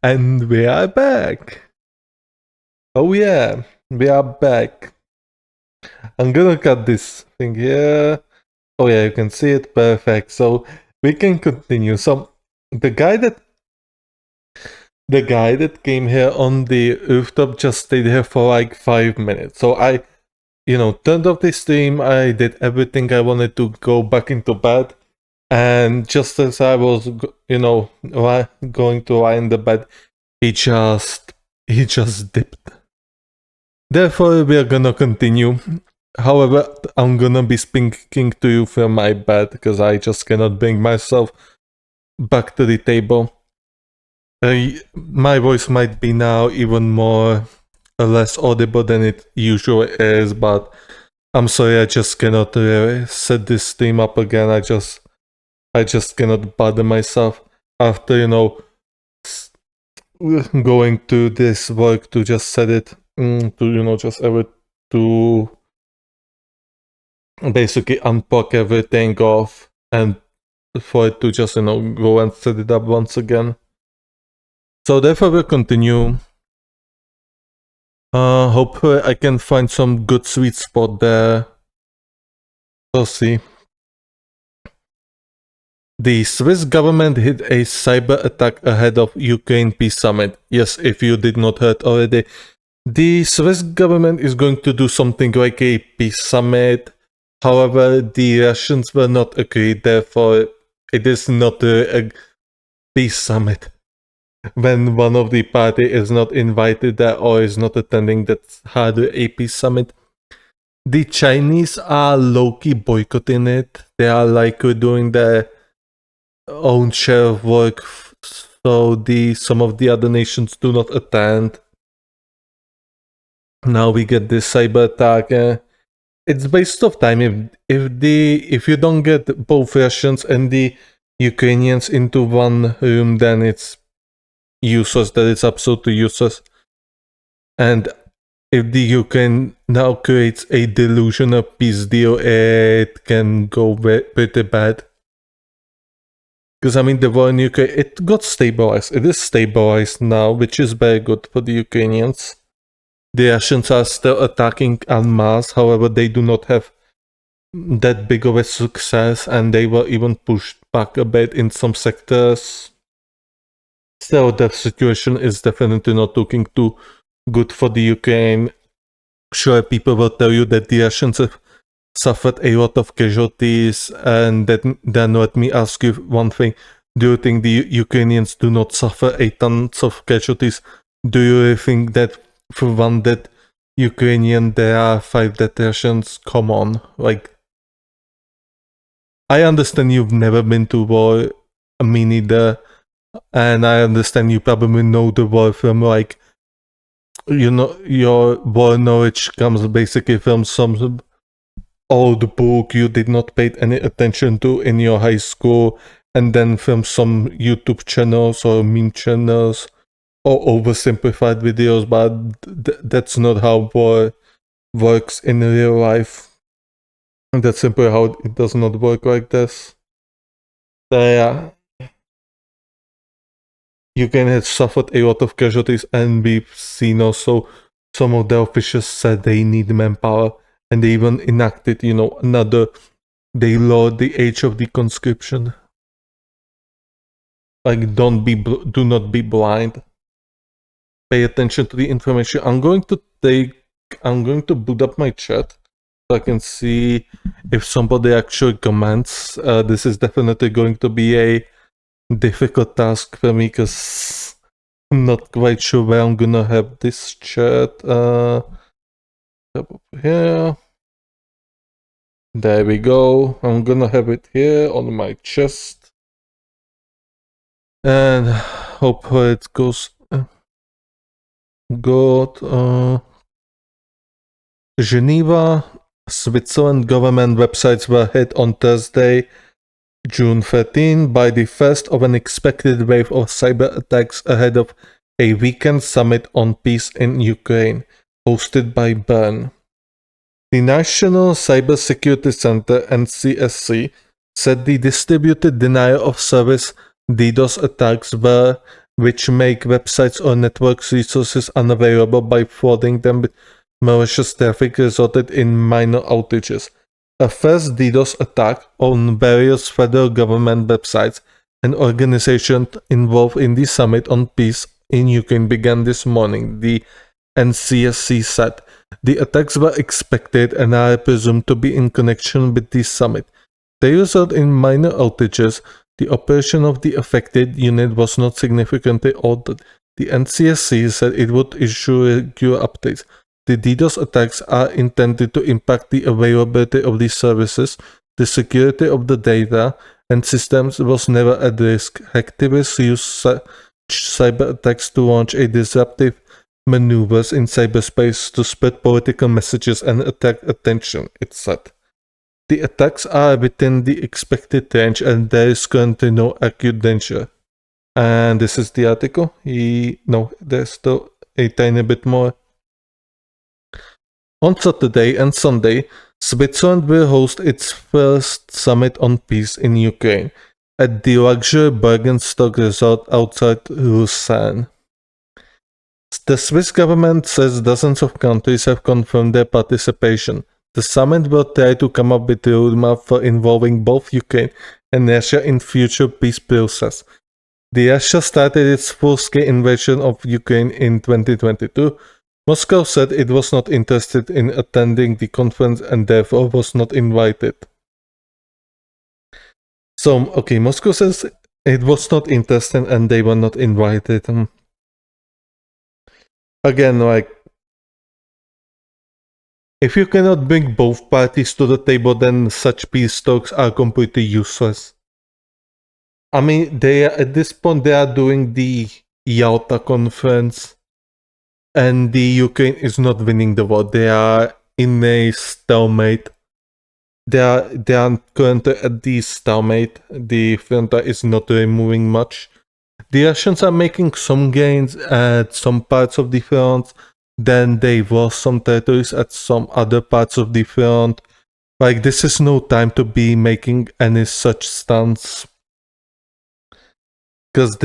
And we are back. Oh yeah, we are back. I'm gonna cut this thing here. Oh yeah, you can see it perfect. So we can continue. So the guy that came here on the rooftop just stayed here for like 5 minutes. So I turned off the stream. I did everything I wanted to go back into bed. And just as I was, going to lie in the bed, he just dipped. Therefore, we are gonna continue. However, I'm gonna be speaking to you from my bed because I just cannot bring myself back to the table. My voice might be now even more or less audible than it usually is, but I'm sorry, I just cannot set this stream up again. I just cannot bother myself after going to this work to just set it to basically unpack everything off and for it to just go and set it up once again. So therefore we'll continue. Hopefully I can find some good sweet spot there. We'll see. The Swiss government hit a cyber attack ahead of Ukraine peace summit. Yes, if you did not heard already, the Swiss government is going to do something like a peace summit. However, the Russians will not agree, therefore it is not a peace summit. When one of the party is not invited there or is not attending, that's harder a peace summit. The Chinese are low-key boycotting it. They are like doing their own share of work, so some of the other nations do not attend. Now we get this cyber attack. It's waste of time if you don't get both Russians and the Ukrainians into one room, then it's useless. That is absolutely useless. And if the Ukraine now creates a delusional peace deal, it can go pretty bad. Because I mean, the war in Ukraine, it got stabilized. It is stabilized now, which is very good for the Ukrainians. The Russians are still attacking en masse, however, they do not have that big of a success, and they were even pushed back a bit in some sectors. So the situation is definitely not looking too good for the Ukraine. Sure, people will tell you that the Russians have suffered a lot of casualties, and then let me ask you one thing. Do you think the Ukrainians do not suffer a tons of casualties? Do you think that for one dead Ukrainian there are 5 dead Russians? Come on. Like, I understand you've never been to war, me neither, and I understand you probably know the war from like, your war knowledge comes basically from some old book you did not pay any attention to in your high school, and then from some YouTube channels or meme channels or oversimplified videos, but that's not how war works in real life. That's simply how it does not work like this. Yeah. Ukraine has suffered a lot of casualties, and we've seen also some of the officials said they need manpower, and they even enacted, they lowered the age of the conscription. Like, do not be blind. Pay attention to the information. I'm going to boot up my chat so I can see if somebody actually comments. This is definitely going to be a difficult task for me because I'm not quite sure where I'm gonna have this chat. Here. There we go. I'm gonna have it here on my chest. And hopefully it goes good. Geneva, Switzerland government websites were hit on Thursday, June 13, by the first of an expected wave of cyber attacks ahead of a weekend summit on peace in Ukraine, hosted by Bern. The National Cybersecurity Center, NCSC, said the distributed denial of service DDoS attacks which make websites or network resources unavailable by flooding them with malicious traffic resulted in minor outages. A first DDoS attack on various federal government websites and organizations involved in the Summit on Peace in Ukraine began this morning, the NCSC said. The attacks were expected and are presumed to be in connection with the summit. They result in minor outages. The operation of the affected unit was not significantly altered. The NCSC said it would issue regular updates. The DDoS attacks are intended to impact the availability of these services, the security of the data, and systems was never at risk. Hacktivists use cyber attacks to launch a disruptive maneuvers in cyberspace to spread political messages and attract attention, it said. The attacks are within the expected range and there is currently no acute danger. And this is the article. No, there's still a tiny bit more. On Saturday and Sunday, Switzerland will host its first summit on peace in Ukraine at the luxury Bergenstock resort outside Lausanne. The Swiss government says dozens of countries have confirmed their participation. The summit will try to come up with a roadmap for involving both Ukraine and Russia in future peace process. Russia started its full-scale invasion of Ukraine in 2022. Moscow said it was not interested in attending the conference and therefore was not invited. So, okay, Moscow says it was not interested and they were not invited. Again, like, if you cannot bring both parties to the table, then such peace talks are completely useless. I mean, at this point they are doing the Yalta conference, and the Ukraine is not winning the war. They are in a stalemate. They are currently at the stalemate. The front is not really moving much. The Russians are making some gains at some parts of the front. Then they lost some territories at some other parts of the front. Like, this is no time to be making any such stance. Because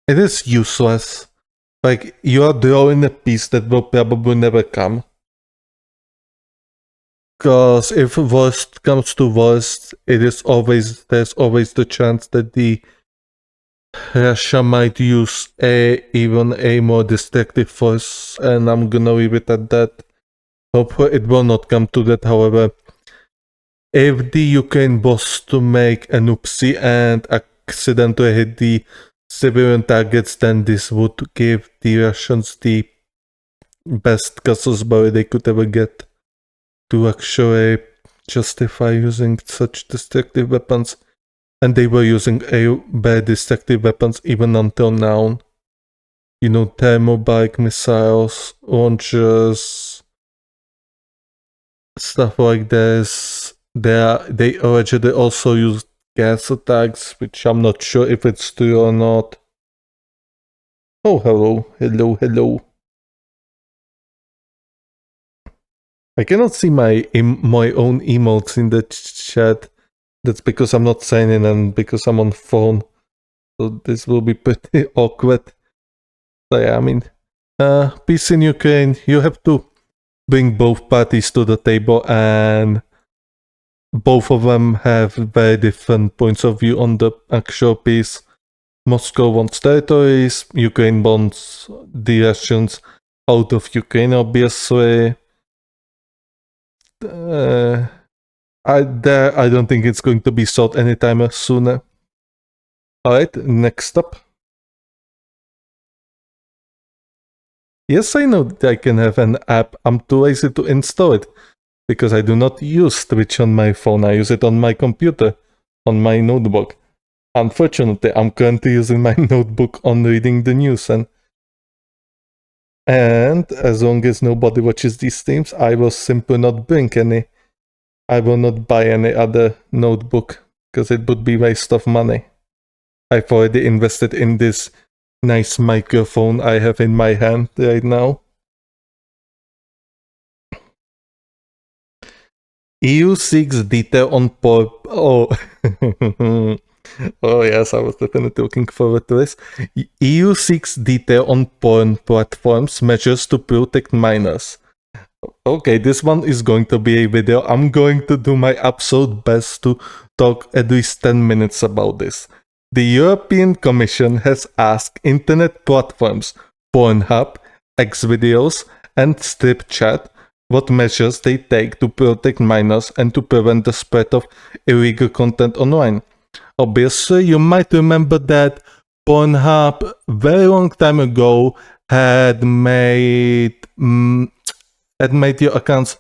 it is useless. Like, you are drawing a peace that will probably never come. Because if worst comes to worst, there's always the chance that the Russia might use even a more destructive force, and I'm gonna leave it at that. Hopefully it will not come to that, however. If the Ukraine was to make an oopsie and accidentally hit the civilian targets, then this would give the Russians the best casus belli they could ever get to actually justify using such destructive weapons. And they were using very destructive weapons even until now. You know, thermobaric missiles, launchers, stuff like this. They allegedly also used gas attacks, which I'm not sure if it's true or not. Oh, hello. I cannot see my own emotes in the chat. That's because I'm not signing and because I'm on phone. So this will be pretty awkward. So yeah, I mean, peace in Ukraine. You have to bring both parties to the table, and both of them have very different points of view on the actual peace. Moscow wants territories, Ukraine wants the Russians out of Ukraine, obviously. I don't think it's going to be solved anytime sooner. Alright, next up. Yes, I know that I can have an app. I'm too lazy to install it because I do not use Twitch on my phone. I use it on my computer, on my notebook. Unfortunately, I'm currently using my notebook on reading the news, and as long as nobody watches these streams, I will simply not bring any. I will not buy any other notebook because it would be waste of money. I've already invested in this nice microphone I have in my hand right now. EU seeks detail on Oh. Oh yes, I was definitely looking forward to this. EU seeks detail on porn platforms measures to protect minors. Okay, this one is going to be a video. I'm going to do my absolute best to talk at least 10 minutes about this. The European Commission has asked internet platforms, Pornhub, Xvideos, and StripChat what measures they take to protect minors and to prevent the spread of illegal content online. Obviously, you might remember that Pornhub, very long time ago, had made your accounts.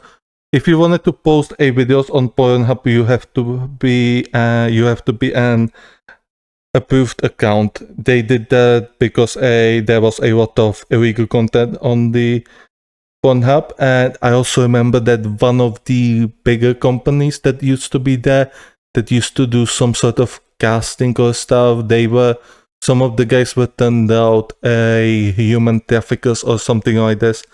If you wanted to post a videos on Pornhub, you have to be an approved account. They did that because there was a lot of illegal content on the Pornhub, and I also remember that one of the bigger companies that used to be there, that used to do some sort of casting or stuff, some of the guys were turned out a human traffickers or something like this.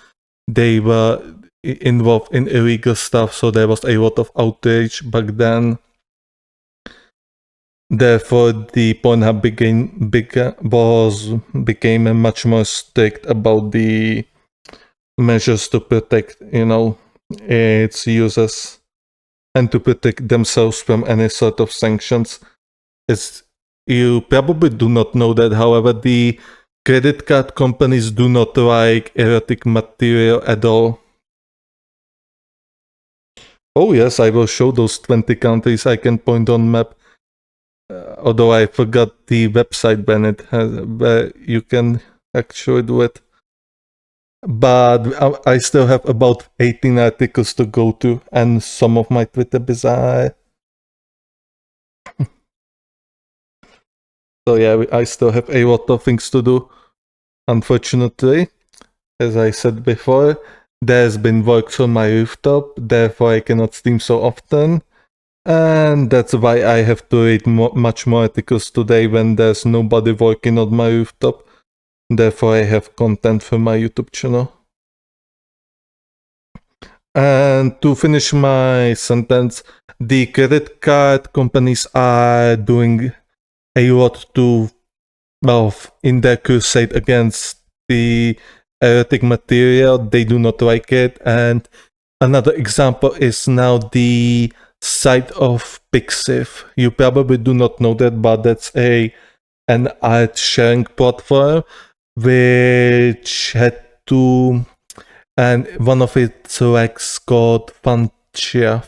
They were involved in illegal stuff, so there was a lot of outrage back then. Therefore, the Pornhub became much more strict about the measures to protect, its users and to protect themselves from any sort of sanctions. You probably do not know that, however, the credit card companies do not like erotic material at all. Oh yes, I will show those 20 countries I can point on map. Although I forgot the website where you can actually do it. But I still have about 18 articles to go to, and some of my Twitter bizarre. So yeah, I still have a lot of things to do. Unfortunately, as I said before, there's been work on my rooftop, therefore I cannot stream so often. And that's why I have to read much more articles today when there's nobody working on my rooftop. Therefore I have content for my YouTube channel. And to finish my sentence, the credit card companies are doing a lot in their crusade against the erotic material. They do not like it. And another example is now the site of Pixiv. You probably do not know that, but that's an art sharing platform which had to, and one of its legs called Fantia,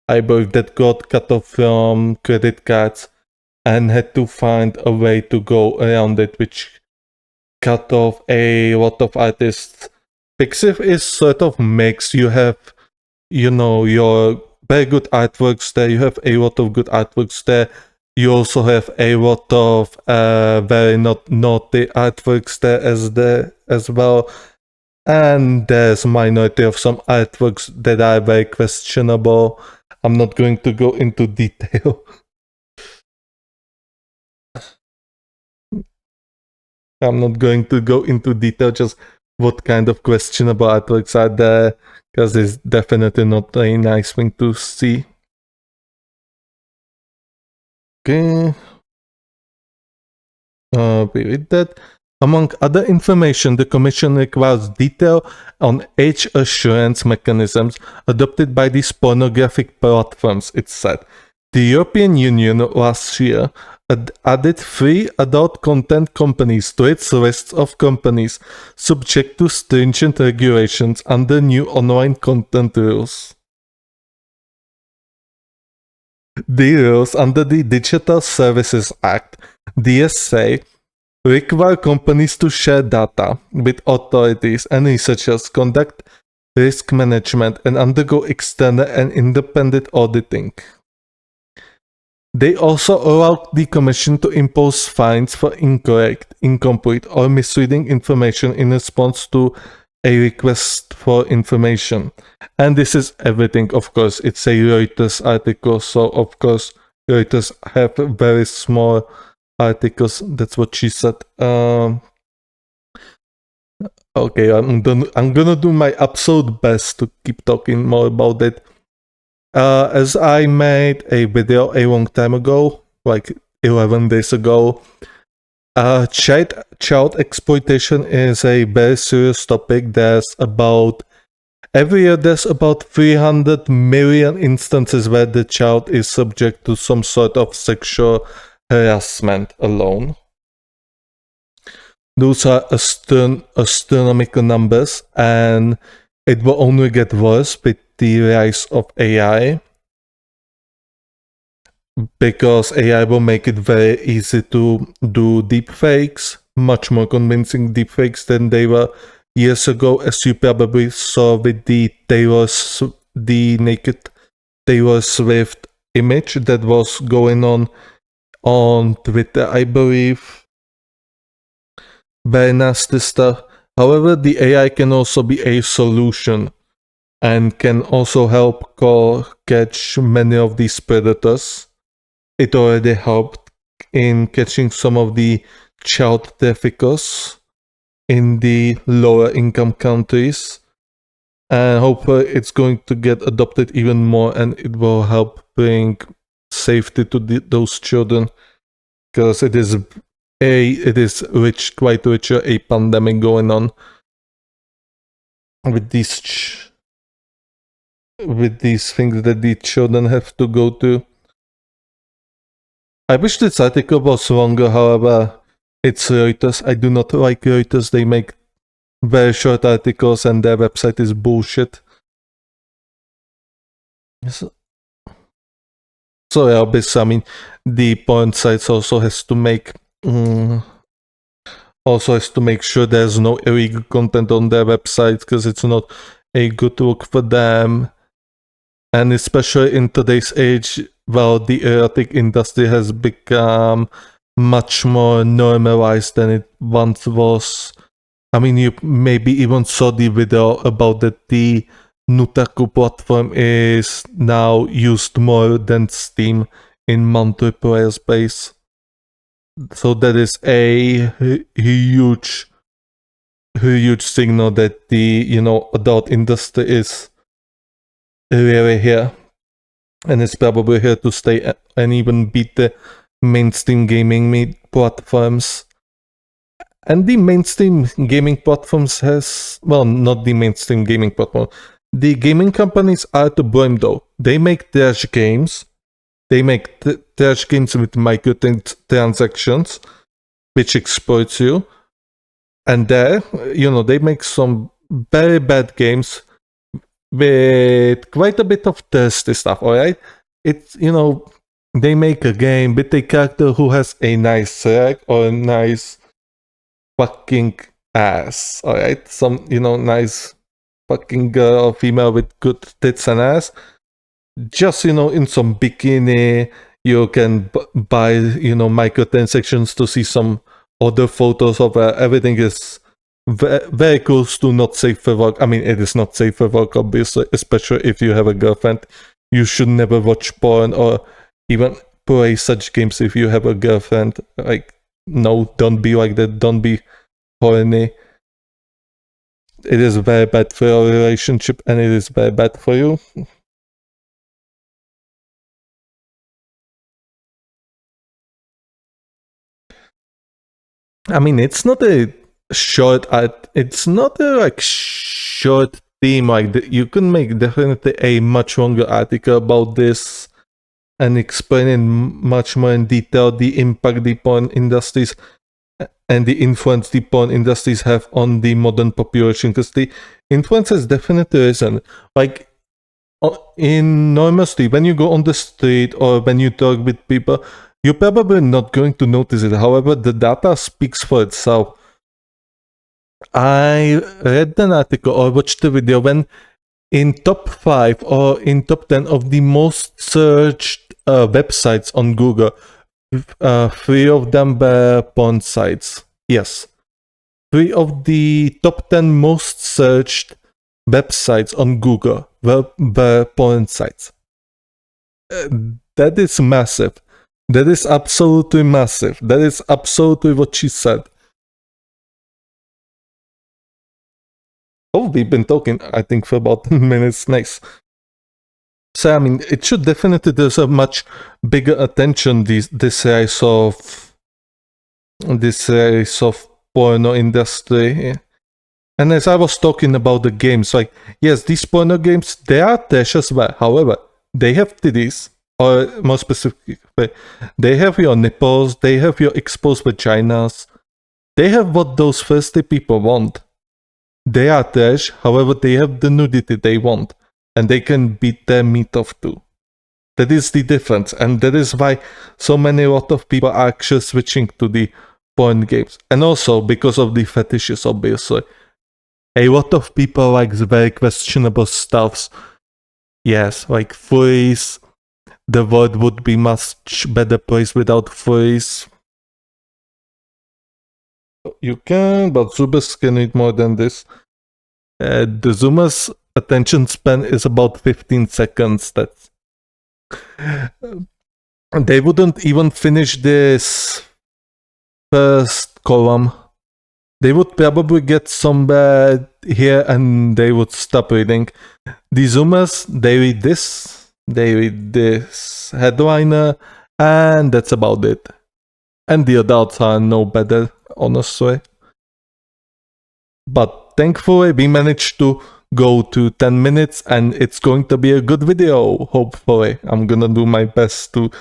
I believe, that got cut off from credit cards and had to find a way to go around it, which cut off a lot of artists. Pixiv is sort of mixed. You have, your very good artworks there. You have a lot of good artworks there. You also have a lot of very naughty artworks there as well. And there's a minority of some artworks that are very questionable. I'm not going to go into detail. I'm not going to go into detail just what kind of questionable artworks are there, because it's definitely not a nice thing to see. Okay. We read that. Among other information, the Commission requires detail on age assurance mechanisms adopted by these pornographic platforms, it said. The European Union last year added 3 adult content companies to its list of companies subject to stringent regulations under new online content rules. The rules under the Digital Services Act, DSA, require companies to share data with authorities and researchers, conduct risk management, and undergo external and independent auditing. They also allow the Commission to impose fines for incorrect, incomplete, or misleading information in response to a request for information. And this is everything, of course. It's a Reuters article, so of course Reuters have very small articles. That's what she said. Okay, I'm gonna do my absolute best to keep talking more about it. As I made a video a long time ago, like 11 days ago, child exploitation is a very serious topic. Every year there's about 300 million instances where the child is subject to some sort of sexual harassment alone. Those are astronomical numbers, and it will only get worse with the rise of AI, because AI will make it very easy to do deepfakes, much more convincing deepfakes than they were years ago, as you probably saw with the naked Taylor Swift image that was going on Twitter, I believe. Very nasty stuff. However, the AI can also be a solution and can also help catch many of these predators. It already helped in catching some of the child traffickers in the lower income countries, and hopefully it's going to get adopted even more, and it will help bring safety to those children, because it is quite richer, a pandemic going on with these things that the children have to go to. I wish this article was longer, however, it's Reuters. I do not like Reuters. They make very short articles and their website is bullshit. So yeah, obviously, I mean, the porn sites also has to make sure there's no illegal content on their website, because it's not a good look for them. And especially in today's age, well, the erotic industry has become much more normalized than it once was. I mean, you maybe even saw the video about that the Nutaku platform is now used more than Steam in multiplayer space. So that is a huge signal that the adult industry is really here, and it's probably here to stay and even beat the mainstream gaming platforms. And the mainstream gaming platforms not the mainstream gaming platform. The gaming companies are to blame though. They make trash games. They make trash games with microtransactions, which exploits you. And there, they make some very bad games with quite a bit of thirsty stuff, alright? It's, they make a game with a character who has a nice rack or a nice fucking ass, alright? Some, nice fucking girl or female with good tits and ass. Just, in some bikini, you can buy, microtransactions to see some other photos of her. Everything is very close to not safe for work. I mean, it is not safe for work, obviously, especially if you have a girlfriend. You should never watch porn or even play such games if you have a girlfriend. Like, no, don't be like that. Don't be horny. It is very bad for your relationship, and it is very bad for you. I mean, it's not a short theme. Like, you can make definitely a much longer article about this and explain in much more in detail the impact the porn industries and the influence the porn industries have on the modern population, because the influence has definitely risen. Like, in normalcy, when you go on the street or when you talk with people, you're probably not going to notice it. However, the data speaks for itself. I read an article or watched a video when in top 5 or in top 10 of the most searched websites on Google, 3 of them were porn sites. Yes. 3 of the top 10 most searched websites on Google were porn sites. That is massive. That is absolutely massive. That is absolutely what she said. Oh, we've been talking, I think, for about 10 minutes. Nice. So I mean, it should definitely there's a much bigger attention this rise of porno industry. And as I was talking about the games, like yes, these porno games they are trash as well. However, they have titties, or more specifically, they have your nipples, they have your exposed vaginas, they have what those thirsty people want. They are trash, however, they have the nudity they want, and they can beat their meat off too. That is the difference, and that is why so many lot of people are actually switching to the porn games. And also because of the fetishes, obviously. A lot of people like very questionable stuffs. Yes, like furries. The world would be much better place without furries. You can, but Zoomers can eat more than this. The Zoomers' attention span is about 15 seconds. That's they wouldn't even finish this first column. They would probably get somewhere here and they would stop reading. The Zoomers, they read this headliner, and that's about it. And the adults are no better, honestly. But thankfully, we managed to go to 10 minutes, and it's going to be a good video, hopefully. I'm gonna do my best to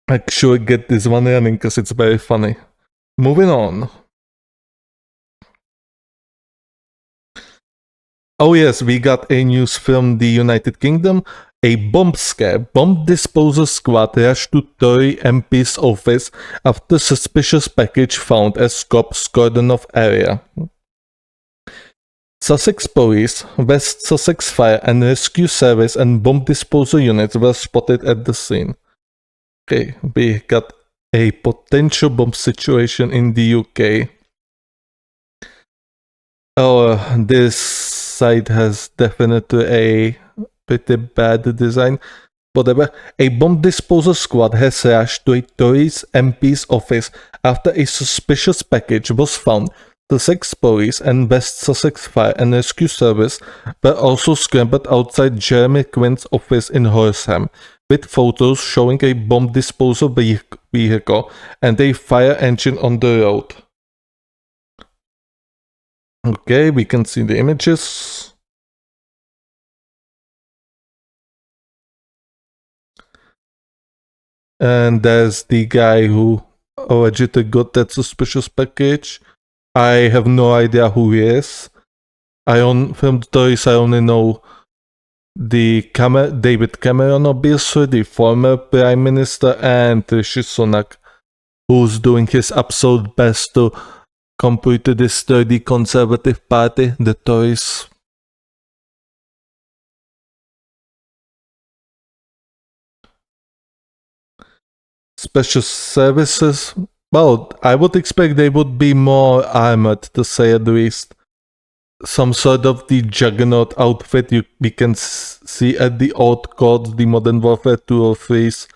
actually get this one running, because it's very funny. Moving on. Oh yes, we got a news from the United Kingdom. A bomb scare. Bomb disposal squad rushed to Tory MP's office after suspicious package found as cops cordon off area. Sussex Police, West Sussex Fire and Rescue Service and bomb disposal units were spotted at the scene. Okay, we got a potential bomb situation in the UK. Oh, this site has definitely a pretty bad design. Whatever. A bomb disposal squad has rushed to a Tory's MP's office after a suspicious package was found. Sussex Police and West Sussex Fire and Rescue Service were also scrambled outside Jeremy Quinn's office in Horsham, with photos showing a bomb disposal vehicle and a fire engine on the road. Okay, we can see the images. And there's the guy who allegedly got that suspicious package. I have no idea who he is. From the stories, I only know David Cameron, obviously, the former Prime Minister, and Rishi Sunak, who's doing his absolute best to complete this sturdy Conservative Party, the Tories. Special services, well, I would expect they would be more armored, to say at least. Some sort of the juggernaut outfit we can see at the old codes, the Modern Warfare 2 or 3s.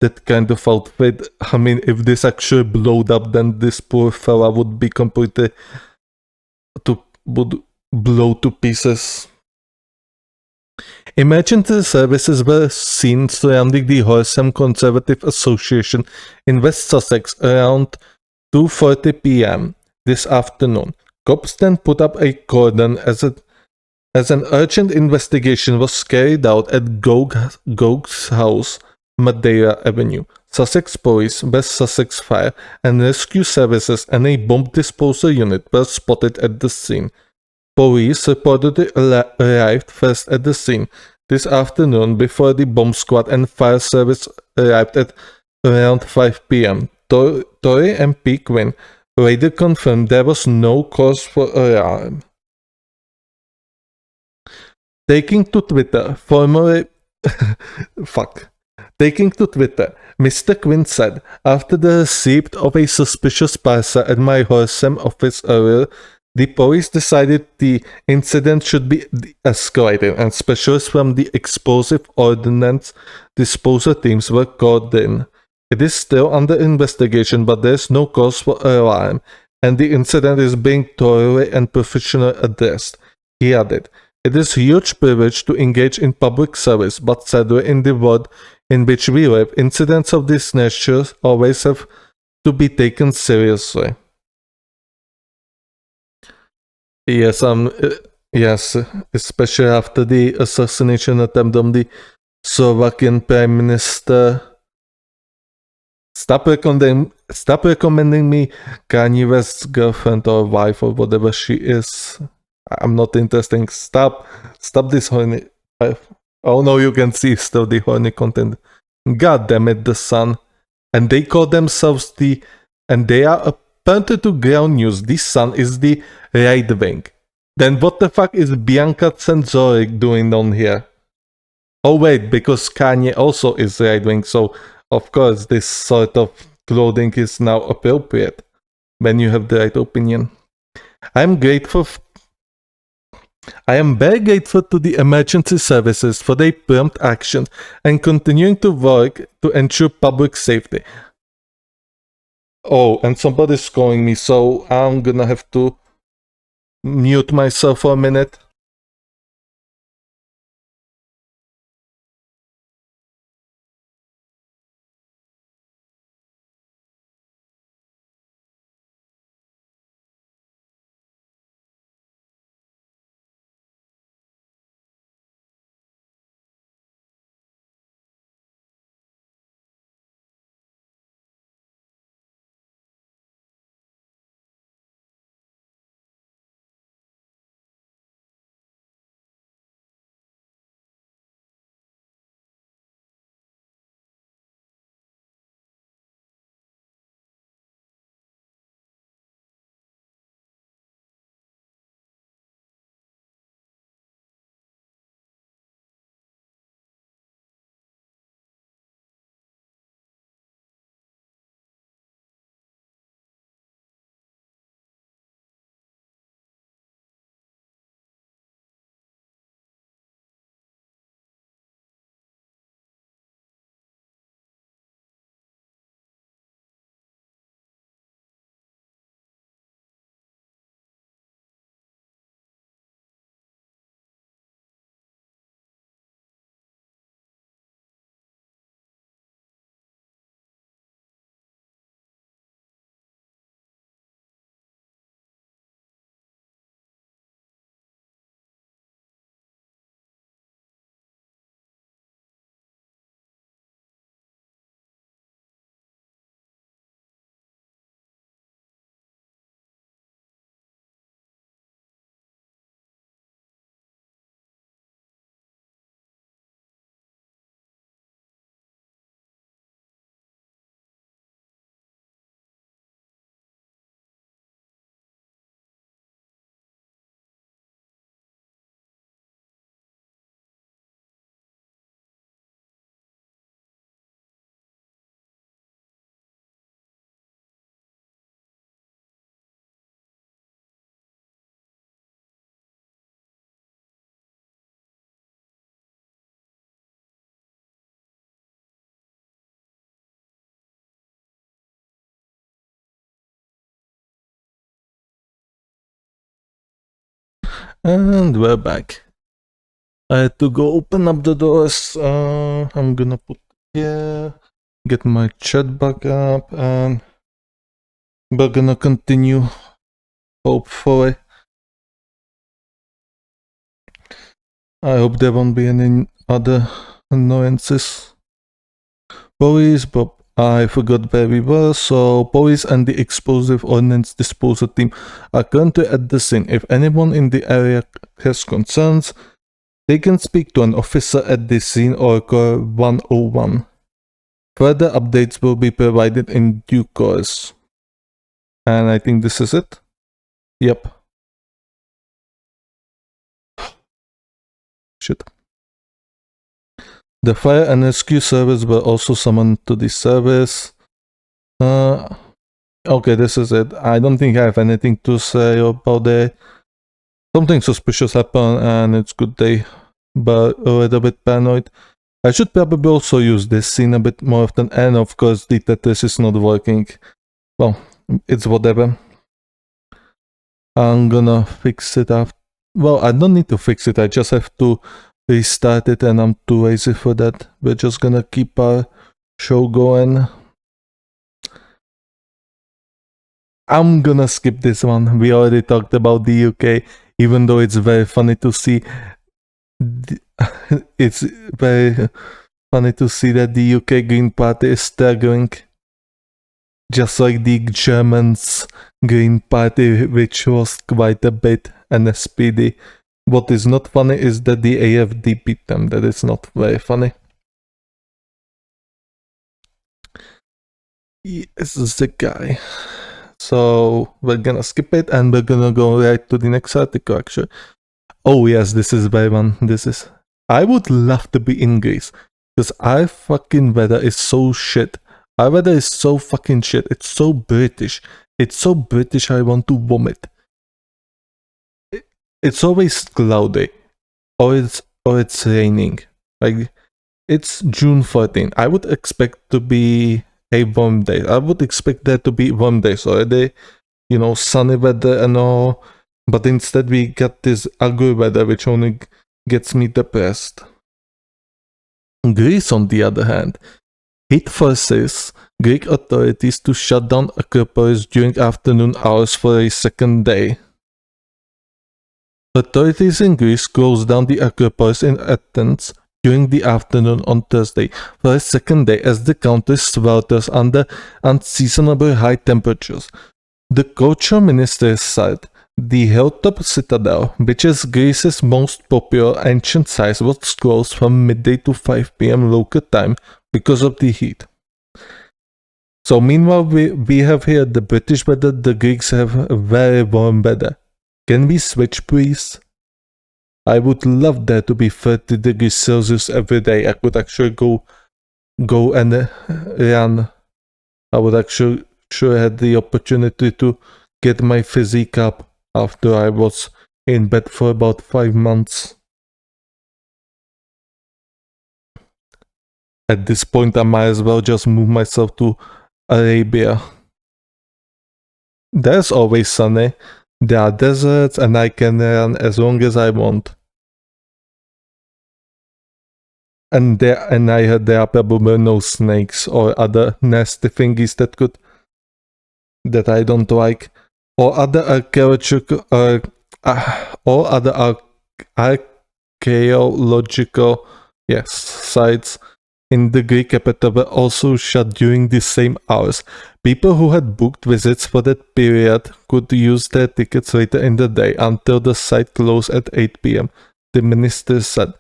That kind of outfit. I mean, if this actually blowed up, then this poor fella would be completely would blow to pieces. Emergency services were seen surrounding the Horsham Conservative Association in West Sussex around 2:40 p.m. this afternoon. Cops then put up a cordon as an urgent investigation was carried out at Goug's house, Madeira Avenue. Sussex Police, West Sussex Fire and Rescue Services and a bomb disposal unit were spotted at the scene. Police reportedly arrived first at the scene this afternoon before the bomb squad and fire service arrived at around 5 p.m. Tory MP Quinn later confirmed there was no cause for alarm. Taking to Twitter, Mr. Quinn said, after the receipt of a suspicious parcel at my Horsham office earlier, the police decided the incident should be escalated and specialists from the explosive ordnance disposal teams were called in. It is still under investigation, but there is no cause for alarm, and the incident is being thoroughly and professionally addressed. He added, It is a huge privilege to engage in public service, but sadly in the world in which we live, incidents of this nature always have to be taken seriously. Yes, yes, especially after the assassination attempt on the Slovakian Prime Minister. Stop recommending me Kanye West's girlfriend or wife or whatever she is. I'm not interested. Stop this horny. Oh no, you can see still the horny content. God damn it, the Sun. And they call themselves and they are apparently to ground news. The Sun is the right wing. Then what the fuck is Bianca Cenzoric doing on here? Oh wait, because Kanye also is right wing, so of course this sort of clothing is now appropriate when you have the right opinion. I am very grateful to the emergency services for their prompt action and continuing to work to ensure public safety. Oh, and somebody's calling me, so I'm gonna have to mute myself for a minute. And we're back. I had to go open up the doors. I'm gonna put here, get my chat back up, and we're gonna continue. Hopefully. I hope there won't be any other annoyances. Police, but I forgot where we were. So, police and the explosive ordnance disposal team are currently at the scene. If anyone in the area has concerns, they can speak to an officer at the scene or call 101. Further updates will be provided in due course. And I think this is it. Yep. Shit. The fire and rescue service were also summoned to the service. Okay, this is it. I don't think I have anything to say about it. Something suspicious happened and it's good day, but a little bit paranoid. I should probably also use this scene a bit more often, and of course the Tetris is not working. Well, it's whatever. I'm gonna fix it after. Well, I don't need to fix it. I just have to restart it, and I'm too lazy for that. We're just gonna keep our show going. I'm gonna skip this one. We already talked about the UK, even though it's very funny to see. It's very funny to see that the UK Green Party is struggling, just like the Germans Green Party, which was quite a bit, and SPD. What is not funny is that the AFD beat them. That is not very funny. Yes, this is the guy. So we're gonna skip it and we're gonna go right to the next article actually. Oh yes, this is by one. This is. I would love to be in Greece because our fucking weather is so shit. Our weather is so fucking shit. It's so British. It's so British. I want to vomit. It's always cloudy, or it's raining. Like it's June 14. I would expect to be a warm day. I would expect there to be warm days already. You know, sunny weather and all. But instead we got this ugly weather which only gets me depressed. Greece, on the other hand, it forces Greek authorities to shut down Acropolis during afternoon hours for a second day. Authorities in Greece closed down the Acropolis in Athens during the afternoon on Thursday for a second day as the country swelters under unseasonably high temperatures. The culture minister said the hilltop citadel, which is Greece's most popular ancient site, was closed from midday to 5 p.m. local time because of the heat. So meanwhile, we have here the British weather, the Greeks have a very warm weather. Can we switch, please? I would love there to be 30 degrees Celsius every day. I could actually go and run. I would actually sure had the opportunity to get my physique up after I was in bed for about 5 months. At this point, I might as well just move myself to Arabia. There's always sunny. There are deserts and I can run as long as I want. And I heard there are probably no snakes or other nasty thingies that I don't like, or other archaeological sites in the Greek capital were also shut during the same hours. People who had booked visits for that period could use their tickets later in the day until the site closed at 8 p.m., the minister said.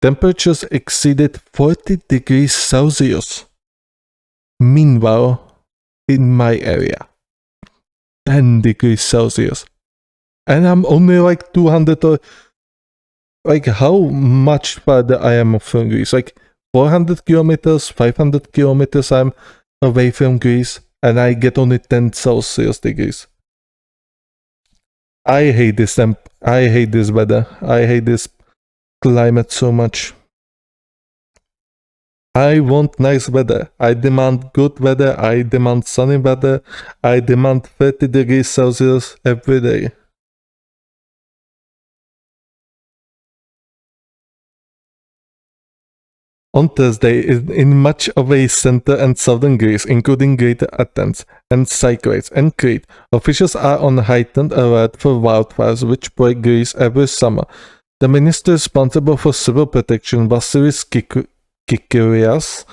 Temperatures exceeded 40 degrees Celsius. Meanwhile, in my area, 10 degrees Celsius. And I'm only like 200 or... Like, how much farther I am from Greece? Like, 400 kilometers, 500 kilometers I'm away from Greece, and I get only 10 Celsius degrees. I hate this I hate this weather. I hate this climate so much. I want nice weather. I demand good weather. I demand sunny weather. I demand 30 degrees Celsius every day. On Thursday, in much of a center and southern Greece, including Greater Athens and Cyprus and Crete, officials are on heightened alert for wildfires which plague Greece every summer. The minister responsible for civil protection, Vasilis Kikirias,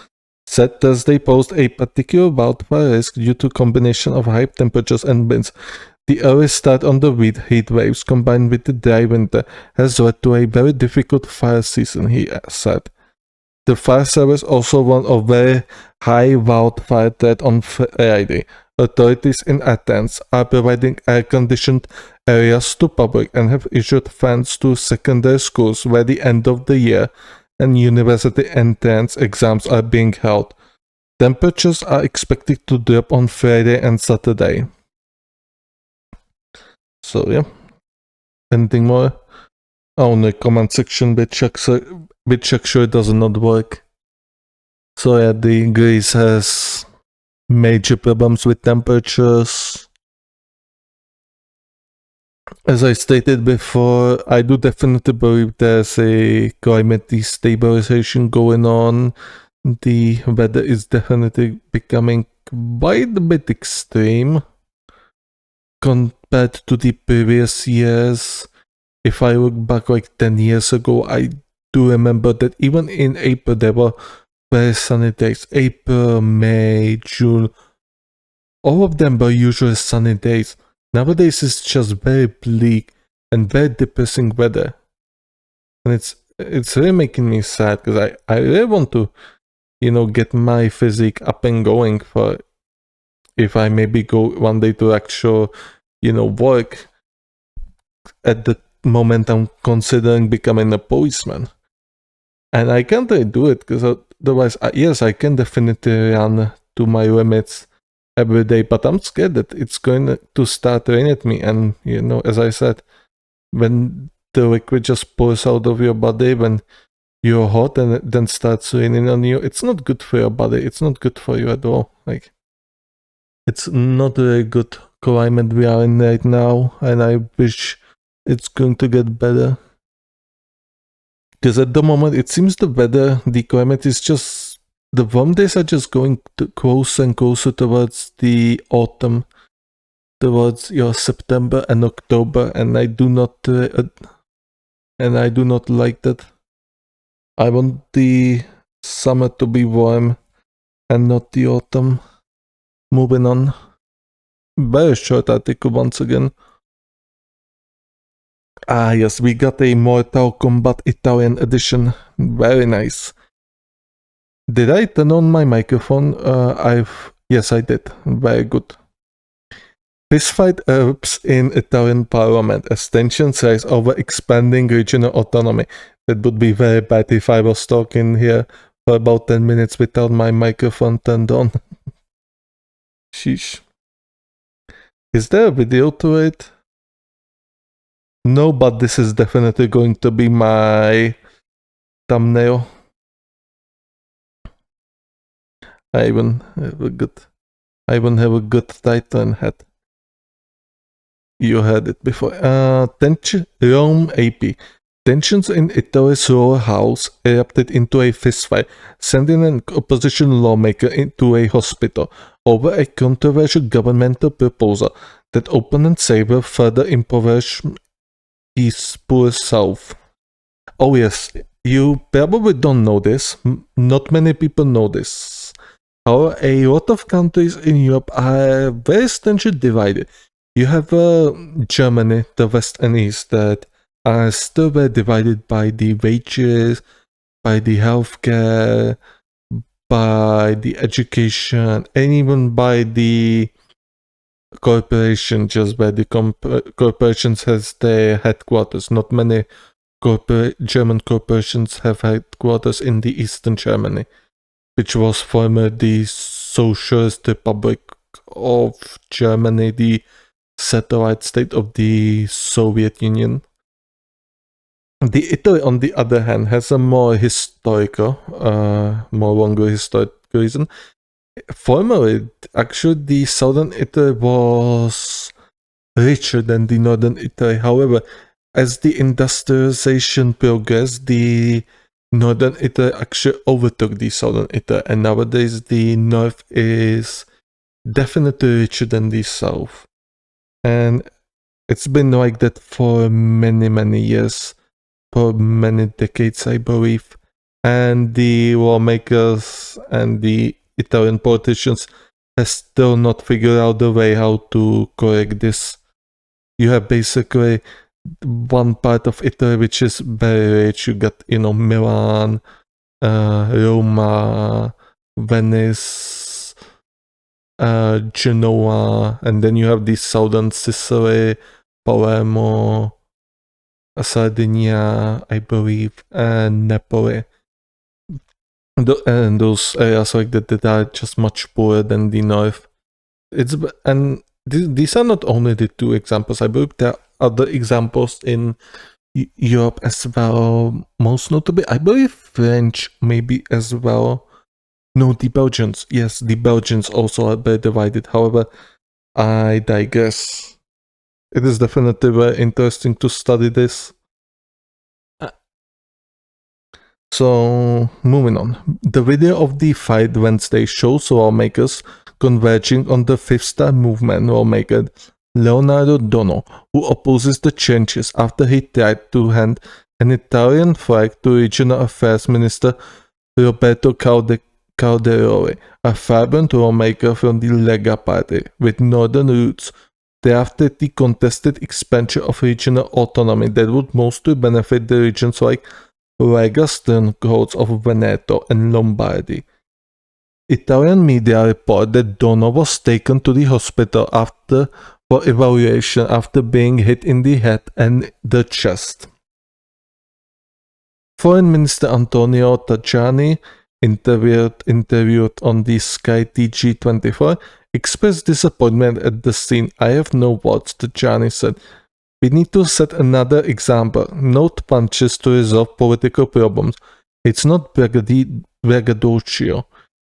said Thursday posed a particular wildfire risk due to a combination of high temperatures and winds. The early start on the heat waves combined with the dry winter has led to a very difficult fire season, he said. The fire service also warned of very high wildfire threat on Friday. Authorities in Athens are providing air-conditioned areas to public and have issued fans to secondary schools where the end of the year and university entrance exams are being held. Temperatures are expected to drop on Friday and Saturday. So yeah. Anything more? Oh, the comment section which actually does not work. So yeah, the Greece has major problems with temperatures. As I stated before, I do definitely believe there's a climate destabilization going on. The weather is definitely becoming quite a bit extreme compared to the previous years. If I look back like 10 years ago, I do remember that even in April there were very sunny days. April, May, June, all of them were usually sunny days. Nowadays it's just very bleak and very depressing weather. And it's really making me sad because I really want to, get my physique up and going for if I maybe go one day to actual, work. At the moment I'm considering becoming a policeman. And I can't really do it because otherwise, yes, I can definitely run to my limits every day, but I'm scared that it's going to start raining at me. And, as I said, when the liquid just pours out of your body, when you're hot and it then starts raining on you, it's not good for your body. It's not good for you at all. Like, it's not a very good climate we are in right now, and I wish it's going to get better. Because at the moment, it seems the climate is just, the warm days are just going closer and closer towards the autumn, towards your September and October, and I do not like that. I want the summer to be warm and not the autumn. Moving on. Very short article once again. Ah, yes, we got a Mortal Kombat Italian edition. Very nice. Did I turn on my microphone? Yes, I did. Very good. This fight erupts in Italian parliament as tensions rise over expanding regional autonomy. It would be very bad if I was talking here for about 10 minutes without my microphone turned on. Sheesh. Is there a video to it? No, but this is definitely going to be my thumbnail. I even have a good title and head. You heard it before. Rome AP. Tensions in Italy's royal house erupted into a fistfight, sending an opposition lawmaker into a hospital over a controversial governmental proposal that opponents say will further impoverish the poor south. Oh yes, you probably don't know this. Not many people know this. However, a lot of countries in Europe are very strangely divided. You have Germany, the West and East, that are still very divided by the wages, by the healthcare, by the education, and even by the corporation, just where the corporations has their headquarters. Not many German corporations have headquarters in the Eastern Germany, which was former the Socialist Republic of Germany, the satellite state of the Soviet Union. The Italy, on the other hand, has a more longer historical reason. Formerly, actually, the southern Italy was richer than the northern Italy. However, as the industrialization progressed, the northern Italy actually overtook the southern Italy, and nowadays the north is definitely richer than the south. And it's been like that for many, many years, for many decades, I believe. And the lawmakers and the Italian politicians have still not figured out the way how to correct this. You have basically one part of Italy which is very rich. You got, Milan, Roma, Venice, Genoa, and then you have the southern Sicily, Palermo, Sardinia, I believe, and Napoli. And those areas like that are just much poorer than the north. These are not only the two examples. I believe there are other examples in Europe as well. Most notably, I believe French maybe as well. No, the Belgians. Yes, the Belgians also are very divided. However, I digress. It is definitely very interesting to study this. So, moving on. The video of the Fight Wednesday shows lawmakers converging on the Fifth Star Movement lawmaker Leonardo Dono, who opposes the changes after he tried to hand an Italian flag to Regional Affairs Minister Roberto Calderoli, a fervent lawmaker from the Lega party with northern roots, drafted the contested expansion of regional autonomy that would mostly benefit the regions like Lega strongholds of Veneto and Lombardy. Italian media report that Dono was taken to the hospital for evaluation after being hit in the head and the chest. Foreign Minister Antonio Tajani, interviewed on the Sky TG24, expressed disappointment at the scene. "I have no words," Tajani said. "We need to set another example, not punches to resolve political problems. It's not braggadocio.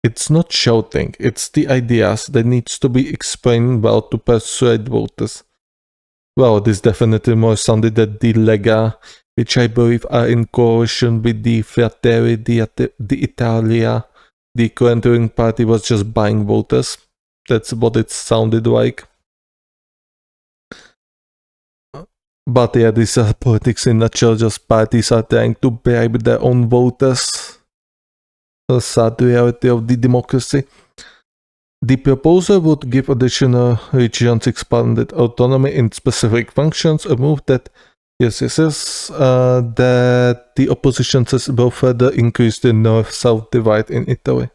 It's not shouting. It's the ideas that needs to be explained well to persuade voters." Well, this definitely more sounded that the Lega, which I believe are in coalition with the Fratelli d'Italia, the current ruling party, was just buying voters. That's what it sounded like. But yeah, these are politics in a nutshell. Just parties are trying to bribe their own voters. The sad reality of the democracy. The proposal would give additional regions expanded autonomy in specific functions, a move that that the opposition says will further increase the north-south divide in Italy.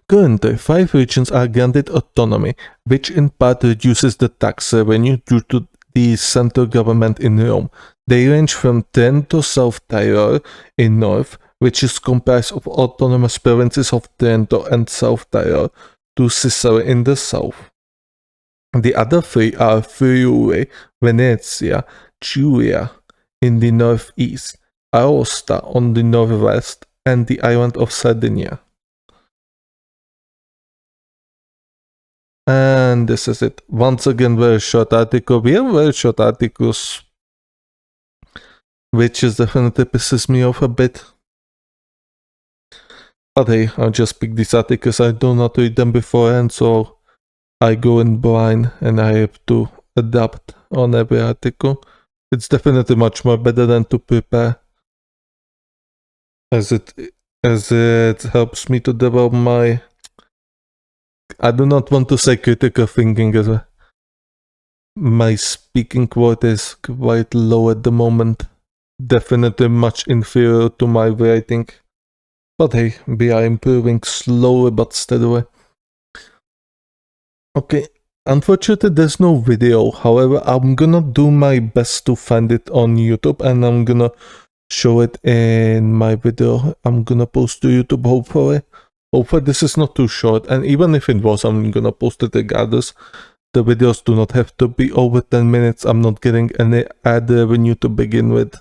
Currently, 5 regions are granted autonomy, which in part reduces the tax revenue due to the central government in Rome. They range from Trento, South Tyrol in north, which is comprised of autonomous provinces of Trento and South Tyrol, to Sicily in the south. The other 3 are Friuli, Venezia, Giulia in the northeast, Aosta on the northwest, and the island of Sardinia. And this is it. Once again, very short article. We have very short articles, which is definitely pisses me off a bit. But hey, I'll just pick these articles. I do not read them beforehand, so I go in blind and I have to adapt on every article. It's definitely much more better than to prepare, as it helps me to develop my, I do not want to say critical thinking, as my speaking quality is quite low at the moment. Definitely much inferior to my writing. But hey, we are improving slowly but steadily. Okay, unfortunately there's no video. However, I'm gonna do my best to find it on YouTube and I'm gonna show it in my video. I'm gonna post to YouTube hopefully. Hopefully this is not too short, and even if it was, I'm gonna post it regardless. The videos do not have to be over 10 minutes. I'm not getting any ad revenue to begin with.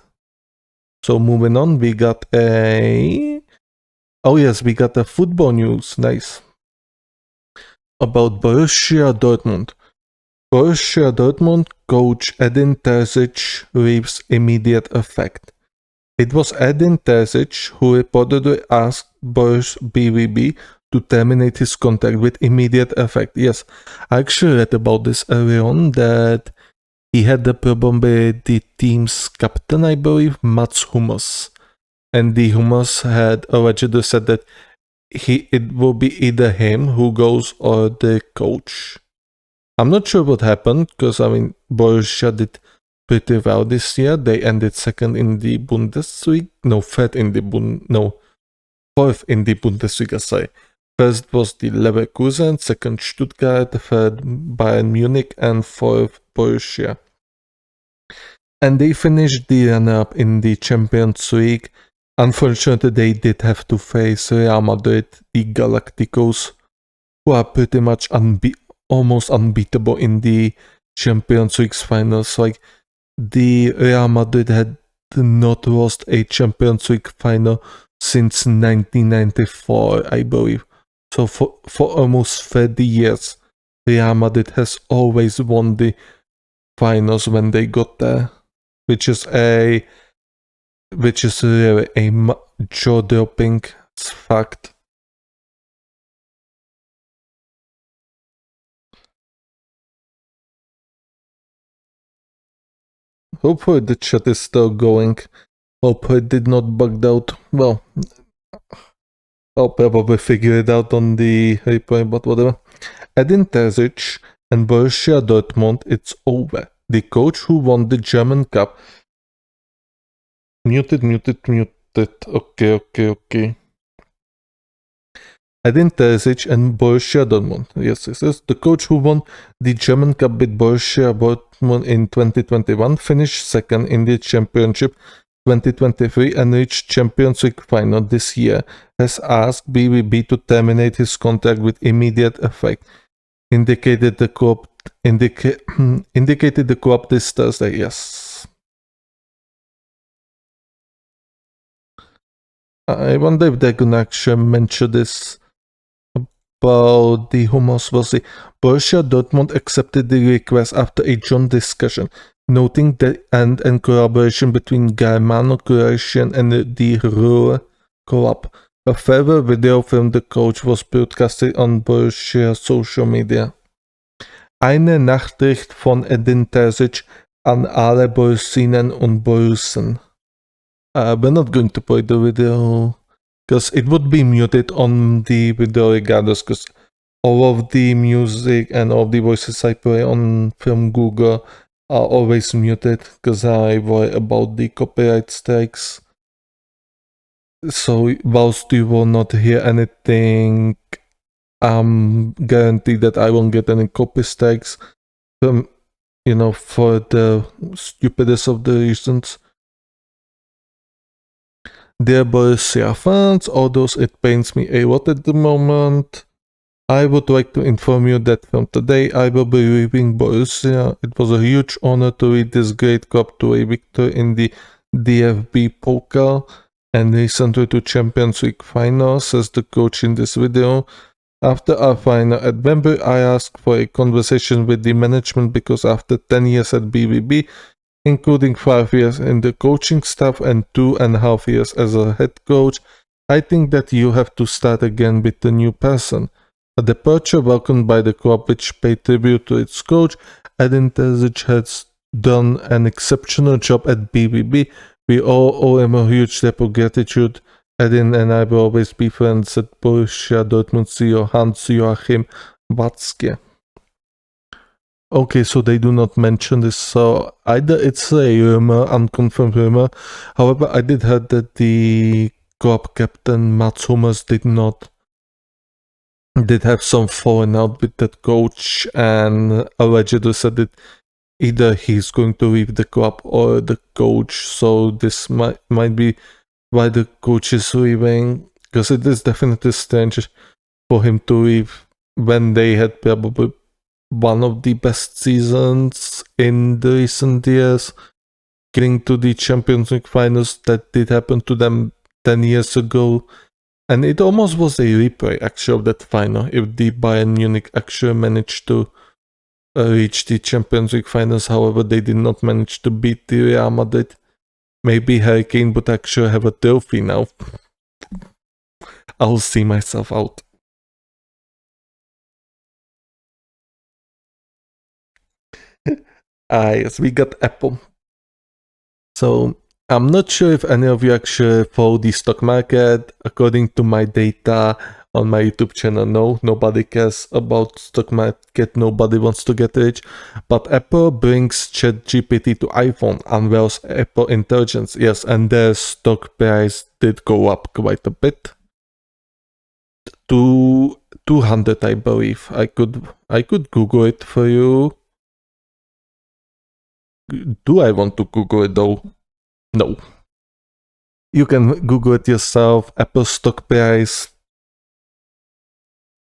So moving on, we got a... Oh yes, we got the football news. Nice. About Borussia Dortmund. Borussia Dortmund coach Edin Terzic leaves immediate effect. It was Edin Terzic who reportedly asked Boris BVB to terminate his contract with immediate effect. Yes, I actually read about this early on, that he had the problem with the team's captain, I believe, Mats Hummels. And the Hummels had allegedly said that it will be either him who goes or the coach. I'm not sure what happened, because I mean, Borussia did pretty well this year. They ended second in the Bundesliga. No, fourth in the Bundesliga, sorry. First was the Leverkusen, second Stuttgart, third Bayern Munich, and fourth Borussia. And they finished the runner-up in the Champions League. Unfortunately, they did have to face Real Madrid, the Galacticos, who are pretty much almost unbeatable in the Champions League finals. Like, the Real Madrid had not lost a Champions League final since 1994, I believe. So for almost 30 years, Real Madrid has always won the finals when they got there, which is really a jaw-dropping fact. Hopefully the chat is still going. Hopefully it did not bug out. Well, I'll probably figure it out on the replay, but whatever. Edin Terzic and Borussia Dortmund, it's over. The coach who won the German Cup. Muted. Okay. Edin Terzic and Borussia Dortmund. Yes. The coach who won the German Cup with Borussia Dortmund in 2021 finished second in the championship 2023 and reached Champions League final this year, has asked BVB to terminate his contract with immediate effect. Indicated the club this Thursday. Yes. I wonder if they're gonna actually mention this about the Hummels. We'll see. Borussia Dortmund accepted the request after a joint discussion, noting the end and collaboration between Germano-Croatian and the Ruhr club. A further video from the coach was broadcasted on Borussia's social media. Eine Nachricht von Edin Terzic an alle Borussinnen und Borussen. We're not going to play the video because it would be muted on the video regardless, because all of the music and all the voices I play on from Google are always muted because I worry about the copyright strikes. So whilst you will not hear anything, I'm guaranteed that I won't get any copy strikes from, for the stupidest of the reasons. Dear Borussia fans, although it pains me a lot at the moment, I would like to inform you that from today I will be leaving Borussia. It was a huge honor to lead this great club to a victory in the DFB Pokal and recently to Champions League final, says the coach in this video. After our final at Wembley, I asked for a conversation with the management because after 10 years at BVB, including 5 years in the coaching staff and 2.5 years as a head coach, I think that you have to start again with the new person. A departure welcomed by the club which paid tribute to its coach. Edin Terzic has done an exceptional job at BVB. We all owe him a huge debt of gratitude. Edin and I will always be friends at Borussia Dortmund CEO Hans-Joachim Watzke. Okay, so they do not mention this, so either it's a rumor, unconfirmed rumor. However, I did hear that the club captain Mats Hummels did have some falling out with that coach and allegedly said that either he's going to leave the club or the coach, so this might be why the coach is leaving, because it is definitely strange for him to leave when they had probably one of the best seasons in the recent years, getting to the Champions League finals. That did happen to them 10 years ago, and it almost was a replay actually of that final if the Bayern Munich actually managed to reach the Champions League finals. However, they did not manage to beat the Real Madrid. Maybe Harry Kane would actually have a trophy now. I'll see myself out. Yes, we got Apple. So I'm not sure if any of you actually follow the stock market. According to my data on my YouTube channel, no, nobody cares about stock market. Nobody wants to get rich. But Apple brings ChatGPT to iPhone, unveils Apple Intelligence. Yes, and their stock price did go up quite a bit. To 200, I believe. I could Google it for you. Do I want to Google it though? No. You can Google it yourself. Apple stock price.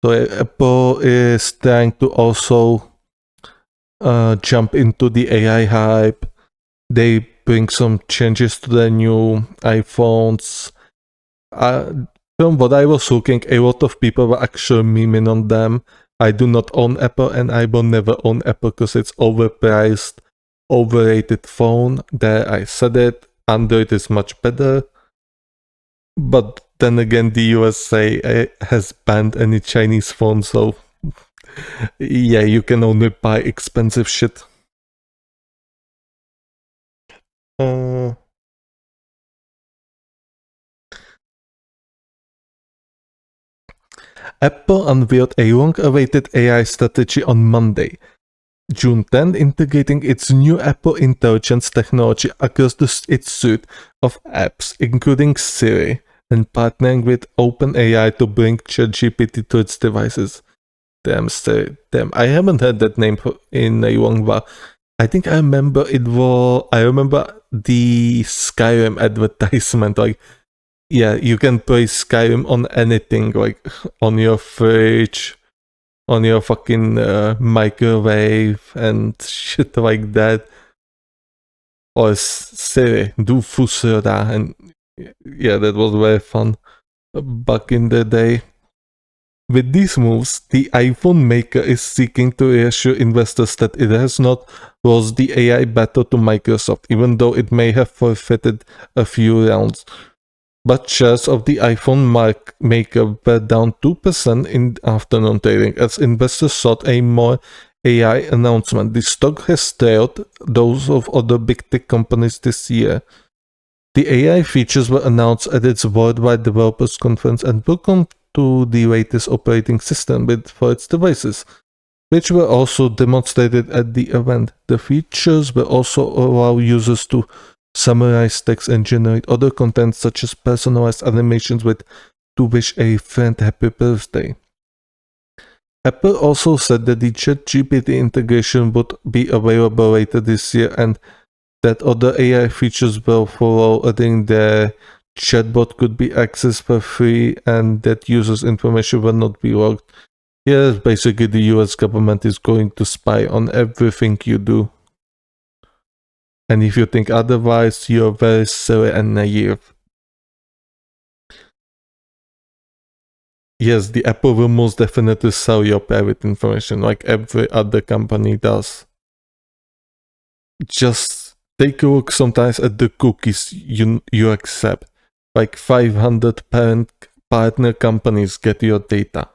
So Apple is trying to also jump into the AI hype. They bring some changes to the new iPhones. From what I was looking, a lot of people were actually memeing on them I do not own Apple, and I will never own Apple because it's overpriced, overrated phone. There, I said it. Android is much better. But then again, the USA has banned any Chinese phone, so yeah, you can only buy expensive shit. Uh, Apple unveiled a long-awaited AI strategy on Monday, June 10, integrating its new Apple Intelligence technology across its suite of apps, including Siri, and partnering with OpenAI to bring ChatGPT to its devices. Damn, Siri. Damn, I haven't heard that name in a long while. I think I remember I remember the Skyrim advertisement, like, yeah, you can play Skyrim on anything, like on your fridge, on your fucking microwave, and shit like that. Or Siri, do Fusura, and yeah, that was very fun back in the day. With these moves, the iPhone maker is seeking to reassure investors that it has not lost the AI battle to Microsoft, even though it may have forfeited a few rounds. But shares of the iPhone maker were down 2% in afternoon trading as investors sought a more AI announcement. The stock has trailed those of other big tech companies this year. The AI features were announced at its Worldwide Developers Conference and will come to the latest operating system for its devices, which were also demonstrated at the event. The features will also allow users to summarize text and generate other content such as personalized animations with to wish a friend happy birthday. Apple also said that the ChatGPT integration would be available later this year and that other AI features will follow, adding the chatbot could be accessed for free and that users' information will not be logged. Yes, basically the US government is going to spy on everything you do. And if you think otherwise, you're very silly and naive. Yes, the Apple will most definitely sell your private information like every other company does. Just take a look sometimes at the cookies you accept. Like 500 partner companies get your data.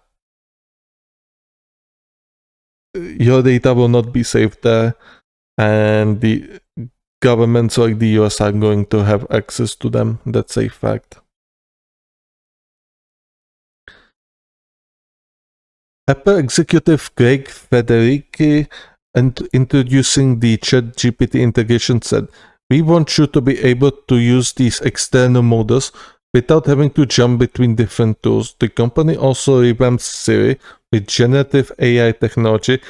Your data will not be safe there, and the governments like the US are going to have access to them. That's a fact. Apple executive Craig Federighi and introducing the ChatGPT integration said, "We want you to be able to use these external models without having to jump between different tools." The company also revamped Siri with generative AI technology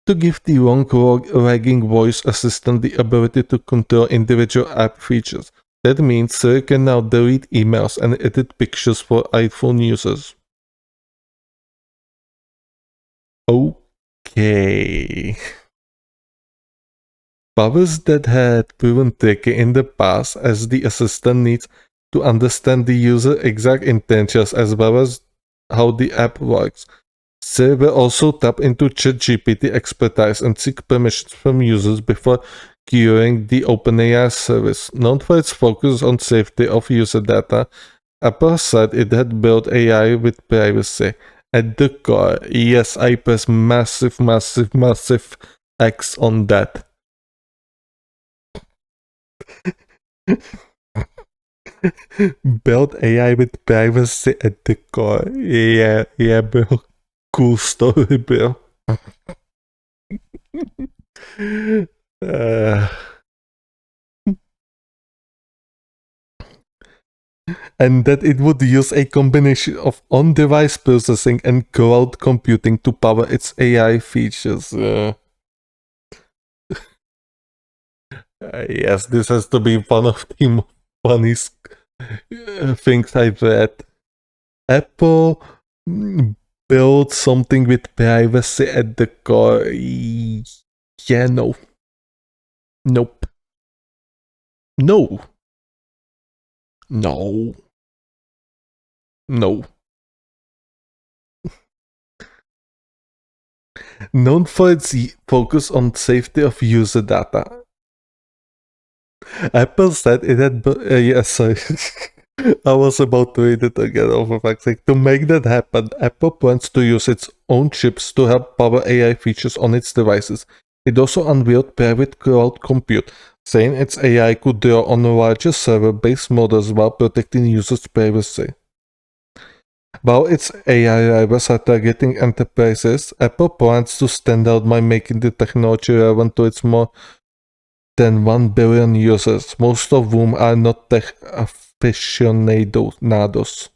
to give the long-lagging voice assistant the ability to control individual app features. That means Siri can now delete emails and edit pictures for iPhone users. Okay. Powers that had proven tricky in the past, as the assistant needs to understand the user exact intentions as well as how the app works. Siri will also tap into ChatGPT expertise and seek permissions from users before querying the OpenAI service. Known for its focus on safety of user data, Apple said it had built AI with privacy at the core. Yes, I press massive, massive, massive X on that. Build AI with privacy at the core. Yeah, yeah, bro. Cool story, bro. uh, and that it would use a combination of on-device processing and cloud computing to power its AI features. Yes, this has to be one of the funniest things I've read. Apple built something with privacy at the core. Yeah, no. Nope. No. No. No. Known for its focus on safety of user data. Apple said it had. Yes, sorry. I was about to read it again over fact. To make that happen, Apple plans to use its own chips to help power AI features on its devices. It also unveiled private cloud compute, saying its AI could draw on larger server-based models while protecting users' privacy. While its AI rivals are targeting enterprises, Apple plans to stand out by making the technology relevant to its more than 1 billion users, most of whom are not tech aficionados.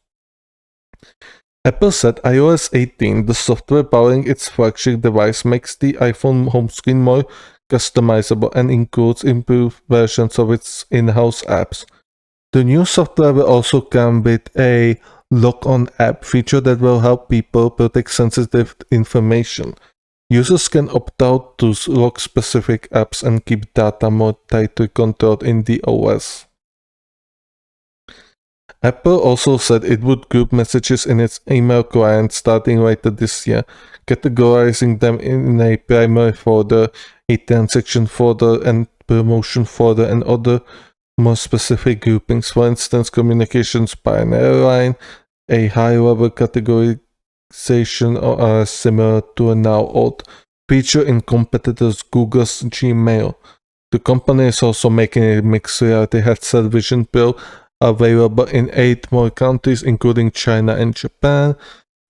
Apple said iOS 18, the software powering its flagship device, makes the iPhone home screen more customizable and includes improved versions of its in-house apps. The new software will also come with a lock-on app feature that will help people protect sensitive information. Users can opt out to lock specific apps and keep data more tightly controlled in the OS. Apple also said it would group messages in its email client starting later this year, categorizing them in a primary folder, a transaction folder, and promotion folder, and other more specific groupings. For instance, communications by an airline, a high-level categorization are similar to a now old feature in competitors Google's Gmail. The company is also making a mixed reality headset Vision Pro available in 8 more countries, including China and Japan.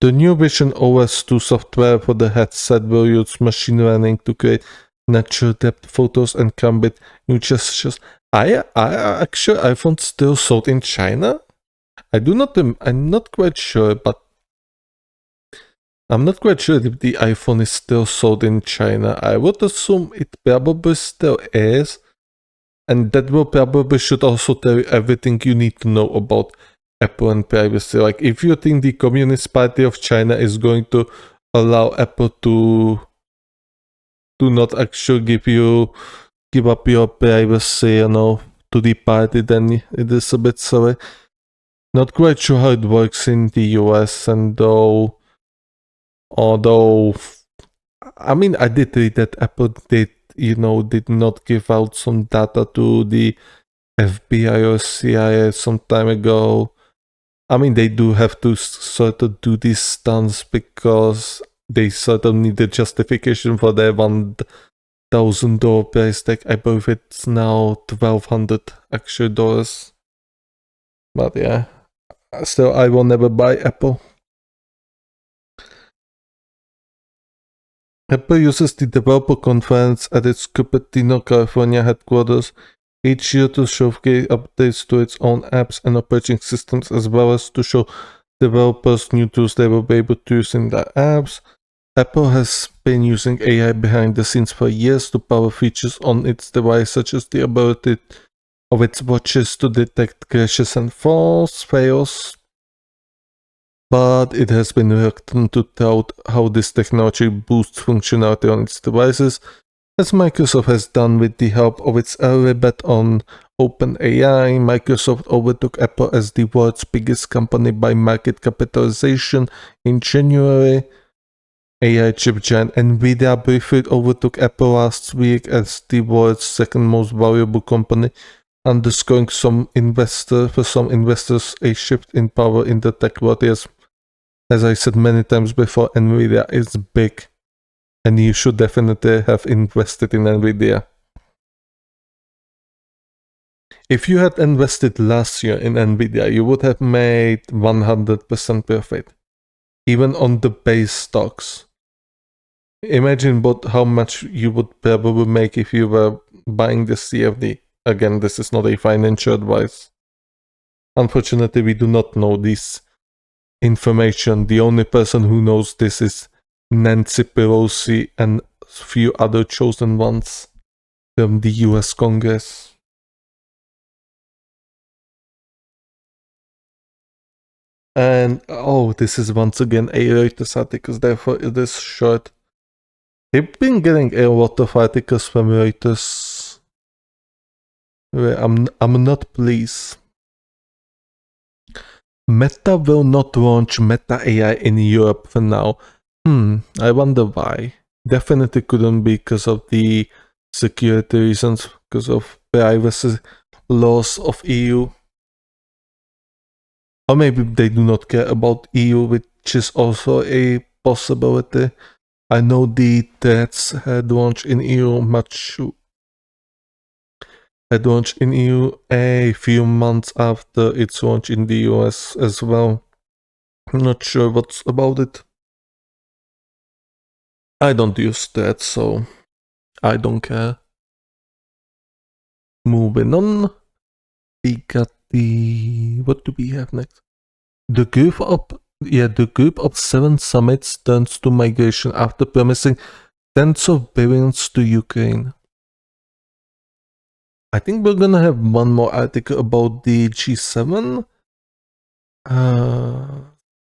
The new Vision OS 2 software for the headset will use machine learning to create natural depth photos and come with new gestures. I actually iPhone still sold in China? I'm not quite sure, but I'm not quite sure if the iPhone is still sold in China. I would assume it probably still is. And that will probably should also tell you everything you need to know about Apple and privacy. Like if you think the Communist Party of China is going to allow Apple to not actually give up your privacy, to the party, then it is a bit silly. Not quite sure how it works in the US, and although I mean I did read that Apple did not give out some data to the FBI or CIA some time ago. I mean, they do have to sort of do these stunts because they sort of need a justification for their $1,000 price tag. I believe it's now $1,200 actual dollars. But yeah, still, I will never buy Apple. Apple uses the developer conference at its Cupertino, California headquarters each year to showcase updates to its own apps and operating systems, as well as to show developers new tools they will be able to use in their apps. Apple has been using AI behind the scenes for years to power features on its device, such as the ability of its watches to detect crashes and fails, but it has been reluctant to tout how this technology boosts functionality on its devices, as Microsoft has done with the help of its early bet on OpenAI. Microsoft overtook Apple as the world's biggest company by market capitalization in January. AI chip giant Nvidia briefly overtook Apple last week as the world's second most valuable company, underscoring some investors a shift in power in the tech world. As I said many times before, Nvidia is big, and you should definitely have invested in Nvidia. If you had invested last year in Nvidia, you would have made 100% profit, even on the base stocks. Imagine how much you would probably make if you were buying the CFD. Again, this is not a financial advice. Unfortunately, we do not know this information. The only person who knows this is Nancy Pelosi and a few other chosen ones from the US Congress. And this is once again a Reuters article, therefore it is short. I've been getting a lot of articles from Reuters where I'm not pleased. Meta will not launch Meta AI in Europe for now. I wonder why. definitely couldn't be because of the security reasons, because of privacy laws of EU. Or maybe they do not care about EU, which is also a possibility. I know the threats had launched in EU a few months after its launch in the US as well. I'm not sure what's about it. I don't use that, so I don't care. Moving on, we got the... What do we have next? The group of 7 summits turns to migration after promising tens of billions to Ukraine. I think we're gonna have one more article about the G7.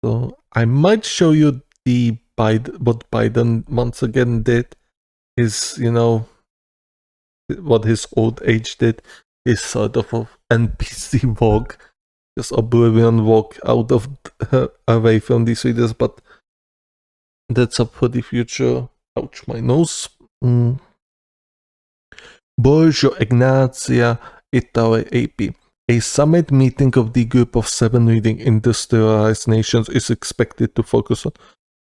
So I might show you what Biden once again did. His, what his old age did is sort of a NPC walk, just oblivion walk out of away from these videos, but that's up for the future. Ouch, my nose. Borgio Ignazia, Italy, AP. A summit meeting of the Group of 7 leading industrialized nations is expected to focus on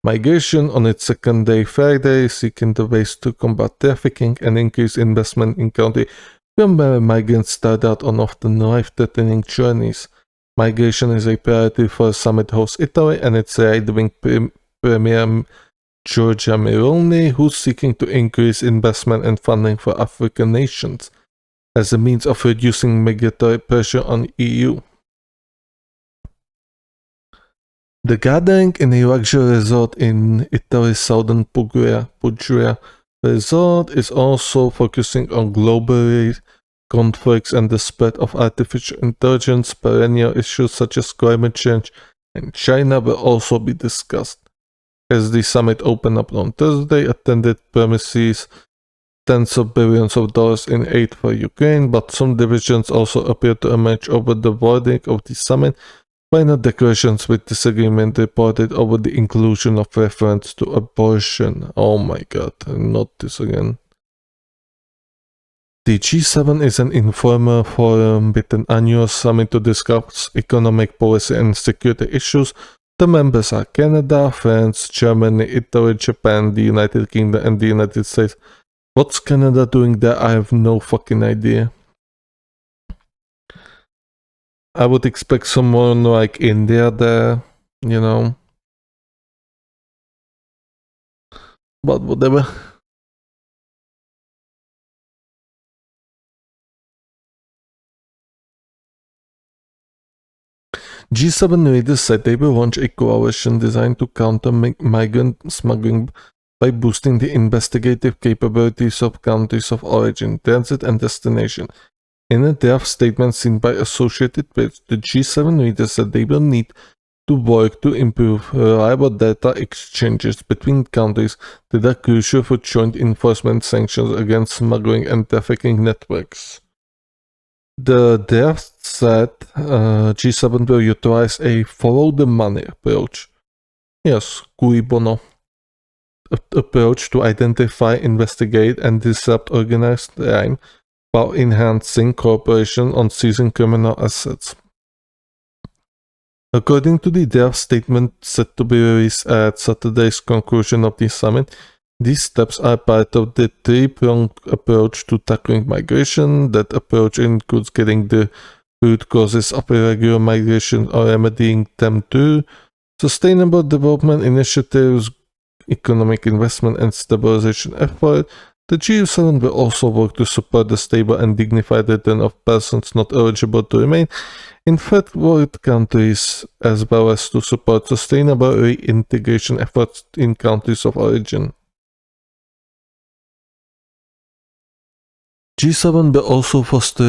migration on its second day Friday, seeking the ways to combat trafficking and increase investment in countries from where migrants start out on often life-threatening journeys. Migration is a priority for summit host Italy and its right-wing Premier Giorgia Meloni, who's seeking to increase investment and funding for African nations as a means of reducing migratory pressure on EU. The gathering in a luxury resort in Italy's southern Puglia resort is also focusing on global conflicts and the spread of artificial intelligence. Perennial issues such as climate change and China will also be discussed. As the summit opened up on Thursday, attended promises tens of billions of dollars in aid for Ukraine, but some divisions also appear to emerge over the wording of the summit. Final declarations with disagreement reported over the inclusion of reference to abortion. Oh my god, not this again. The G7 is an informal forum with an annual summit to discuss economic policy and security issues. The members are Canada, France, Germany, Italy, Japan, the United Kingdom, and the United States. What's Canada doing there? I have no fucking idea. I would expect someone like India there, But whatever. G7 leaders said they will launch a coalition designed to counter migrant smuggling by boosting the investigative capabilities of countries of origin, transit, and destination. In a draft statement seen by Associated Press, the G7 leaders said they will need to work to improve reliable data exchanges between countries that are crucial for joint enforcement sanctions against smuggling and trafficking networks. The draft said G7 will utilize a follow the money approach. Yes, cui bono. Approach to identify, investigate, and disrupt organized crime while enhancing cooperation on seizing criminal assets. According to the draft statement set to be released at Saturday's conclusion of the summit, these steps are part of the three-pronged approach to tackling migration. That approach includes getting the root causes of irregular migration or remedying them through sustainable development initiatives, economic investment, and stabilization effort. The G7 will also work to support the stable and dignified return of persons not eligible to remain in third world countries, as well as to support sustainable reintegration efforts in countries of origin. G7 will also foster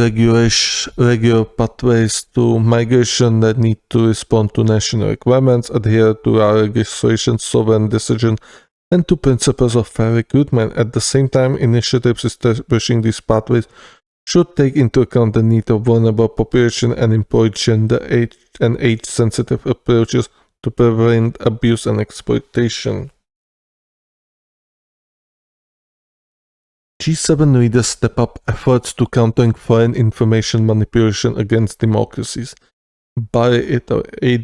regular pathways to migration that need to respond to national requirements, adhere to our legislation, sovereign decision, and to principles of fair recruitment. At the same time, initiatives establishing these pathways should take into account the need of vulnerable population and employ gender, age, and age-sensitive approaches to prevent abuse and exploitation. G7 leaders step up efforts to countering foreign information manipulation against democracies. By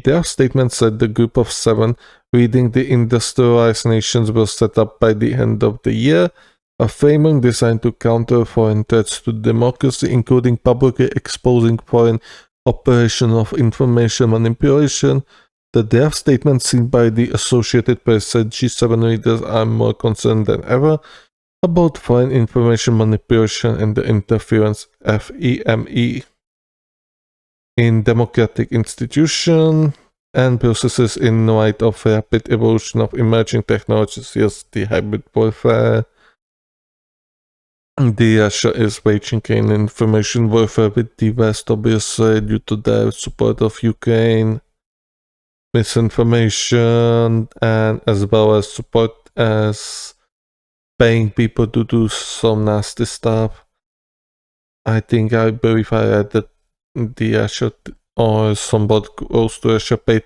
their statement said the group of 7 leading the industrialized nations will set up by the end of the year a framework designed to counter foreign threats to democracy, including publicly exposing foreign operation of information manipulation. The draft statement seen by the Associated Press said G7 leaders are more concerned than ever about foreign information manipulation and the interference FEME in democratic institutions and processes in light of rapid evolution of emerging technologies, yes, the hybrid warfare. The Russia is waging an information warfare with the West, obviously, due to their support of Ukraine, misinformation, and as well as support as paying people to do some nasty stuff. I believe I read that the Russia or somebody close to Russia paid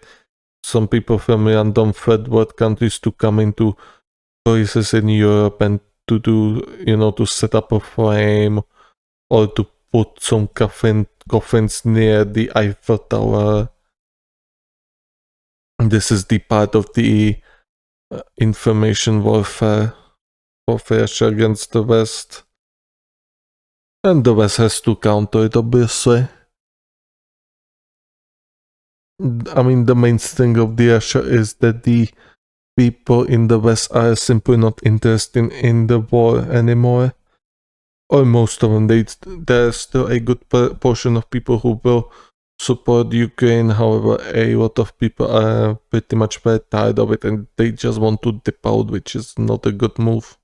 some people from random third world countries to come into places in Europe and to do, to set up a flame or to put some coffins near the Eiffel Tower. This is the part of the information warfare of Russia against the West. And the West has to counter it, obviously. I mean, the main thing of the Russia is that the people in the West are simply not interested in the war anymore. Or most of them. There's still a good portion of people who will support Ukraine. However, a lot of people are pretty much very tired of it and they just want to dip out, which is not a good move.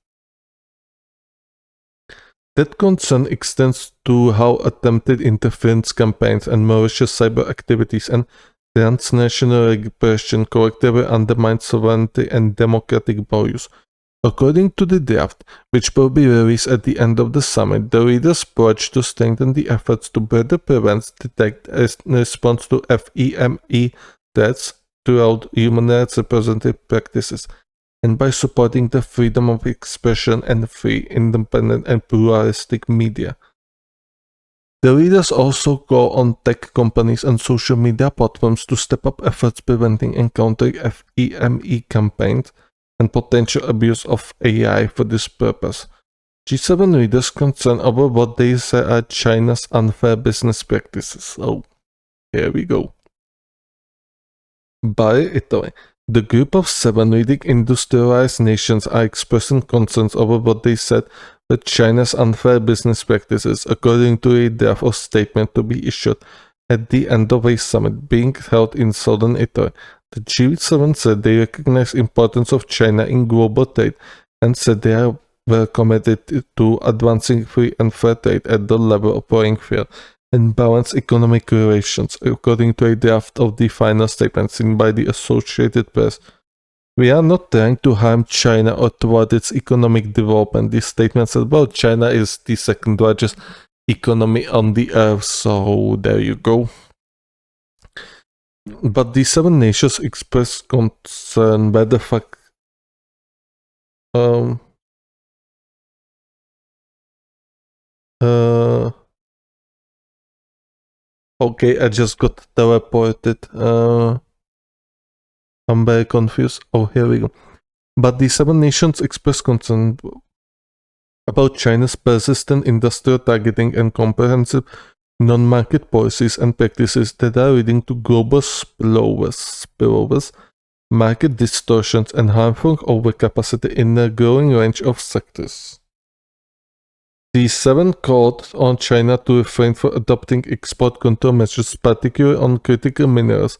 That concern extends to how attempted interference campaigns and malicious cyber activities and transnational repression collectively undermine sovereignty and democratic values. According to the draft, which will be released at the end of the summit, the leaders pledge to strengthen the efforts to better prevent, detect, and respond to FEME threats throughout human rights representative practices, and by supporting the freedom of expression and free, independent, and pluralistic media. The leaders also call on tech companies and social media platforms to step up efforts preventing and countering FEME campaigns and potential abuse of AI for this purpose. G7 leaders concerned over what they say are China's unfair business practices. So, here we go. By Italy. The group of 7 leading industrialized nations are expressing concerns over what they said were China's unfair business practices, according to a draft of statement to be issued at the end of a summit being held in southern Italy. The G7 said they recognize the importance of China in global trade and said they were committed to advancing free and fair trade at the level of playing field and balance economic relations, according to a draft of the final statement seen by the Associated Press. We are not trying to harm China or thwart its economic development. This statement said, well, China is the second largest economy on the earth, so there you go. But the 7 nations expressed concern by the fact okay, I just got teleported. I'm very confused. Oh, here we go. But the 7 nations expressed concern about China's persistent industrial targeting and comprehensive non-market policies and practices that are leading to global spillovers, market distortions, and harmful overcapacity in a growing range of sectors. The 7 called on China to refrain from adopting export control measures, particularly on critical minerals,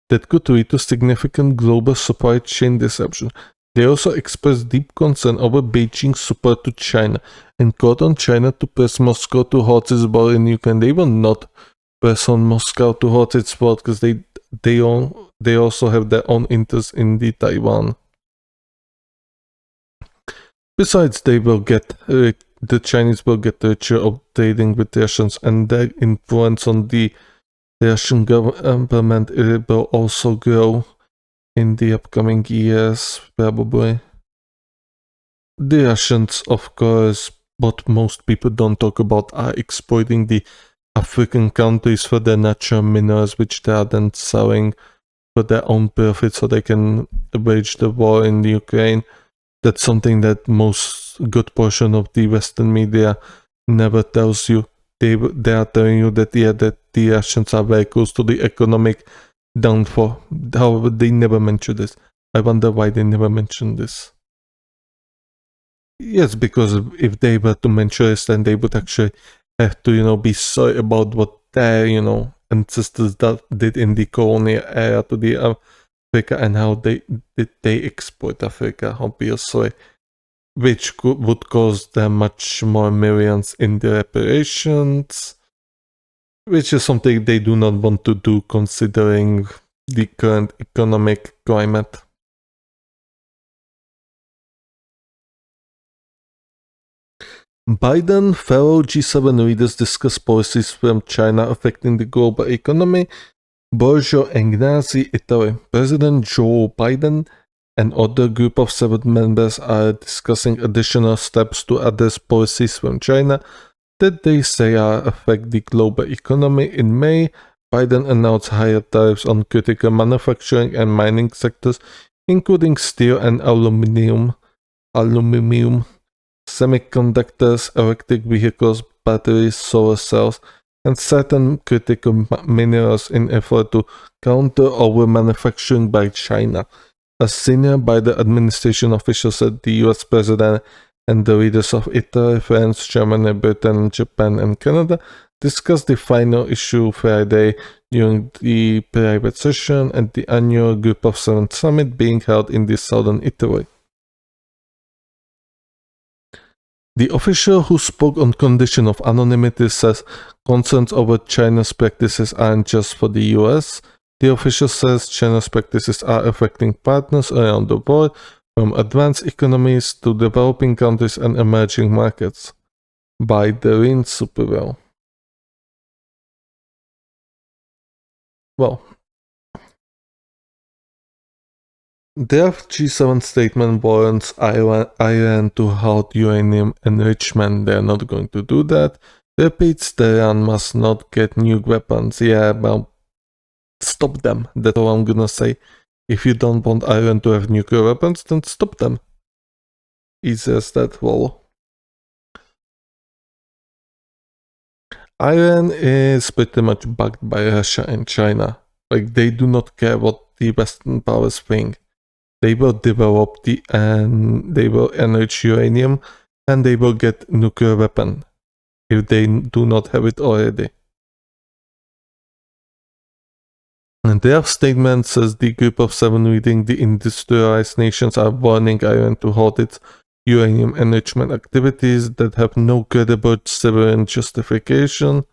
that could lead to significant global supply chain disruption. They also expressed deep concern over Beijing's support to China and called on China to press Moscow to halt its war in Ukraine. They will not press on Moscow to halt its war because they also have their own interests in the Taiwan. Besides, the Chinese will get richer of trading with Russians, and their influence on the Russian government will also grow in the upcoming years, probably. The Russians, of course, what most people don't talk about are exploiting the African countries for their natural minerals, which they are then selling for their own profit so they can wage the war in Ukraine. That's something that most good portion of the Western media never tells you. They are telling you that that the Russians are very close to the economic downfall. However, they never mention this. I wonder why they never mention this. Yes, because if they were to mention this, then they would actually have to, be sorry about what their, ancestors did in the colonial era to the Africa and how they exploit Africa, obviously, which would cost them much more millions in the reparations, which is something they do not want to do considering the current economic climate. Biden fellow G7 leaders discuss policies from China affecting the global economy. Borgio Ignasi, Italy. President Joe Biden and other group of 7 members are discussing additional steps to address policies from China that they say affect the global economy. In May, Biden announced higher tariffs on critical manufacturing and mining sectors, including steel and aluminum, semiconductors, electric vehicles, batteries, solar cells, and certain critical minerals in effort to counter over-manufacturing by China. A senior Biden administration official said the US president and the leaders of Italy, France, Germany, Britain, Japan, and Canada discussed the final issue Friday during the private session at the annual Group of 7 summit being held in the southern Italy. The official who spoke on condition of anonymity says concerns over China's practices aren't just for the US. The official says China's practices are affecting partners around the world, from advanced economies to developing countries and emerging markets. By Doreen Superwell. Well, their G7 statement warrants Iran to halt uranium enrichment. They're not going to do that. Repeats Tehran must not get nuke weapons. Yeah, well, stop them. That's all I'm gonna say. If you don't want Iran to have nuclear weapons, then stop them. Easy as that. Well, Iran is pretty much backed by Russia and China. Like, they do not care what the Western powers think. They will develop they will enrich uranium, and they will get nuclear weapon if they do not have it already. And their statement says the Group of 7 leading the industrialized nations are warning Iran to halt its uranium enrichment activities that have no credible civilian justification.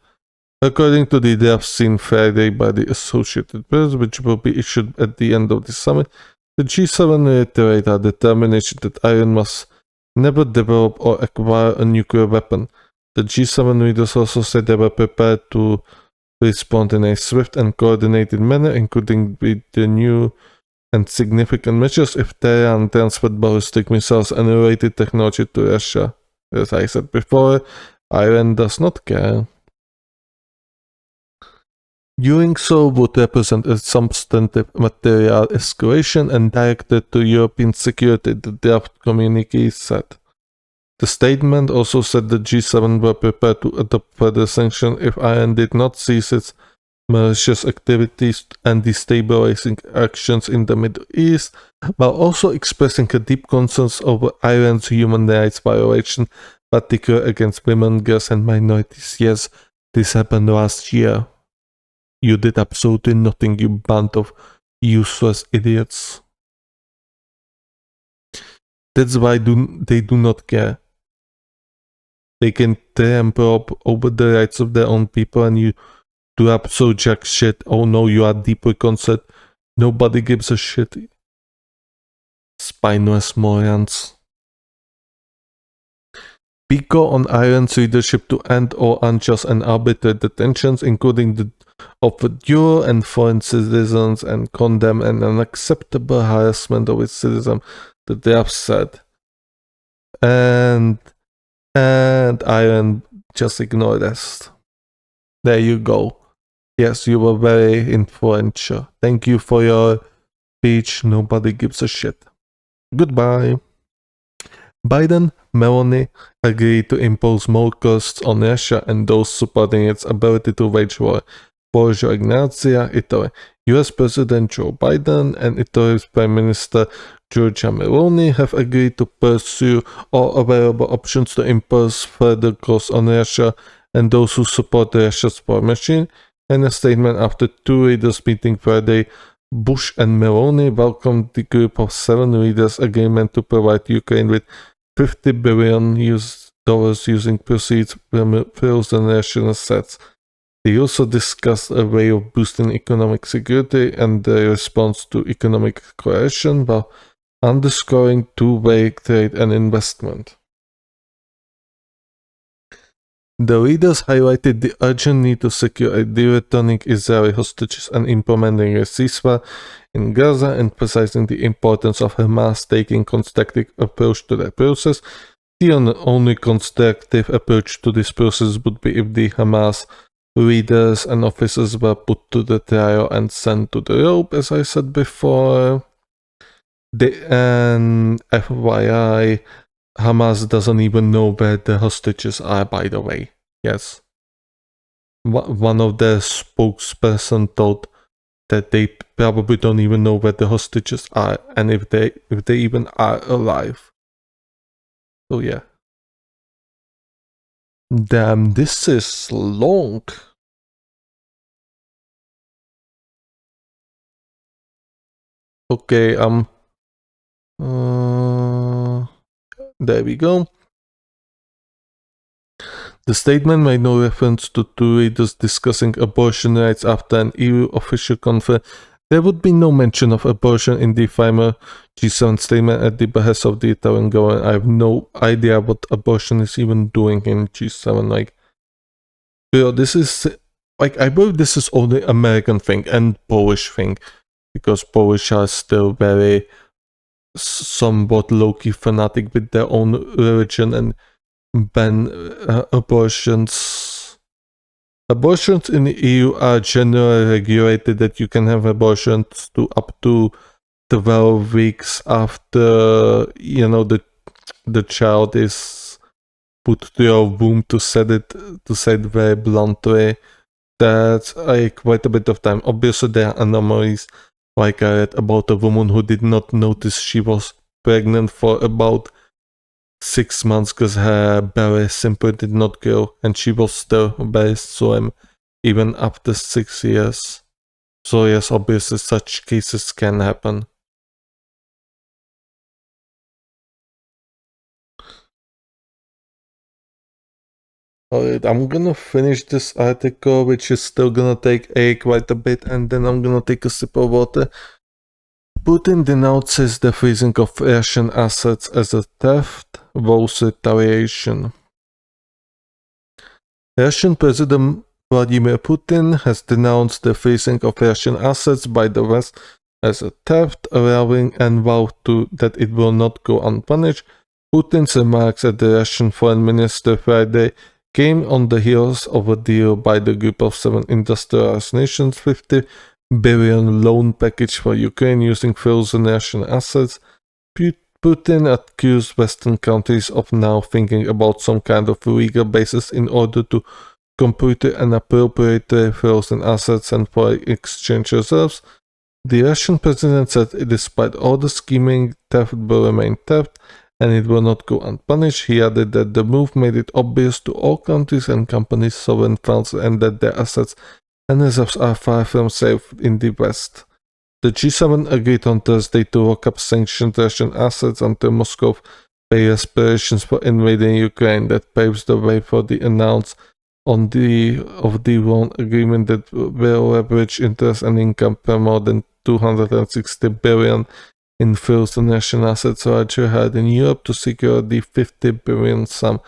According to the draft seen Friday by the Associated Press, which will be issued at the end of the summit, the G7 reiterate our determination that Iran must never develop or acquire a nuclear weapon. The G7 leaders also said they were prepared to respond in a swift and coordinated manner, including with the new and significant measures if Tehran transferred ballistic missiles and related technology to Russia. As I said before, Iran does not care. Doing so would represent a substantive material escalation and directed to European security, the draft communique said. The statement also said the G7 were prepared to adopt further sanctions if Iran did not cease its malicious activities and destabilizing actions in the Middle East, while also expressing a deep concerns over Iran's human rights violation, particularly against women, girls, and minorities. Yes, this happened last year. You did absolutely nothing, you band of useless idiots. That's why they do not care. They can trample over the rights of their own people, and you do absolute jack shit. Oh no, you are deeply concerned. Nobody gives a shit. Spineless morons. We call on Iran's leadership to end all unjust and arbitrary detentions, including the of dual and foreign citizens, and condemn an unacceptable harassment of its citizens, the draft said. And and Iron just ignore this. There you go. Yes, you were very influential. Thank you for your speech. Nobody gives a shit. Goodbye. Biden, Meloni agreed to impose more costs on Russia and those supporting its ability to wage war. Borgia Ignazia, Italy. US President Joe Biden and Italy's Prime Minister Giorgia Meloni have agreed to pursue all available options to impose further costs on Russia and those who support Russia's war machine. In a statement after two leaders meeting Friday, Bush and Meloni welcomed the group of 7 leaders' agreement to provide Ukraine with $50 billion using proceeds from frozen Russian assets. They also discussed a way of boosting economic security and the response to economic coercion while underscoring two-way trade and investment. The leaders highlighted the urgent need to secure the returning Israeli hostages and implementing a ceasefire in Gaza, emphasizing the importance of Hamas taking constructive approach to the process. The only constructive approach to this process would be if the Hamas leaders and officers were put to the trial and sent to the rope, as I said before. And FYI, Hamas doesn't even know where the hostages are, by the way. Yes. One of their spokesperson told that they probably don't even know where the hostages are and if they even are alive. So yeah. Damn, this is long. Okay, there we go. The statement made no reference to two leaders discussing abortion rights after an EU official conference. There would be no mention of abortion in the final G7 statement at the behest of the Italian government. I have no idea what abortion is even doing in G7. Like, this is like, I believe this is only American thing and Polish thing, because Polish are still very somewhat low-key fanatic with their own religion and ban abortions. Abortions in the EU are generally regulated that you can have abortions to up to 12 weeks after, the child is put to your womb, to say it very bluntly. That's quite a bit of time. Obviously, there are anomalies. Like I read about a woman who did not notice she was pregnant for about 6 months because her belly simply did not grow, and she was still very slim even after 6 years. So yes, obviously such cases can happen. Alright, I'm gonna finish this article, which is still gonna take quite a bit, and then I'm gonna take a sip of water. Putin denounces the freezing of Russian assets as a theft, vows retaliation. Russian President Vladimir Putin has denounced the freezing of Russian assets by the West as a theft, allowing and vowed that it will not go unpunished. Putin's remarks at the Russian Foreign Minister Friday came on the heels of a deal by the Group of 7 industrialized nations, $50 billion loan package for Ukraine using frozen Russian assets. Putin accused Western countries of now thinking about some kind of legal basis in order to completely and appropriately frozen assets and for exchange reserves. The Russian president said despite all the scheming, theft will remain theft and it will not go unpunished. He added that the move made it obvious to all countries and companies' sovereign funds and that their assets and reserves are far from safe in the West. The G7 agreed on Thursday to lock up sanctioned Russian assets until Moscow pays reparations for invading Ukraine. That paves the way for the announcement of the loan agreement that will leverage interest and income per more than $260 billion in frozen Russian assets largely held in Europe to secure the $50 billion sum.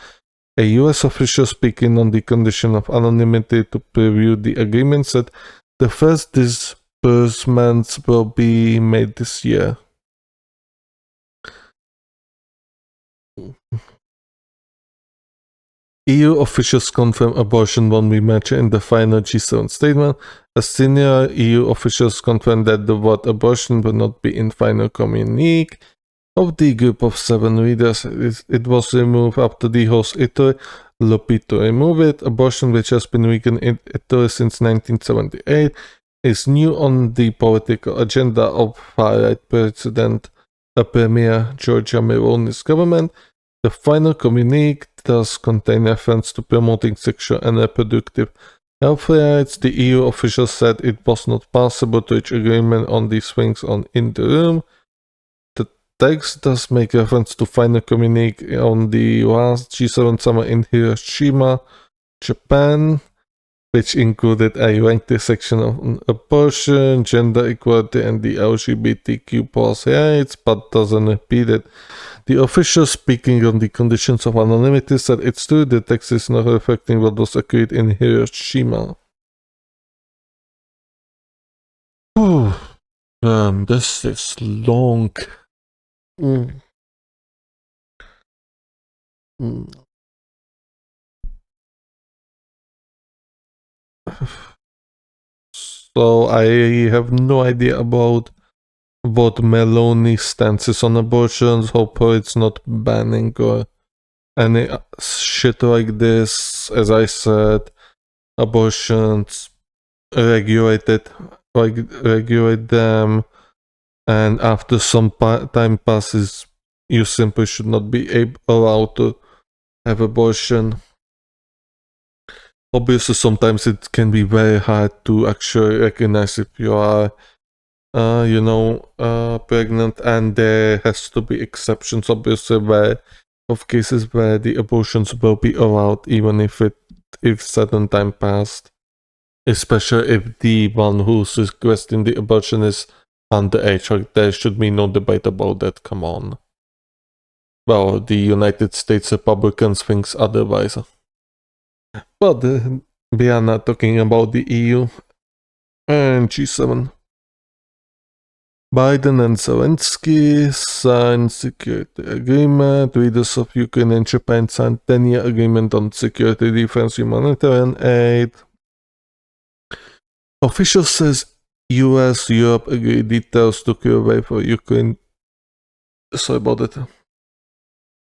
A US official speaking on the condition of anonymity to preview the agreement said the first disbursements will be made this year. EU officials confirm abortion won't be mentioned in the final G7 statement. As senior EU officials confirmed that the word abortion will not be in final communique of the group of 7 readers. It was removed after the host Italy lobbied to remove it. Abortion, which has been vegan in Italy since 1978, is new on the political agenda of far-right Premier Giorgia Meloni's government. The final communique does contain reference to promoting sexual and reproductive health rights. The EU officials said it was not possible to reach agreement on these things in the room. The text does make reference to final communique on the last G7 summit in Hiroshima, Japan, which included a lengthy section on abortion, gender equality, and the LGBTQ plus rights, but doesn't repeat it. The official speaking on the conditions of anonymity said it's true the text is not reflecting what was agreed in Hiroshima. This is long. So I have no idea about what Meloni's stance is on abortions. Hopefully it's not banning or any shit like this. As I said, abortions regulate them, and after some time passes, you simply should not be allowed to have abortion. Obviously, sometimes it can be very hard to actually recognize if you are, pregnant, and there has to be exceptions, obviously, of cases where the abortions will be allowed, even if certain time passed. Especially if the one who's requesting the abortion is underage. Like, there should be no debate about that. Come on. Well, the United States Republicans thinks otherwise. But we are not talking about the EU and G7. Biden and Zelensky signed security agreement. Leaders of Ukraine and Japan signed 10-year agreement on security, defense, humanitarian aid. Official says US, Europe agree details to clear way for Ukraine. Sorry about that.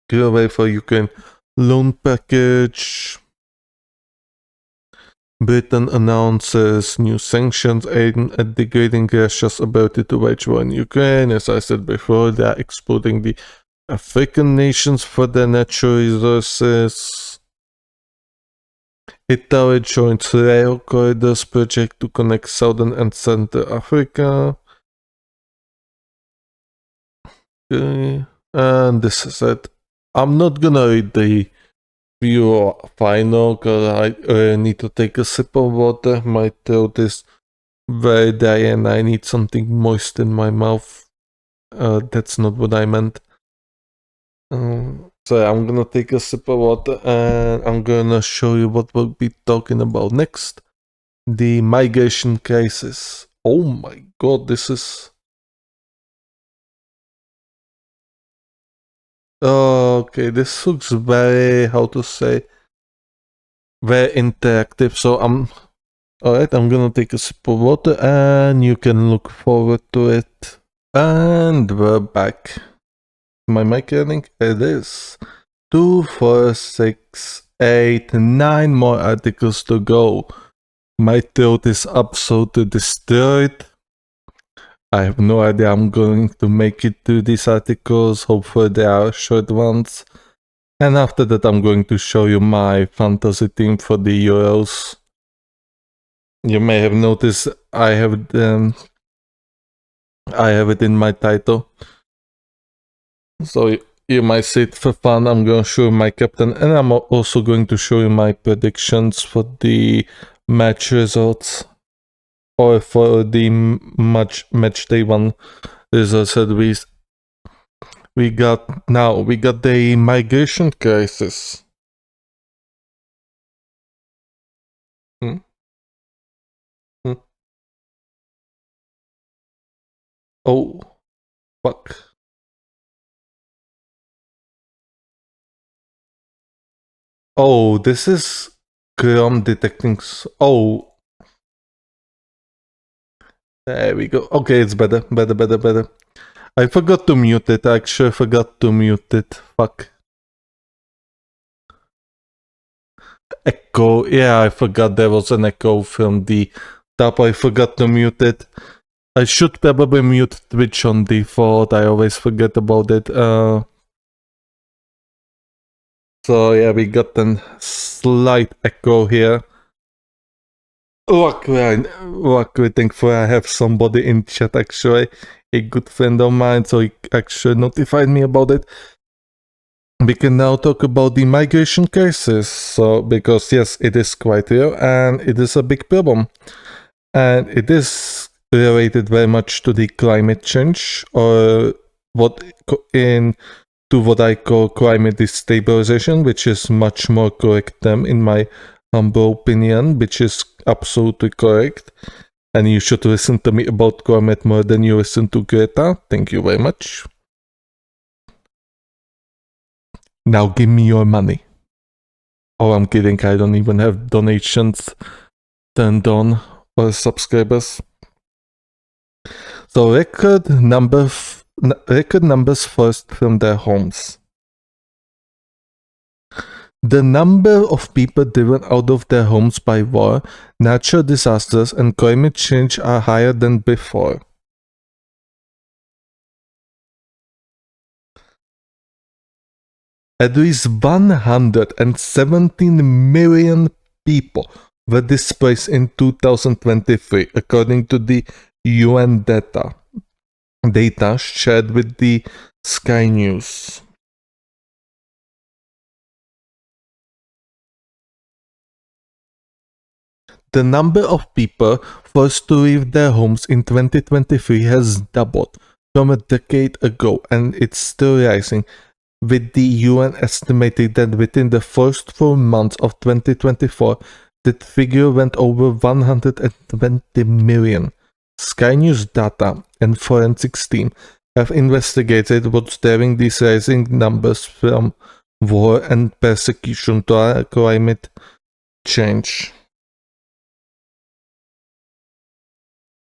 Clear way for Ukraine loan package. Britain announces new sanctions aimed at degrading Russia's ability to wage war in Ukraine. As I said before, they are exploiting the African nations for their natural resources. Italy joins rail corridors project to connect southern and central Africa. Okay. And this is it. I'm not gonna read the view final because I need to take a sip of water. My throat is very dry and I need something moist in my mouth. That's not what I meant. So I'm gonna take a sip of water and I'm gonna show you what we'll be talking about next. The migration crisis. Oh my god, this is... Okay, this looks very, how to say, very interactive. So alright, I'm gonna take a sip of water and you can look forward to it. And we're back. My mic running? It is. 2, 4, 6, 8, 9 more articles to go. My throat is absolutely destroyed. I have no idea I'm going to make it through these articles. Hopefully they are short ones. And after that I'm going to show you my fantasy team for the Euros. You may have noticed I have it in my title. So you might see it for fun. I'm going to show you my captain, and I'm also going to show you my predictions for the match results, or for the match day 1 results that we got now. We got the migration crisis. Hmm? Hmm? Oh, fuck. Oh, this is Chrome detecting. Oh, there we go. Okay, it's better. Better. I forgot to mute it. I actually forgot to mute it. Fuck. Echo. Yeah, I forgot there was an echo from the top. I forgot to mute it. I should probably mute Twitch on default. I always forget about it. So yeah, we got a slight echo here. Luckily, thankfully, I have somebody in chat actually, a good friend of mine, so he actually notified me about it. We can now talk about the migration crisis. So, because yes, it is quite real and it is a big problem, and it is related very much to the climate change, or what in to what I call climate destabilization, which is much more correct term in my humble opinion, which is absolutely correct. And you should listen to me about climate more than you listen to Greta. Thank you very much. Now give me your money. Oh, I'm kidding. I don't even have donations turned on or subscribers. So record numbers first from their homes. The number of people driven out of their homes by war, natural disasters, and climate change are higher than before. At least 117 million people were displaced in 2023, according to the UN data shared with the Sky News. The number of people forced to leave their homes in 2023 has doubled from a decade ago, and it's still rising, with the UN estimating that within the first 4 months of 2024, that figure went over 120 million. Sky News data and forensics team have investigated what's driving these rising numbers from war and persecution to climate change.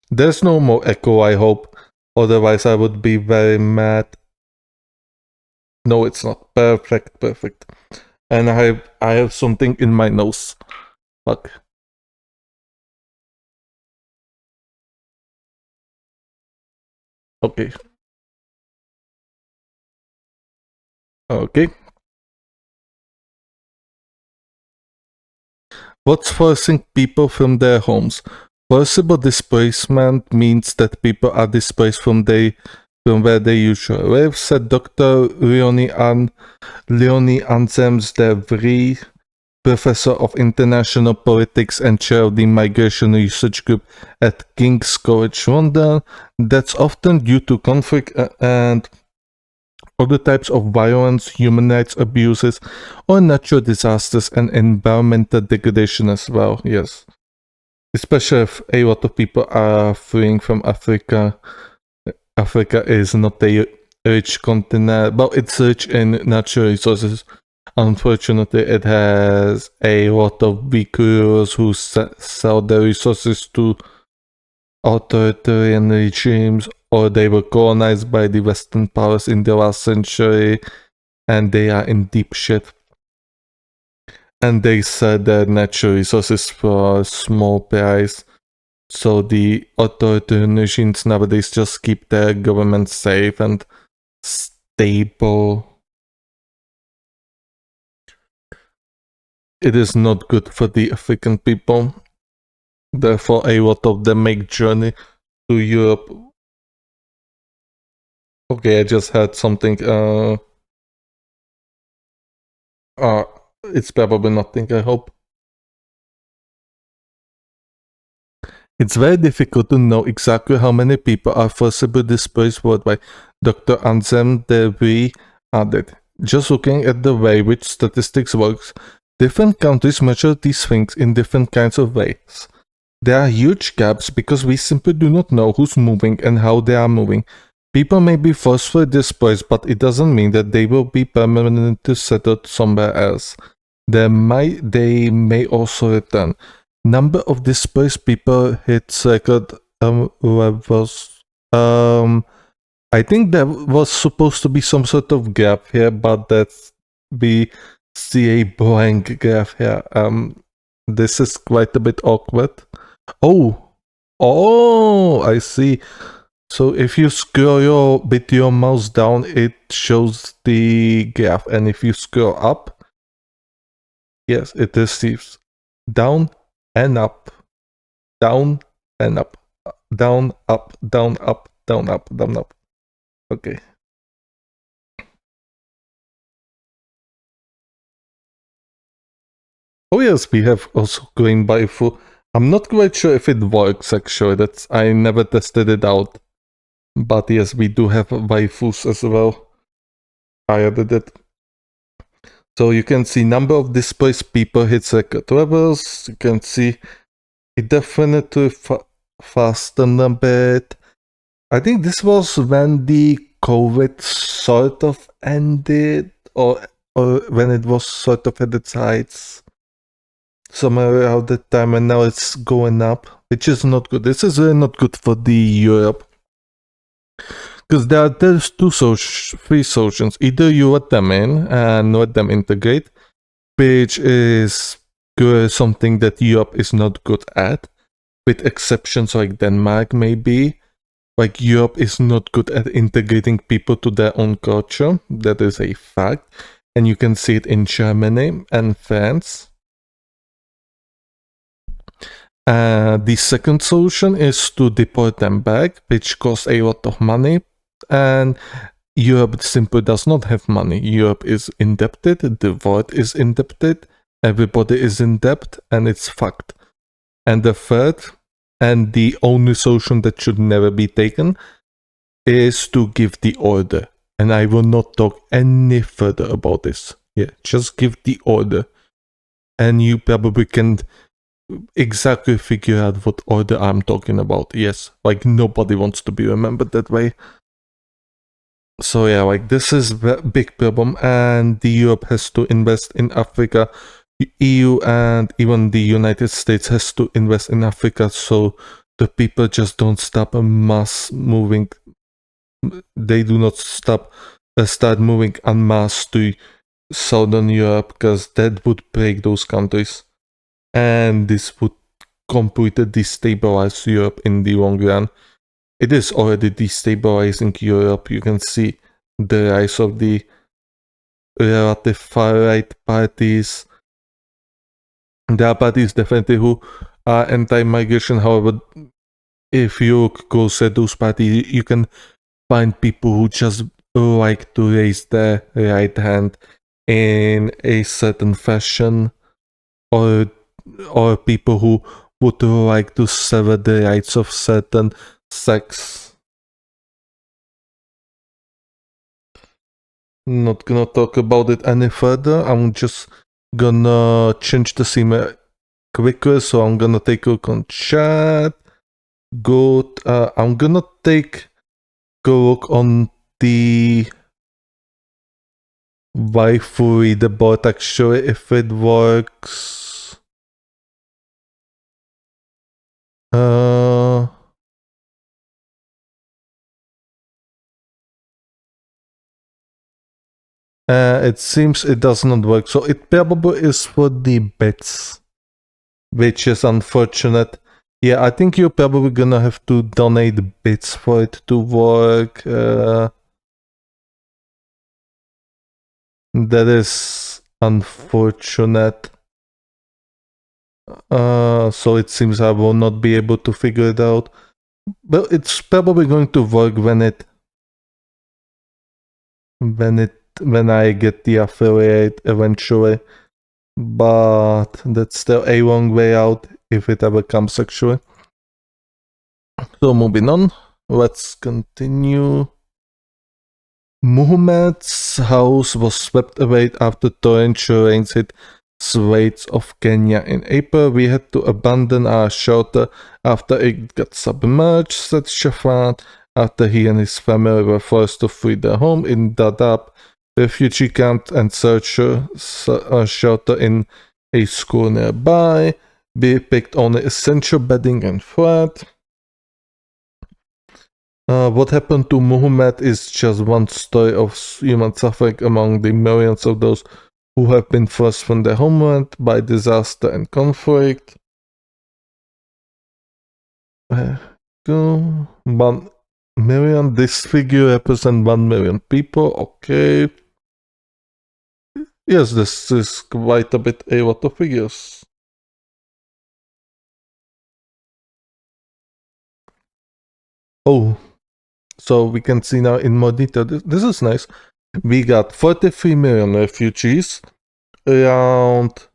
There's no more echo, I hope. Otherwise, I would be very mad. No, it's not. Perfect. And I have something in my nose. Fuck. Okay. What's forcing people from their homes? Forcible displacement means that people are displaced from where they usually live, said Dr. Leonie Ansems-de professor of international politics and chair of the migration research group at King's College London. That's often due to conflict and other types of violence, human rights abuses, or natural disasters and environmental degradation as well, yes. Especially if a lot of people are fleeing from Africa. Africa is not a rich continent, but it's rich in natural resources. Unfortunately, it has a lot of weak rulers who sell their resources to authoritarian regimes, or they were colonized by the Western powers in the last century, and they are in deep shit. And they sell their natural resources for a small price. So the authoritarian regimes nowadays just keep their government safe and stable. It is not good for the African people. Therefore, a lot of them make journey to Europe. Okay, I just had something. It's probably nothing, I hope. It's very difficult to know exactly how many people are forcibly displaced worldwide, Dr. Anselm-Debree added. Just looking at the way which statistics works, different countries measure these things in different kinds of ways. There are huge gaps because we simply do not know who's moving and how they are moving. People may be forcefully displaced, but it doesn't mean that they will be permanently settled somewhere else. they may also return. Number of displaced people hits record levels. I think there was supposed to be some sort of graph here, but that's we see a blank graph here. This is quite a bit awkward. Oh, I see. So if you scroll with your mouse down, it shows the graph, and if you scroll up, yes, it receives down and up, down and up, down, up, down, up, down, up, down, up. Okay. Oh yes, we have also green waifu. I'm not quite sure if it works actually. I never tested it out. But yes, we do have waifus as well. I added it. So you can see number of displaced people hits record levels. You can see it definitely fastened a bit. I think this was when the COVID sort of ended, or when it was sort of at its heights. Somewhere around that time, and now it's going up, which is not good. This is really not good for the Europe. Because there's three solutions. Either you let them in and let them integrate, which is something that Europe is not good at, with exceptions like Denmark maybe. Like Europe is not good at integrating people to their own culture. That is a fact. And you can see it in Germany and France. The second solution is to deport them back, which costs a lot of money. And Europe simply does not have money. Europe is indebted, the world is indebted, everybody is in debt, and it's fucked. And the third, and the only solution that should never be taken, is to give the order. And I will not talk any further about this. Yeah, just give the order. And you probably can exactly figure out what order I'm talking about. Yes, like nobody wants to be remembered that way. So yeah, like this is a big problem, and the Europe has to invest in Africa. The EU and even the United States has to invest in Africa, so the people just don't stop mass moving. They do not start moving en masse to Southern Europe, because that would break those countries, and this would completely destabilize Europe in the long run. It is already destabilizing Europe. You can see the rise of the relative far-right parties. There are parties definitely who are anti-migration. However, if you look closer at those parties, you can find people who just like to raise their right hand in a certain fashion, or people who would like to sever the rights of certain sects. Not gonna talk about it any further. I'm just gonna change the scene quicker, so I'm gonna take a look on chat. Good. I'm gonna take a look on the waifu reader bot actually, if it works. It seems it does not work, so it probably is for the bits, which is unfortunate. Yeah, I think you're probably gonna have to donate bits for it to work. That is unfortunate. So it seems I will not be able to figure it out. But it's probably going to work when I get the affiliate eventually. But that's still a long way out if it ever comes actually. So moving on, let's continue. Muhammad's house was swept away after torrential rains hit swathes of Kenya in April. We had to abandon our shelter after it got submerged, said Shafan, after he and his family were forced to flee their home in Dadaab, refugee camp and search shelter in a school nearby. We picked only essential bedding and food. What happened to Muhammad is just one story of human suffering among the millions of those who have been forced from their homeland by disaster and conflict. Go 1 million. This figure represents 1 million people. Okay. Yes, this is quite a lot of figures. Oh, so we can see now in more detail. This is nice. We got 43 million refugees, around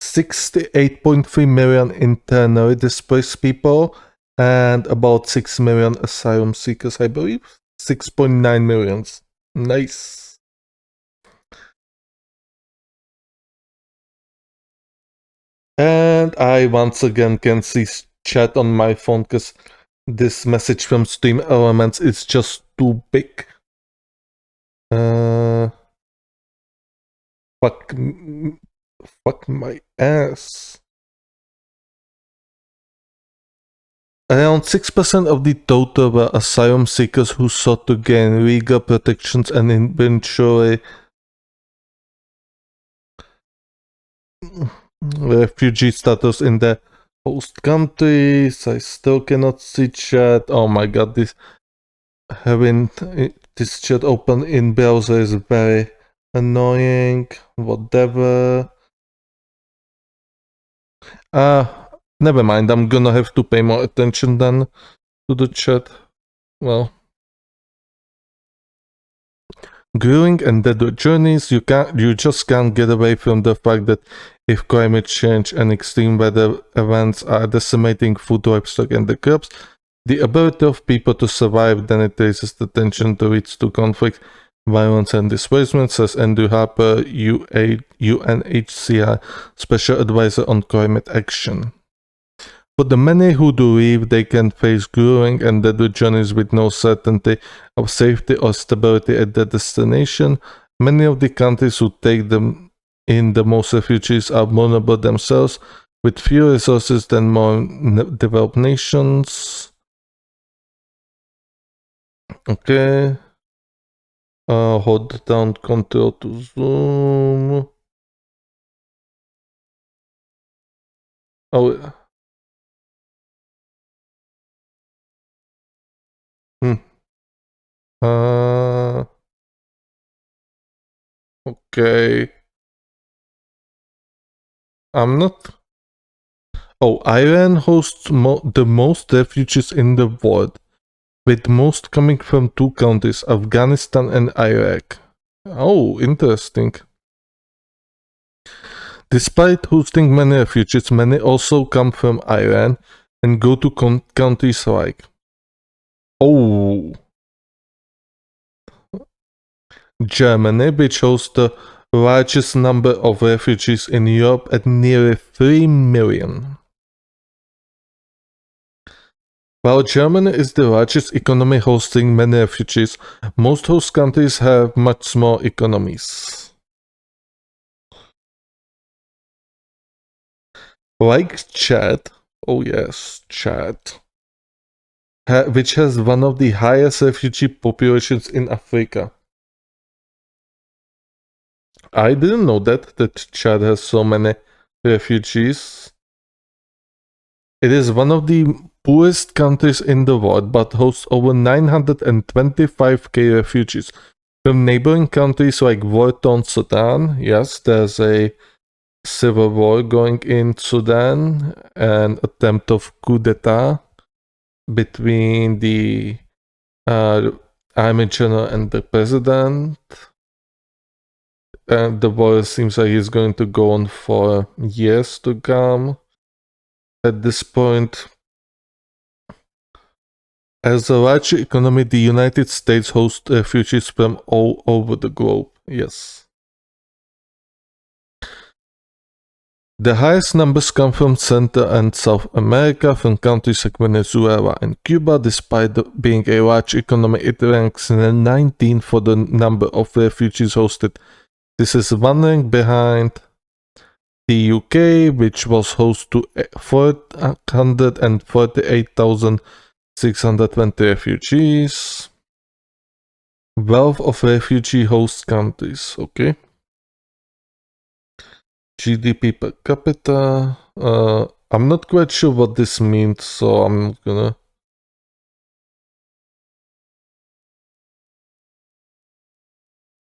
68.3 million internally displaced people, and about 6 million asylum seekers, I believe. 6.9 millions. Nice. And I once again can see chat on my phone because this message from Steam Elements is just too big. Fuck my ass. Around 6% of the total were asylum seekers who sought to gain legal protections and eventually refugee status in their host countries. I still cannot see chat. Oh my god, having this chat open in browser is very annoying. Whatever. Never mind. I'm gonna have to pay more attention then to the chat. Well, growing and dead journeys. You just can't get away from the fact that if climate change and extreme weather events are decimating food, livestock, and the crops, the ability of people to survive then it raises the tension to leads to conflict, violence, and displacement, says Andrew Harper, UNHCR Special Advisor on Climate Action. For the many who do leave, they can face grueling and deadly journeys with no certainty of safety or stability at their destination. Many of the countries who take them in the most refugees are vulnerable themselves, with fewer resources than more developed nations. Okay. Hold down control to zoom. Oh. Okay. I'm not. Oh, Iran hosts the most refugees in the world, with most coming from two countries, Afghanistan and Iraq. Oh, interesting. Despite hosting many refugees, many also come from Iran and go to countries like Germany, which hosts the largest number of refugees in Europe at nearly 3 million. While Germany is the largest economy hosting many refugees, most host countries have much small economies. Like Chad, oh yes, Chad, which has one of the highest refugee populations in Africa. I didn't know that Chad has so many refugees. It is one of the poorest countries in the world, but hosts over 925k refugees from neighboring countries like war-torn Sudan. Yes, there's a civil war going in Sudan, an attempt of coup d'etat between the army general and the president. And the war seems like it's going to go on for years to come. At this point, as a large economy, the United States hosts refugees from all over the globe. Yes. The highest numbers come from Central and South America, from countries like Venezuela and Cuba. Despite being a large economy, it ranks 19 for the number of refugees hosted. This is one rank behind the UK, which was host to 448,620 refugees. Wealth of refugee host countries, okay. GDP per capita. I'm not quite sure what this means, so I'm gonna.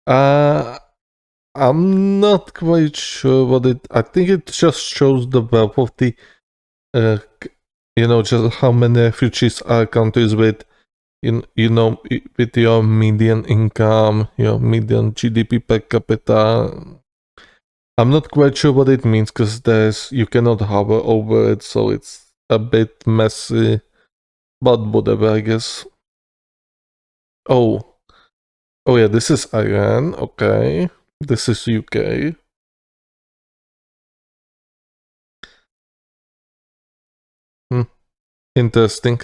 Uh, I'm not quite sure what it. I think it just shows the wealth of the, uh, just how many refugees are countries with, with your median income, your median GDP per capita. I'm not quite sure what it means because you cannot hover over it, so it's a bit messy. But whatever, I guess. Oh, oh yeah, this is Iran. Okay, this is UK. Hmm. Interesting.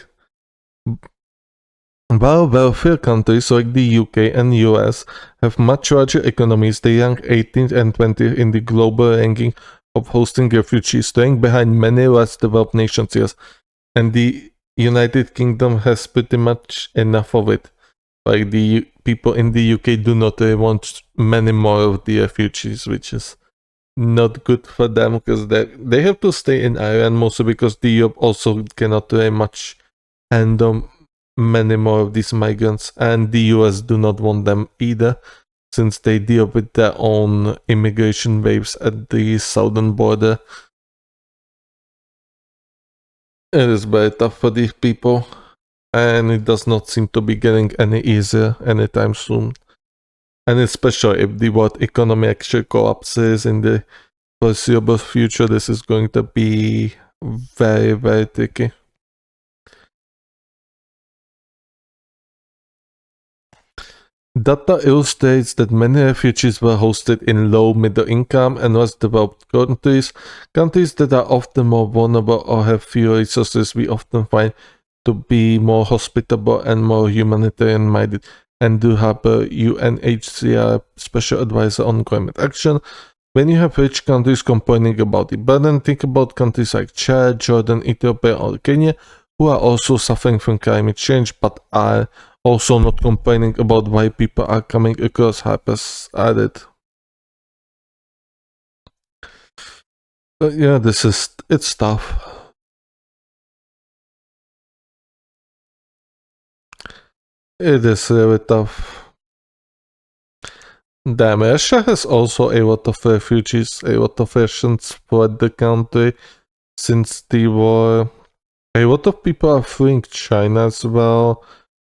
While welfare countries like the UK and US have much larger economies, they rank 18th and 20th in the global ranking of hosting refugees, staying behind many less developed nations. Yes, and the United Kingdom has pretty much enough of it. Like the people in the UK do not really want many more of the refugees, which is not good for them because they have to stay in Ireland mostly because the Europe also cannot very much handle many more of these migrants, and the US do not want them either since they deal with their own immigration waves at the southern border. It is very tough for these people, and it does not seem to be getting any easier anytime soon. And especially if the world economy actually collapses in the foreseeable future, this is going to be very, very tricky. Data illustrates that many refugees were hosted in low, middle income and less developed countries. Countries that are often more vulnerable or have fewer resources we often find to be more hospitable and more humanitarian minded, and do have a UNHCR special advisor on climate action. When you have rich countries complaining about the burden, think about countries like Chad, Jordan, Ethiopia, or Kenya, who are also suffering from climate change but are also not complaining about why people are coming across harpers added. Yeah, it's tough. It is really tough. Damn, Russia has also a lot of refugees, a lot of Russians fled the country since the war. A lot of people are fleeing China as well.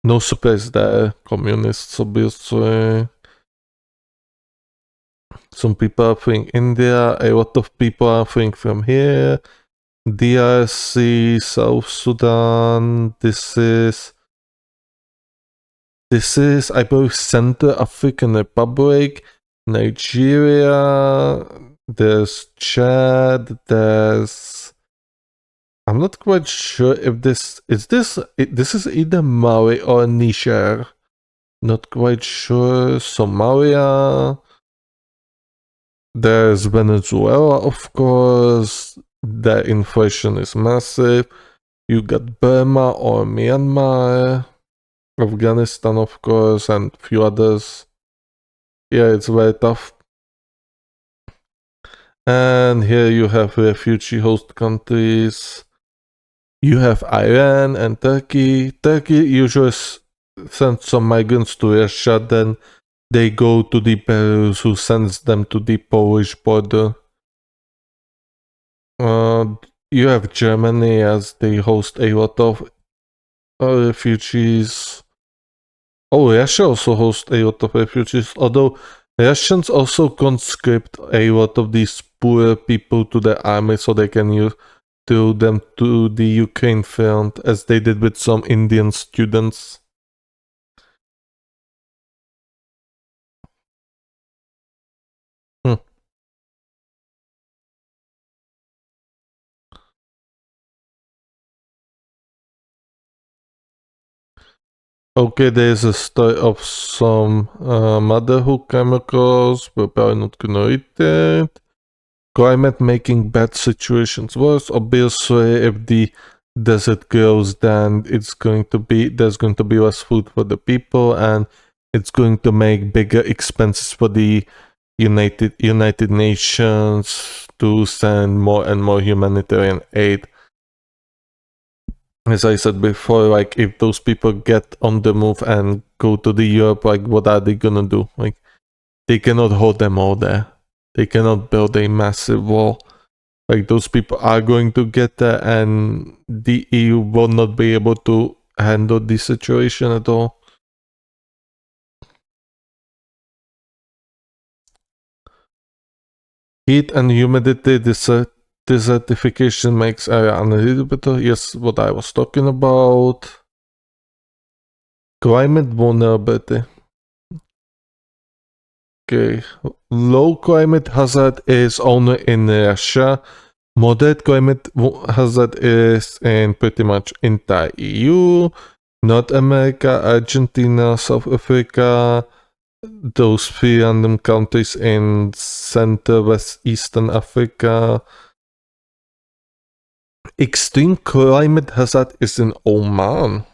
No surprise there, communists obviously. Some people are fleeing India, a lot of people are fleeing from here. DRC, South Sudan, this is I believe Central African Republic, Nigeria, there's Chad, there's I'm not quite sure if this is either Mali or Niger. Not quite sure. Somalia. There's Venezuela, of course. The inflation is massive. You got Burma or Myanmar, Afghanistan, of course, and a few others. Yeah, it's very tough. And here you have refugee host countries. You have Iran and Turkey. Turkey usually sends some migrants to Russia, then they go to the Belarus, who sends them to the Polish border. Uh, you have Germany, as they host a lot of refugees. Oh, Russia also hosts a lot of refugees, although Russians also conscript a lot of these poor people to the army so they can use to them to the Ukraine front, as they did with some Indian students. Hmm. Okay, there's a story of some mother who came across. We're probably not gonna read it. Climate making bad situations worse. Obviously, if the desert grows, then there's going to be less food for the people, and it's going to make bigger expenses for the United Nations to send more and more humanitarian aid. As I said before, like if those people get on the move and go to the Europe, like what are they gonna do? Like they cannot hold them all there. They cannot build a massive wall. Like those people are going to get there, and the EU will not be able to handle the situation at all. Heat and humidity desertification makes area uninhabitable. Yes, what I was talking about. Climate vulnerability. Okay. Low climate hazard is only in Russia. Moderate climate hazard is in pretty much entire EU, North America, Argentina, South Africa, those three random countries in Central West Eastern Africa. Extreme climate hazard is in Oman.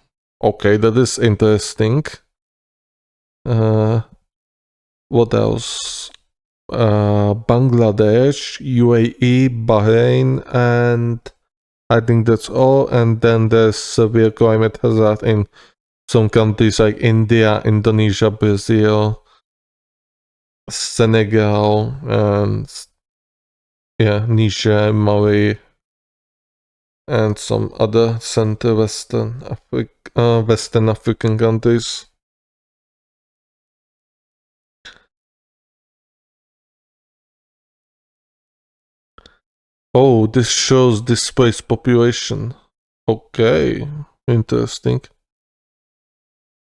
Okay, that is interesting. What else? Bangladesh, UAE, Bahrain, and I think that's all. And then there's severe climate hazard in some countries like India, Indonesia, Brazil, Senegal, and Niger, Mali, and some other Central Western African countries. Oh, this shows displaced population. Okay, interesting.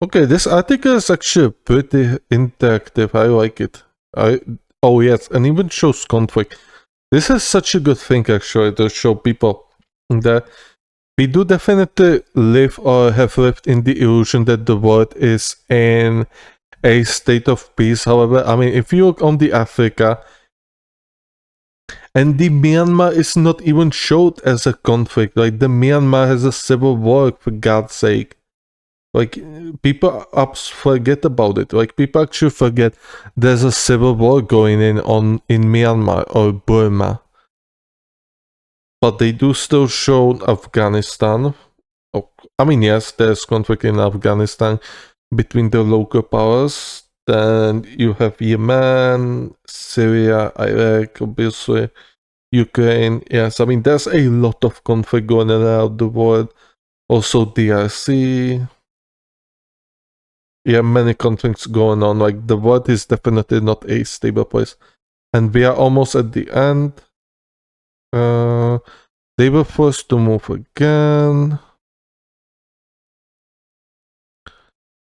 Okay, this article is actually pretty interactive. I like it. Oh yes, and even shows conflict. This is such a good thing actually to show people that we do definitely live or have lived in the illusion that the world is in a state of peace. However, I mean, if you look on the Africa, and the Myanmar is not even showed as a conflict. Like the Myanmar has a civil war, for God's sake. Like people forget about it. Like people actually forget there's a civil war going in Myanmar or Burma. But they do still show Afghanistan. Oh, I mean, yes, there's conflict in Afghanistan between the local powers. Then you have Yemen, Syria, Iraq, obviously. Ukraine, yes, I mean, there's a lot of conflict going on around the world. Also, DRC. Yeah, many conflicts going on. Like, the world is definitely not a stable place. And we are almost at the end. They were forced to move again.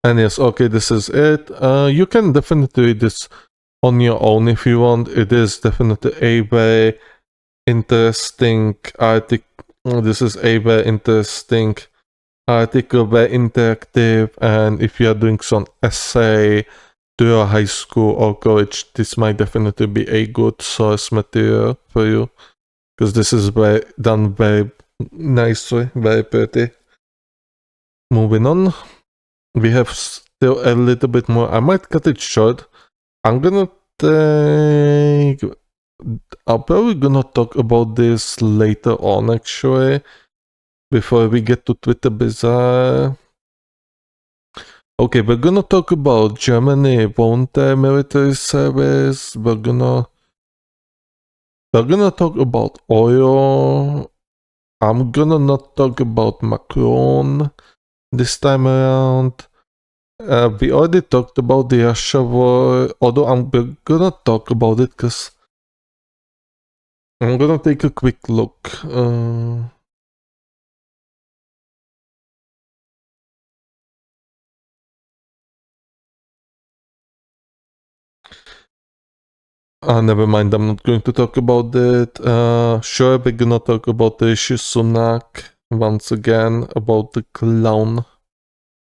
And yes, okay, this is it. You can definitely read this on your own if you want. It is definitely a very interesting article. This is a very interesting article, very interactive, and if you are doing some essay to your high school or college, this might definitely be a good source material for you, because this is done very nicely, very pretty. Moving on, we have still a little bit more. I might cut it short. I'm probably gonna talk about this later on, actually, before we get to Twitter Bizarre. Okay, we're gonna talk about Germany voluntary military service. We're gonna talk about oil. I'm gonna not talk about Macron this time around. We already talked about the Russia war, although we're gonna talk about it because I'm gonna take a quick look. Never mind, I'm not going to talk about it. Sure, we're gonna talk about the issue Sunak once again, about the clown.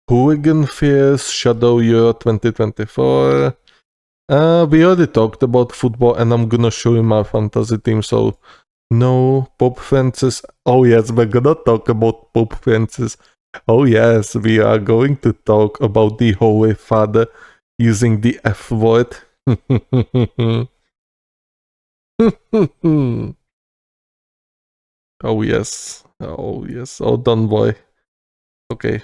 Hooligan Fears, Shadow Euro 2024. We already talked about football, and I'm gonna show you my fantasy team, so no, Pope Francis. Oh yes, we're gonna talk about Pope Francis. Oh yes, we are going to talk about the Holy Father using the F word. Oh yes. Oh yes. Oh, done boy. Okay.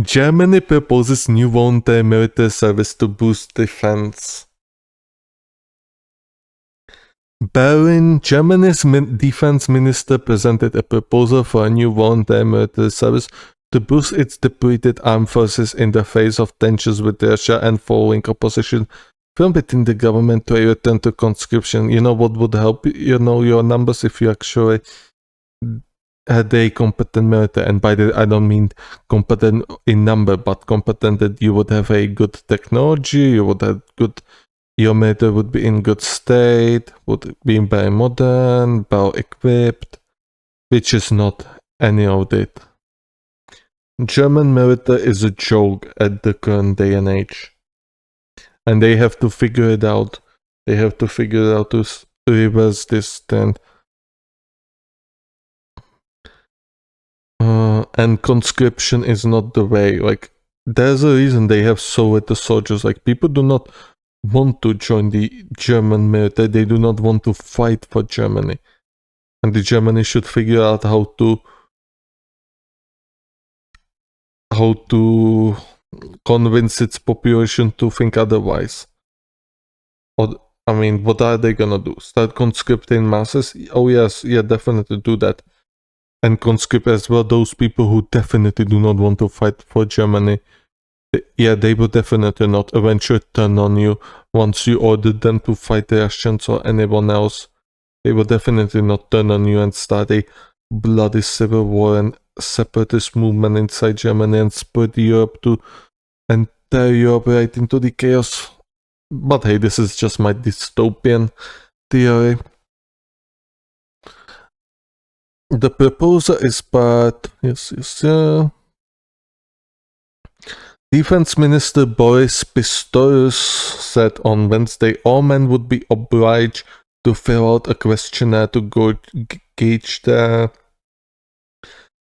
Germany proposes new voluntary military service to boost defense. Berlin, Germany's defense minister presented a proposal for a new voluntary military service to boost its depleted armed forces in the face of tensions with Russia and following opposition from within the government to a return to conscription. You know what would help your numbers if you actually had a competent military, and by that I don't mean competent in number, but competent that you would have a good technology, you would have good, your military would be in good state, would be very modern, well equipped, which is not any of it. German military is a joke at the current day and age, and they have to figure it out. They have to figure it out to reverse this trend. And conscription is not the way. Like, there's a reason they have so little soldiers. Like, people do not want to join the German military. They do not want to fight for Germany. And the Germany should figure out how to convince its population to think otherwise. Or, I mean, what are they gonna do? Start conscripting masses? Oh yes, yeah, definitely do that. And conscript as well those people who definitely do not want to fight for Germany. Yeah, they will definitely not eventually turn on you once you order them to fight the Russians or anyone else. They will definitely not turn on you and start a bloody civil war and separatist movement inside Germany and spread Europe to and tear Europe right into the chaos. But hey, this is just my dystopian theory. The proposal is part. Yes. Defense Minister Boris Pistorius said on Wednesday all men would be obliged to fill out a questionnaire to gauge their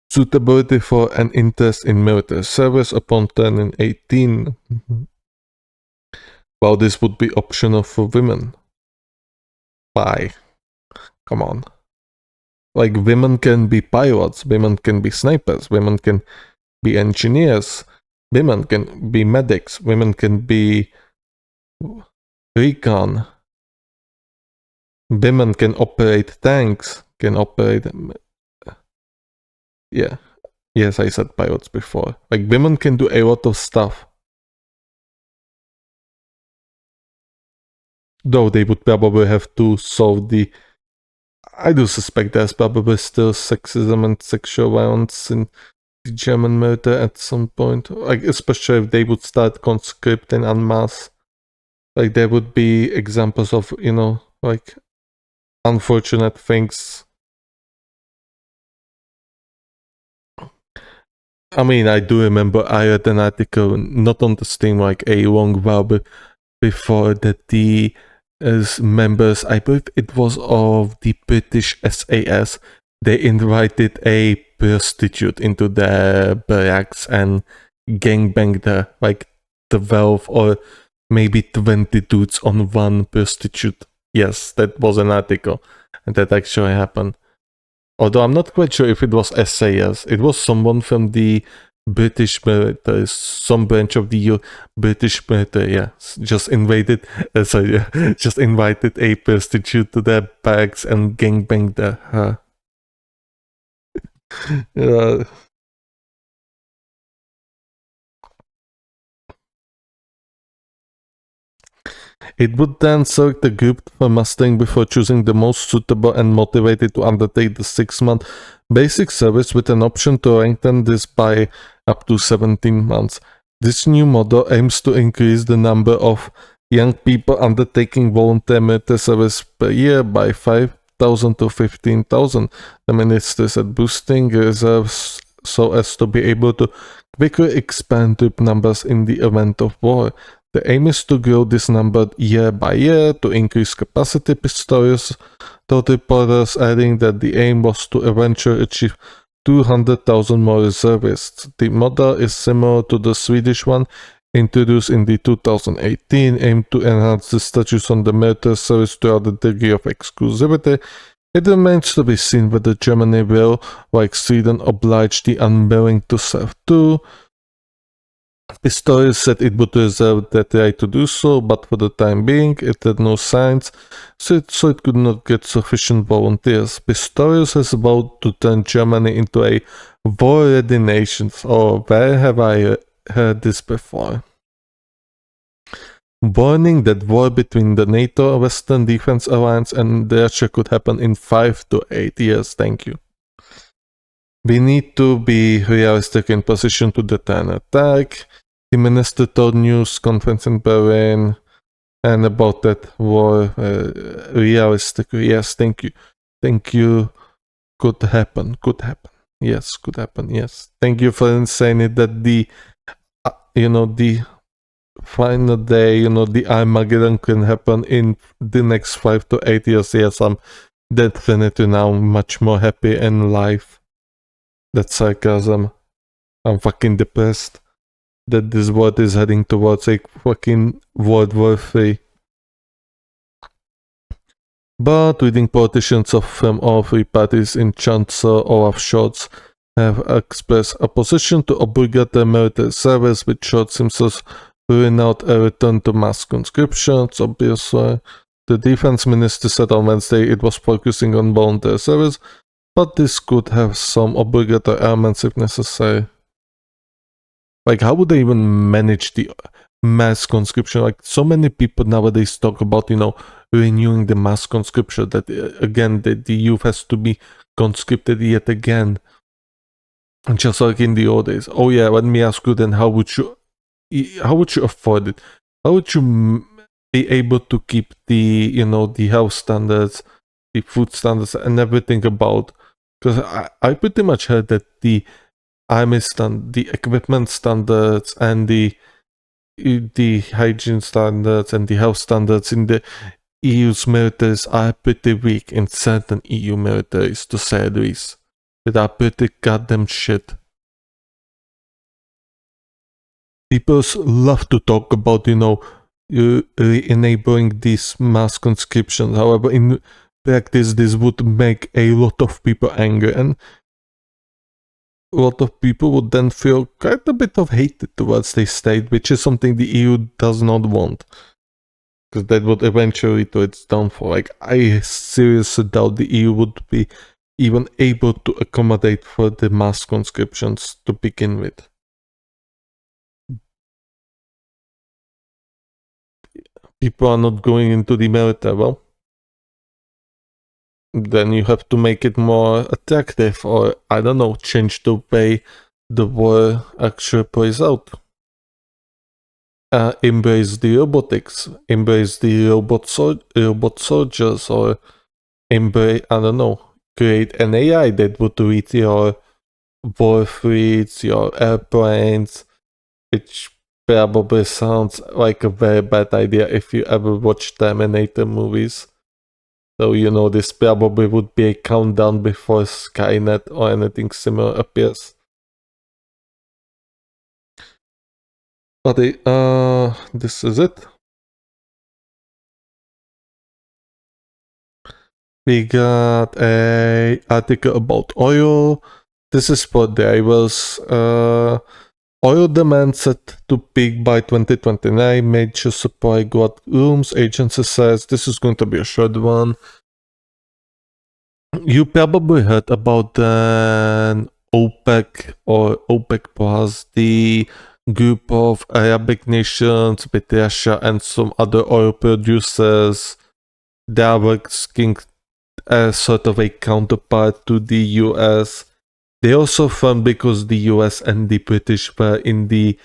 suitability for an interest in military service upon turning 18. While this would be optional for women. Why? Come on. Like, women can be pilots, women can be snipers, women can be engineers, women can be medics, women can be recon, women can operate tanks, can operate... Yeah. Yes, I said pilots before. Like, women can do a lot of stuff. Though they would probably have to solve the... I do suspect there's probably still sexism and sexual violence in the German military at some point. Like, especially if they would start conscripting en masse. Like, there would be examples of, like, unfortunate things. I mean, I do remember I read an article, not on the stream, like a long while before, that the as members, I believe it was of the British SAS, they invited a prostitute into their barracks and gangbanged her, like 12 or maybe 20 dudes on one prostitute. Yes, that was an article, and that actually happened. Although I'm not quite sure if it was SAS, it was someone from the British military, some branch of the British military, yeah, just invited a prostitute to their barracks and gangbanged her. It would then select the group for mustering before choosing the most suitable and motivated to undertake the 6-month basic service, with an option to lengthen this by up to 17 months. This new model aims to increase the number of young people undertaking voluntary military service per year by 5,000 to 15,000. The minister said boosting reserves so as to be able to quickly expand troop numbers in the event of war. The aim is to grow this number year by year to increase capacity, Pistorius told reporters, adding that the aim was to eventually achieve 200,000 more reservists. The model is similar to the Swedish one introduced in the 2018, aimed to enhance the status on the military service to a degree of exclusivity. It remains to be seen whether Germany will, like Sweden, oblige the unwilling to serve too. Pistorius said it would reserve that right to do so, but for the time being, it had no signs, so it could not get sufficient volunteers. Pistorius has vowed to turn Germany into a war-ready nation. Oh, where have I heard this before? Warning that war between the NATO Western Defense Alliance and Russia could happen in 5 to 8 years. Thank you. We need to be realistic in position to deter an attack. The minister told news conference in Berlin and about that war realistically. Yes, thank you. Thank you. Could happen. Could happen. Yes, could happen. Yes. Thank you for saying it that the final day, the Armageddon can happen in the next 5 to 8 years. Yes, I'm definitely now much more happy in life. That's sarcasm. I'm fucking depressed that this world is heading towards a fucking World War III. But leading politicians from all three parties in Chancellor Olaf Scholz have expressed opposition to obligatory military service, which Scholz himself ruling out a return to mass conscriptions. Obviously, the defense minister said on Wednesday it was focusing on voluntary service, but this could have some obligatory elements if necessary. Like, how would they even manage the mass conscription? Like, so many people nowadays talk about, renewing the mass conscription, that again, the youth has to be conscripted yet again. And just like in the old days. Oh yeah, let me ask you then, how would you afford it? How would you be able to keep the, the health standards, the food standards, and everything about? Because I pretty much heard that the army the equipment standards and the hygiene standards and the health standards in the EU's militaries are pretty weak in certain EU militaries, to say the least. They are pretty goddamn shit. People love to talk about, enabling these mass conscriptions. However, in practice, this would make a lot of people angry, and a lot of people would then feel quite a bit of hatred towards the state, which is something the EU does not want. Because that would eventually lead to its downfall. Like, I seriously doubt the EU would be even able to accommodate for the mass conscriptions to begin with. People are not going into the military. Well, then you have to make it more attractive, or I don't know, change the way the war actually plays out. Embrace the robotics, embrace the robot soldiers, or embrace, I don't know, create an AI that would read your war fleets, your airplanes, which probably sounds like a very bad idea if you ever watch Terminator movies. So, this probably would be a countdown before Skynet or anything similar appears. But this is it. We got a article about oil. This is for drivers. Oil demand set to peak by 2029. Major supply glut looms. Agency says this is going to be a short one. You probably heard about OPEC or OPEC Plus, the group of Arabic nations with Russia and some other oil producers. They are working as sort of a counterpart to the US. They also formed because the US and the British were in the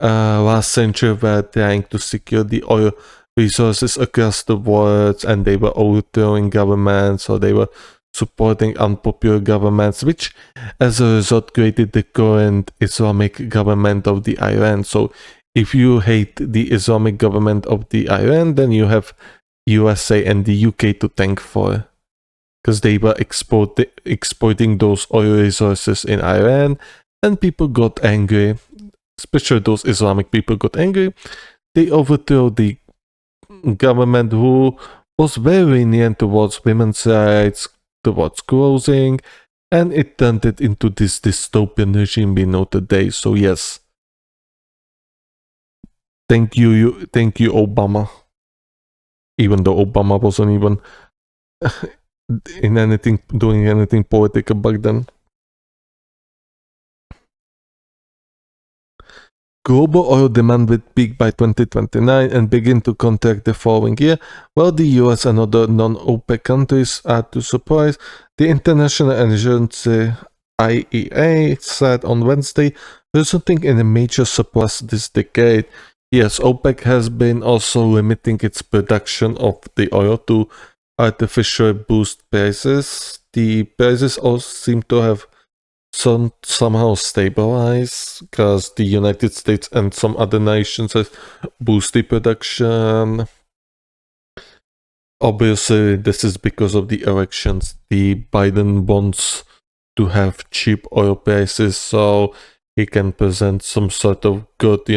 last century were trying to secure the oil resources across the world, and they were overthrowing governments, or they were supporting unpopular governments, which as a result created the current Islamic government of the Iran. So if you hate the Islamic government of the Iran, then you have USA and the UK to thank for, because they were exporting those oil resources in Iran, and people got angry, especially those Islamic people got angry. They overthrew the government who was very lenient towards women's rights, towards clothing, and it turned it into this dystopian regime we know today. So yes, thank you, Obama. Even though Obama wasn't even doing anything political back then. Global oil demand will peak by 2029 and begin to contract the following year, while the US and other non-OPEC countries are to surprise. The International Energy IEA said on Wednesday, resulting in a major surplus this decade. Yes, OPEC has been also limiting its production of the oil to artificially boost prices. The prices also seem to have somehow stabilize, because the United States and some other nations have boosted production. Obviously, this is because of the elections. The Biden wants to have cheap oil prices so he can present some sort of good,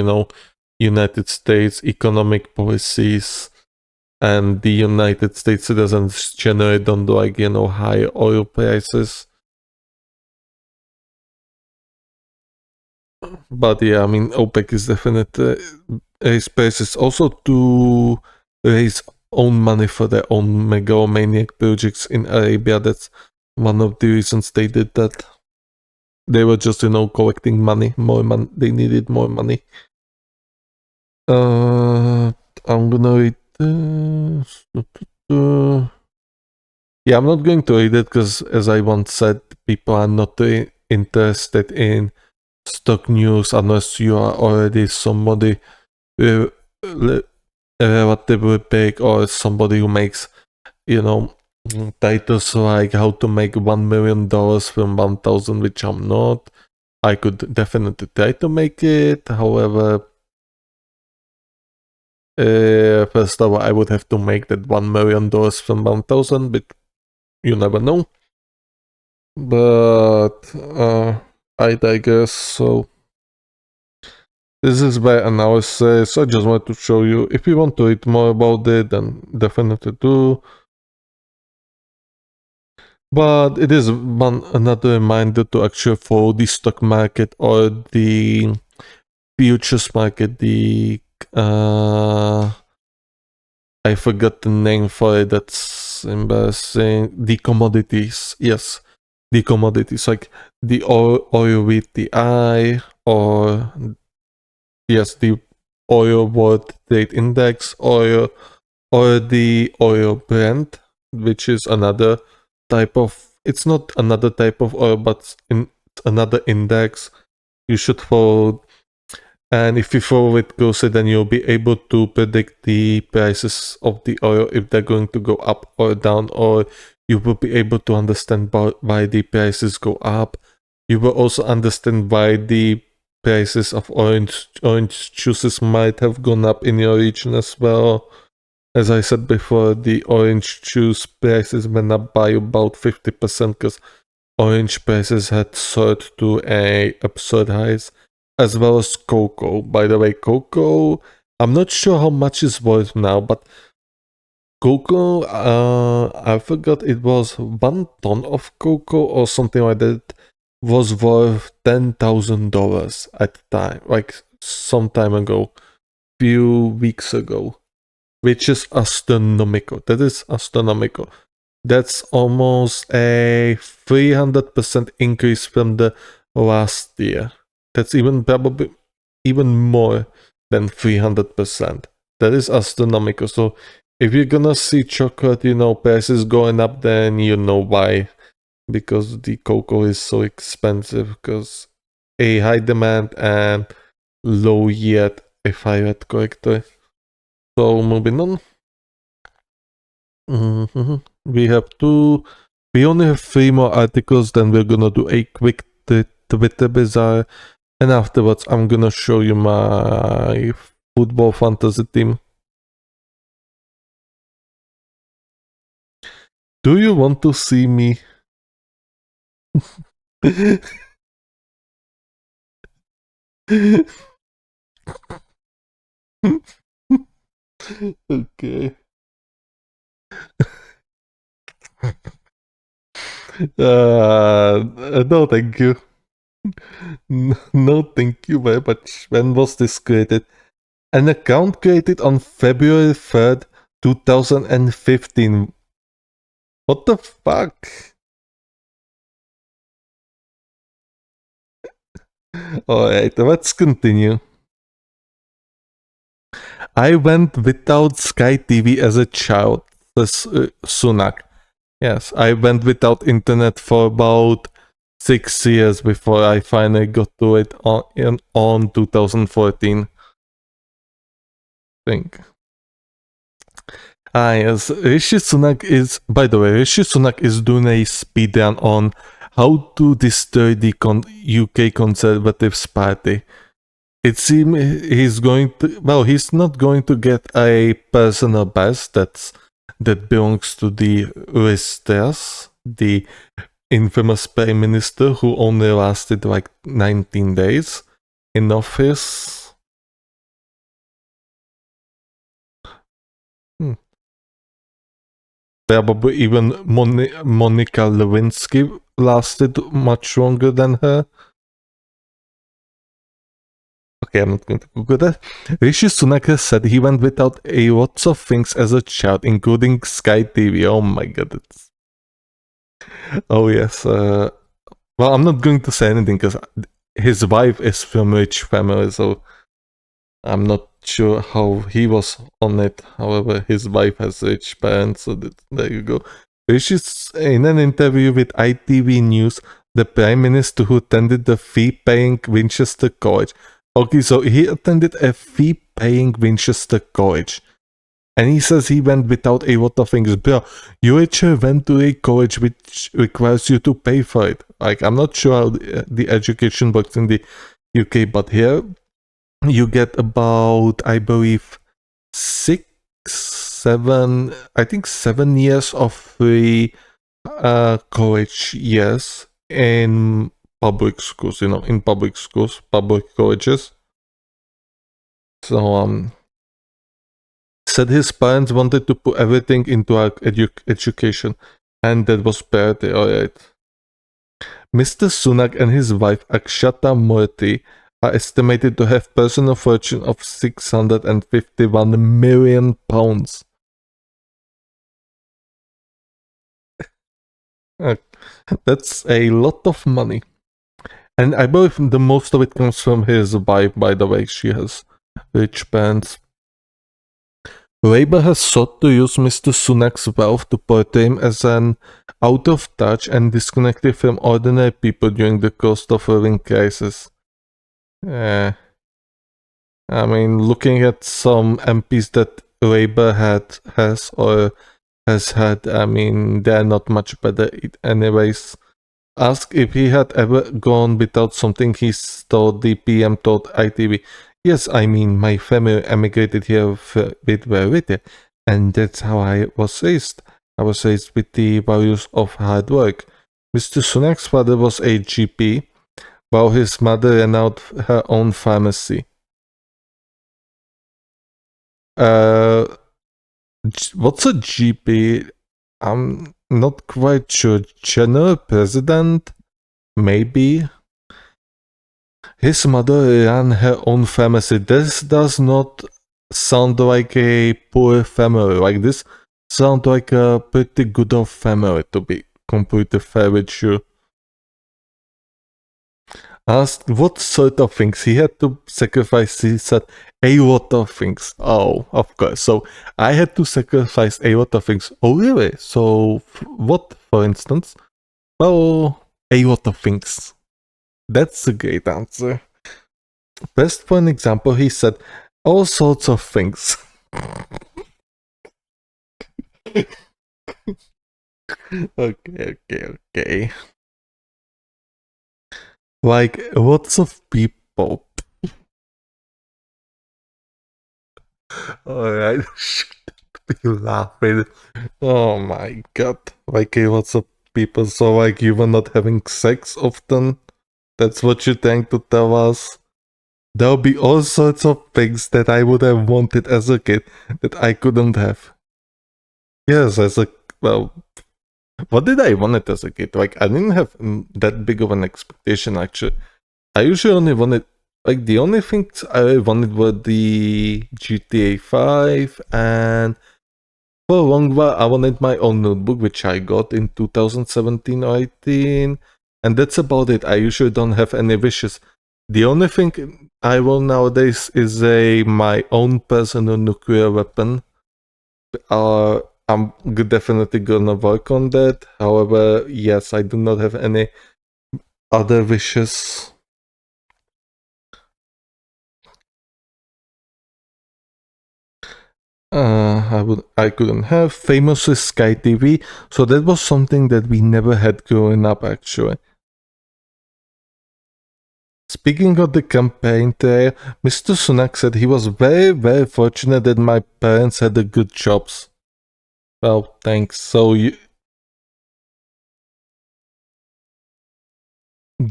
United States economic policies. And the United States citizens generally don't like, high oil prices. But yeah, I mean, OPEC is definitely raise prices also to raise own money for their own megalomaniac projects in Arabia. That's one of the reasons they did that. They were just, collecting money, more money. They needed more money. I'm gonna read. Yeah, I'm not going to read it because, as I once said, people are not interested in stock news unless you are already somebody relatively big, or somebody who makes, titles like how to make $1 million from 1,000, which I'm not. I could definitely try to make it. However, first of all, I would have to make that $1 million from 1,000, but you never know. But I digress. So this is by analysis. I just wanted to show you. If you want to read more about it, then definitely do. But it is another reminder to actually follow the stock market or the futures market. I forgot the name for it. That's embarrassing. The commodities. Yes, the commodities, like the oil with the I, or yes, the oil world trade index, or the oil brand, which is another type of. It's not another type of oil, but in another index. You should follow. And if you follow it closely, then you'll be able to predict the prices of the oil, if they're going to go up or down, or you will be able to understand why the prices go up. You will also understand why the prices of orange juices might have gone up in your region as well. As I said before, the orange juice prices went up by about 50% because orange prices had soared to a absurd highs, as well as cocoa. By the way, cocoa, I'm not sure how much it's worth now, but cocoa, I forgot, it was 1 ton of cocoa or something like that, was worth $10,000 at the time, like some time ago, few weeks ago, which is astronomical. That is astronomical. That's almost a 300% increase from the last year. That's probably even more than 300%. That is astronomical. So if you're gonna see chocolate, prices going up, then you know why. Because the cocoa is so expensive, because a high demand and low yield, if I read correctly. So moving on. We have two We only have 3 more articles, then we're gonna do a quick Twitter Bazaar, and afterwards I'm gonna show you my football fantasy team. Do you want to see me? Okay. No, thank you. No, thank you very much. When was this created? An account created on February 3rd, 2015. What the fuck? Alright, let's continue. I went without Sky TV as a child, says Sunak. Yes, I went without internet for about 6 years before I finally got to it on 2014. I think. Yes, Rishi Sunak is, by the way, Rishi Sunak is doing a speedrun on how to destroy the UK Conservatives Party. It seems he's going to, well, he's not going to get a personal best that belongs to the Ristas, the infamous prime minister who only lasted like 19 days in office. Probably even Monica Lewinsky lasted much longer than her. Okay, I'm not going to Google that. Rishi Sunak has said he went without a lots of things as a child, including Sky TV. Oh my god. Oh yes. Well, I'm not going to say anything because his wife is from a rich family, so I'm not sure how he was on it. However, his wife has rich parents, so there you go. Rishi's in an interview with ITV News, the Prime Minister who attended the fee-paying Winchester College. Okay, so he attended a fee-paying Winchester College. And he says he went without a lot of things. Bro, you actually went to a college which requires you to pay for it. Like, I'm not sure how the education works in the UK, but here you get about, I believe, 7 years of free college years in public schools, in public schools, public colleges. So, said his parents wanted to put everything into our education, and that was priority, alright. Mr. Sunak and his wife Akshata Murthy are estimated to have personal fortune of £651 million. That's a lot of money. And I believe the most of it comes from his wife, by the way. She has rich parents. Labour has sought to use Mr. Sunak's wealth to portray him as an out-of-touch and disconnected from ordinary people during the cost of living crisis. I mean, looking at some MPs that Labour has had, I mean, they're not much better anyways. Asked if he had ever gone without something, he told the PM told ITV, yes, I mean, my family emigrated here with Verite, and that's how I was raised. I was raised with the values of hard work. Mr. Sunak's father was a GP, while his mother ran out her own pharmacy. What's a GP? I'm not quite sure. General President? Maybe? His mother ran her own pharmacy. This does not sound like a poor family. Like this sounds like a pretty good of family, to be completely fair with you. Asked what sort of things he had to sacrifice. He said a lot of things. Oh, of course. So I had to sacrifice a lot of things. Oh, really? So what, for instance? Well, a lot of things. That's a great answer. Best for an example, he said all sorts of things. Okay. Like, lots of people. Alright, shouldn't be laughing. Oh my god. Like, lots of people. So, like, you were not having sex often? That's what you trying to tell us? There'll be all sorts of things that I would have wanted as a kid that I couldn't have. Yes, well, what did I want it as a kid? Like, I didn't have that big of an expectation, actually. I usually only wanted, like, the only things I wanted were the GTA 5, and for a long while, I wanted my own notebook, which I got in 2017 or 18, and that's about it. I usually don't have any wishes. The only thing I want nowadays is my own personal nuclear weapon. I'm definitely gonna work on that. However, yes, I do not have any other wishes. I couldn't have famous with Sky TV, so that was something that we never had growing up actually. Speaking of the campaign there, Mr. Sunak said he was very fortunate that my parents had the good jobs. Well, thanks. So you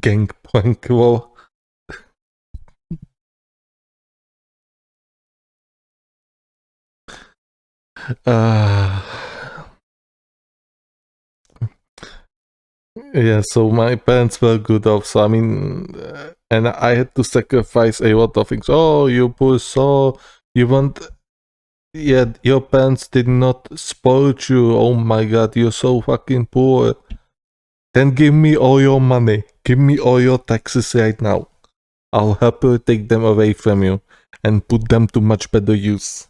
gangplank, well, uh, yeah, so my parents were good off, so I mean, and I had to sacrifice a lot of things. Oh, you poor soul, you want, yeah, your parents did not spoil you. Oh my god, you're so fucking poor. Then give me all your money. Give me all your taxes right now. I'll happily take them away from you and put them to much better use.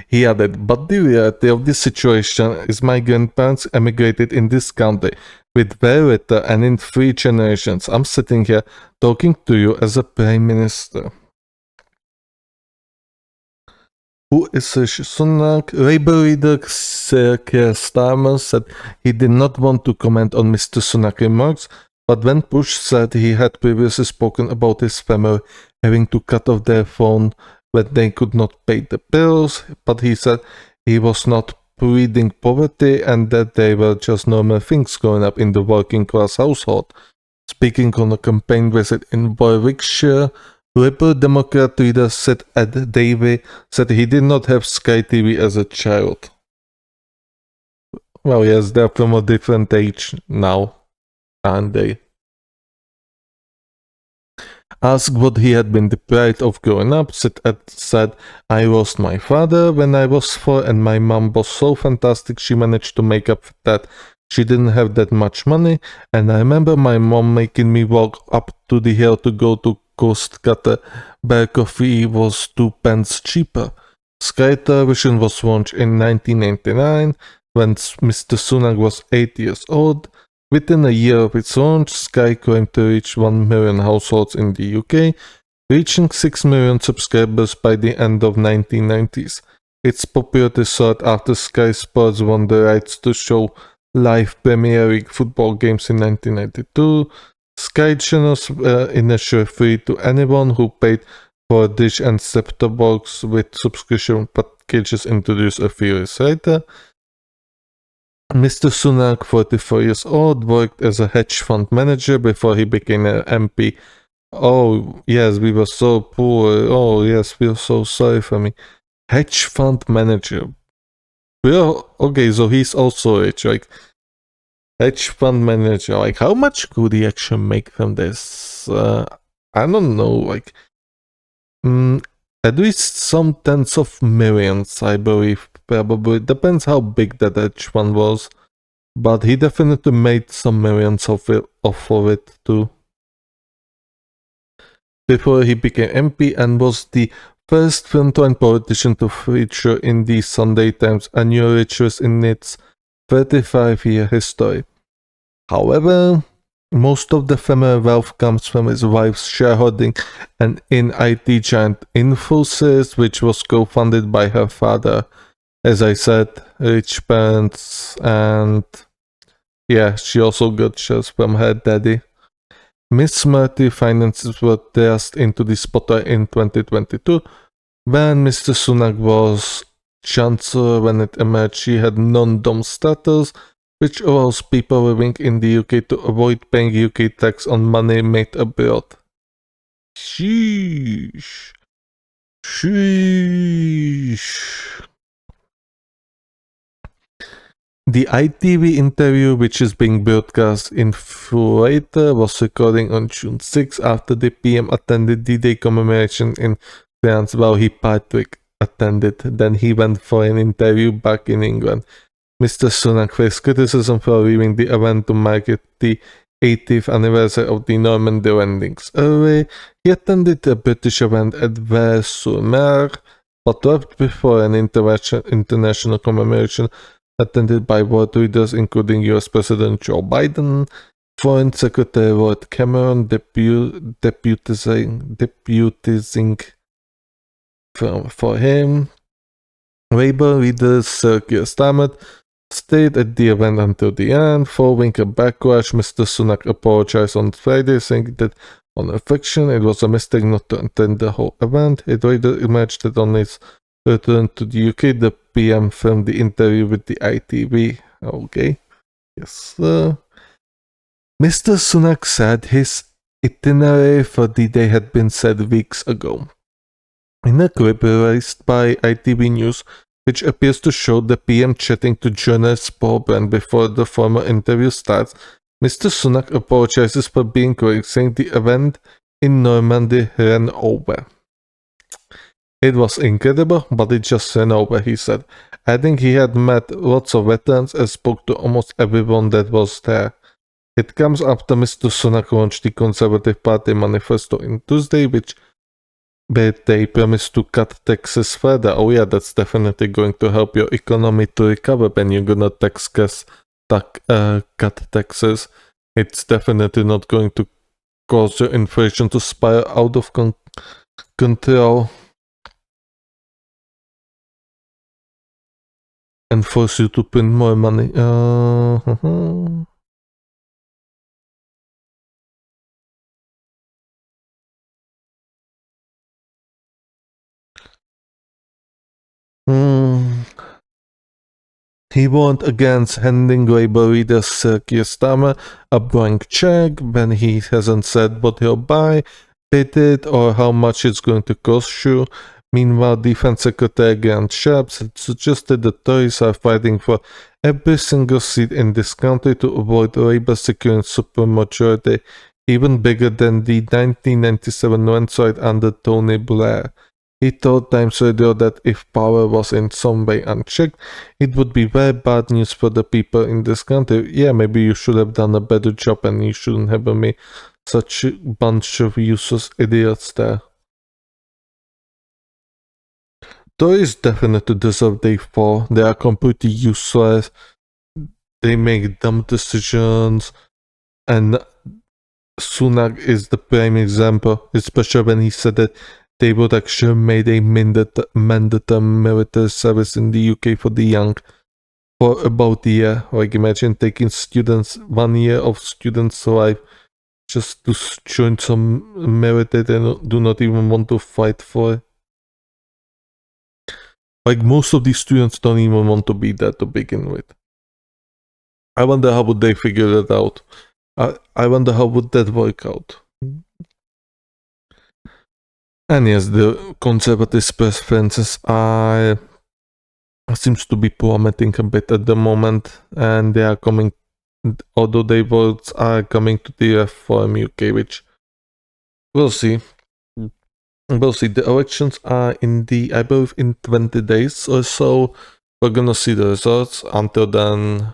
He added, but the reality of this situation is my grandparents emigrated in this country with very little and in 3 generations. I'm sitting here talking to you as a prime minister. Who is Rishi Sunak? Labour leader Sir Keir Starmer said he did not want to comment on Mr. Sunak's remarks, but when pushed said he had previously spoken about his family having to cut off their phone when they could not pay the bills, but he said he was not pleading poverty and that they were just normal things growing up in the working class household. Speaking on a campaign visit in Warwickshire, Liberal Democrat leader Ed Davey said he did not have Sky TV as a child. Well, yes, they're from a different age now, aren't they? Asked what he had been deprived of growing up, Ed said, I lost my father when I was 4 and my mom was so fantastic she managed to make up for that. She didn't have that much money, and I remember my mom making me walk up to the hill to go to Coast Cutter, where coffee was 2 pence cheaper. Sky Television was launched in 1999 when Mr. Sunak was 8 years old. Within a year of its launch, Sky claimed to reach 1 million households in the UK, reaching 6 million subscribers by the end of 1990s. Its popularity soared after Sky Sports won the rights to show live Premier League football games in 1992. Sky channels were initially free to anyone who paid for a dish and set-top box, with subscription packages introduced a few years later. Mr. Sunak, 44 years old, worked as a hedge fund manager before he became an MP. Oh, yes, we were so poor. Oh, yes, feel so sorry for me. Hedge fund manager. Well, okay, so he's also rich. Like, hedge fund manager. Like, how much could he actually make from this? I don't know. Like, at least some tens of millions, I believe. Probably depends how big that hedge fund was, but he definitely made some millions of it too. Before he became MP and was the first frontline politician to feature in the Sunday Times annual riches in its 35-year history. However, most of the family wealth comes from his wife's shareholding and in IT giant Infosys, which was co-funded by her father. as I said, rich parents, and yeah, she also got shares from her daddy. Miss Smarty finances were thrust into the spotlight in 2022 when Mr. Sunak was chancellor. When it emerged, she had non-dom status, which allows people living in the UK to avoid paying UK tax on money made abroad. Sheesh. Sheesh. The ITV interview, which is being broadcast in full later, was recording on June 6 after the PM attended D-Day commemoration in France while Patrick attended. Then he went for an interview back in England. Mr. Sunak faced criticism for leaving the event to market the 80th anniversary of the Normandy landings. Early, he attended a British event at Vers-sur-Mer, but left before an international commemoration attended by world leaders including US President Joe Biden, Foreign Secretary Lord Cameron, deputizing for him. Labour leader Sir Keir Starmer stayed at the event until the end. Following a backlash, Mr. Sunak apologized on Friday, saying that on reflection it was a mistake not to attend the whole event. It later emerged that on his return to the UK, the PM filmed the interview with the ITV. Okay. Yes, sir. Mr. Sunak said his itinerary for the day had been set weeks ago. In a clip released by ITV News, which appears to show the PM chatting to journalist Paul Brand before the formal interview starts, Mr. Sunak apologizes for being quick, saying the event in Normandy ran over. It was incredible, but it just ran over, he said, adding he had met lots of veterans and spoke to almost everyone that was there. It comes after Mr. Sunak launched the Conservative Party manifesto on Tuesday, where they promised to cut taxes further. Oh yeah, that's definitely going to help your economy to recover when you're gonna cut taxes. It's definitely not going to cause your inflation to spiral out of control and force you to print more money. He warned against handing Labour leader Sir Keir Starmer a blank check when he hasn't said what he'll buy, bid it, or how much it's going to cost you. Meanwhile, Defense Secretary Grant Shapps had suggested the Tories are fighting for every single seat in this country to avoid Labour securing supermajority, even bigger than the 1997 landslide under Tony Blair. He told Times Radio that if power was in some way unchecked, it would be very bad news for the people in this country. Yeah, maybe you should have done a better job and you shouldn't have made such a bunch of useless idiots there. Tories definitely deserve their fall. They are completely useless. They make dumb decisions. And Sunak is the prime example, especially when he said that they would actually made a mandatory military service in the UK for the young for about a year. Like imagine taking students 1 year of students' life just to join some military they do not even want to fight for. Like most of these students don't even want to be there to begin with. I wonder how would they figure that out. I wonder how would that work out. And yes, the Conservative preferences are seems to be plummeting a bit at the moment, and they are coming, although their votes are coming to the Reform UK, which we'll see. We'll see. The elections are I believe, in 20 days or so. We're gonna see the results. Until then,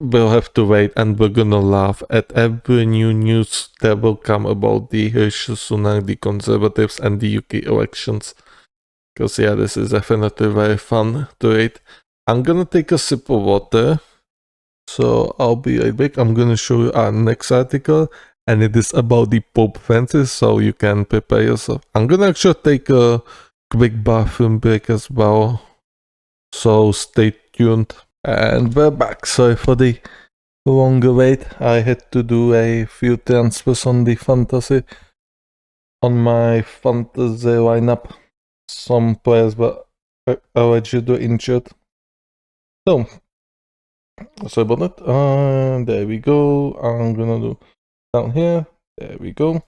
we'll have to wait, and we're gonna laugh at every new news that will come about the Rishi Sunak, the Conservatives, and the UK elections. Because yeah, this is definitely very fun to read. I'm gonna take a sip of water, so I'll be right back. I'm gonna show you our next article, and it is about the Pope Francis, so you can prepare yourself. I'm gonna actually take a quick bathroom break as well. So stay tuned. And we're back. Sorry for the longer wait. I had to do a few transfers on the fantasy. On my fantasy lineup, some players were allegedly injured. So, sorry about that. There we go. I'm gonna do down here. There we go.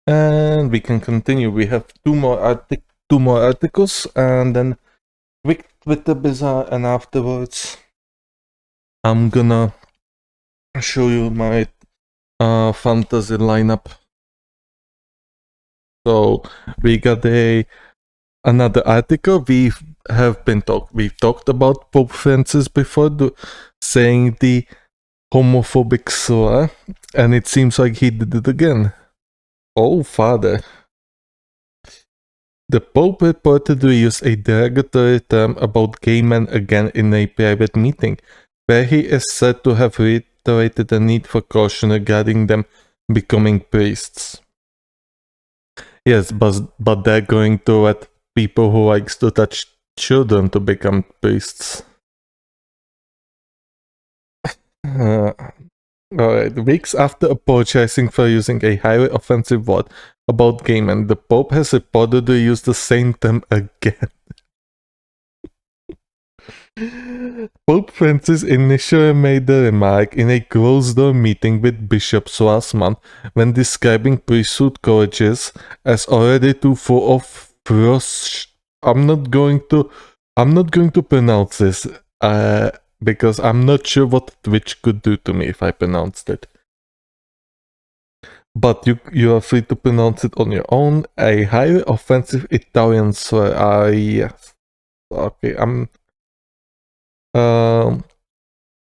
And we can continue. We have two more articles, and then quick Twitter bizarre, and afterwards I'm gonna show you my fantasy lineup. So we got another article. We've talked about Pope Francis before, saying the homophobic slur, and it seems like he did it again. Oh, father. The Pope reportedly used a derogatory term about gay men again in a private meeting, where he is said to have reiterated the need for caution regarding them becoming priests. Yes, but they're going to let people who likes to touch children to become priests. Alright, weeks after apologizing for using a highly offensive word about gay men, the Pope has reportedly used the same term again. Pope Francis initially made the remark in a closed-door meeting with bishops last month when describing priesthood colleges as already too full of I'm not going to pronounce this because I'm not sure what Twitch could do to me if I pronounced it. But you are free to pronounce it on your own. A highly offensive Italian slur. Yes. Okay,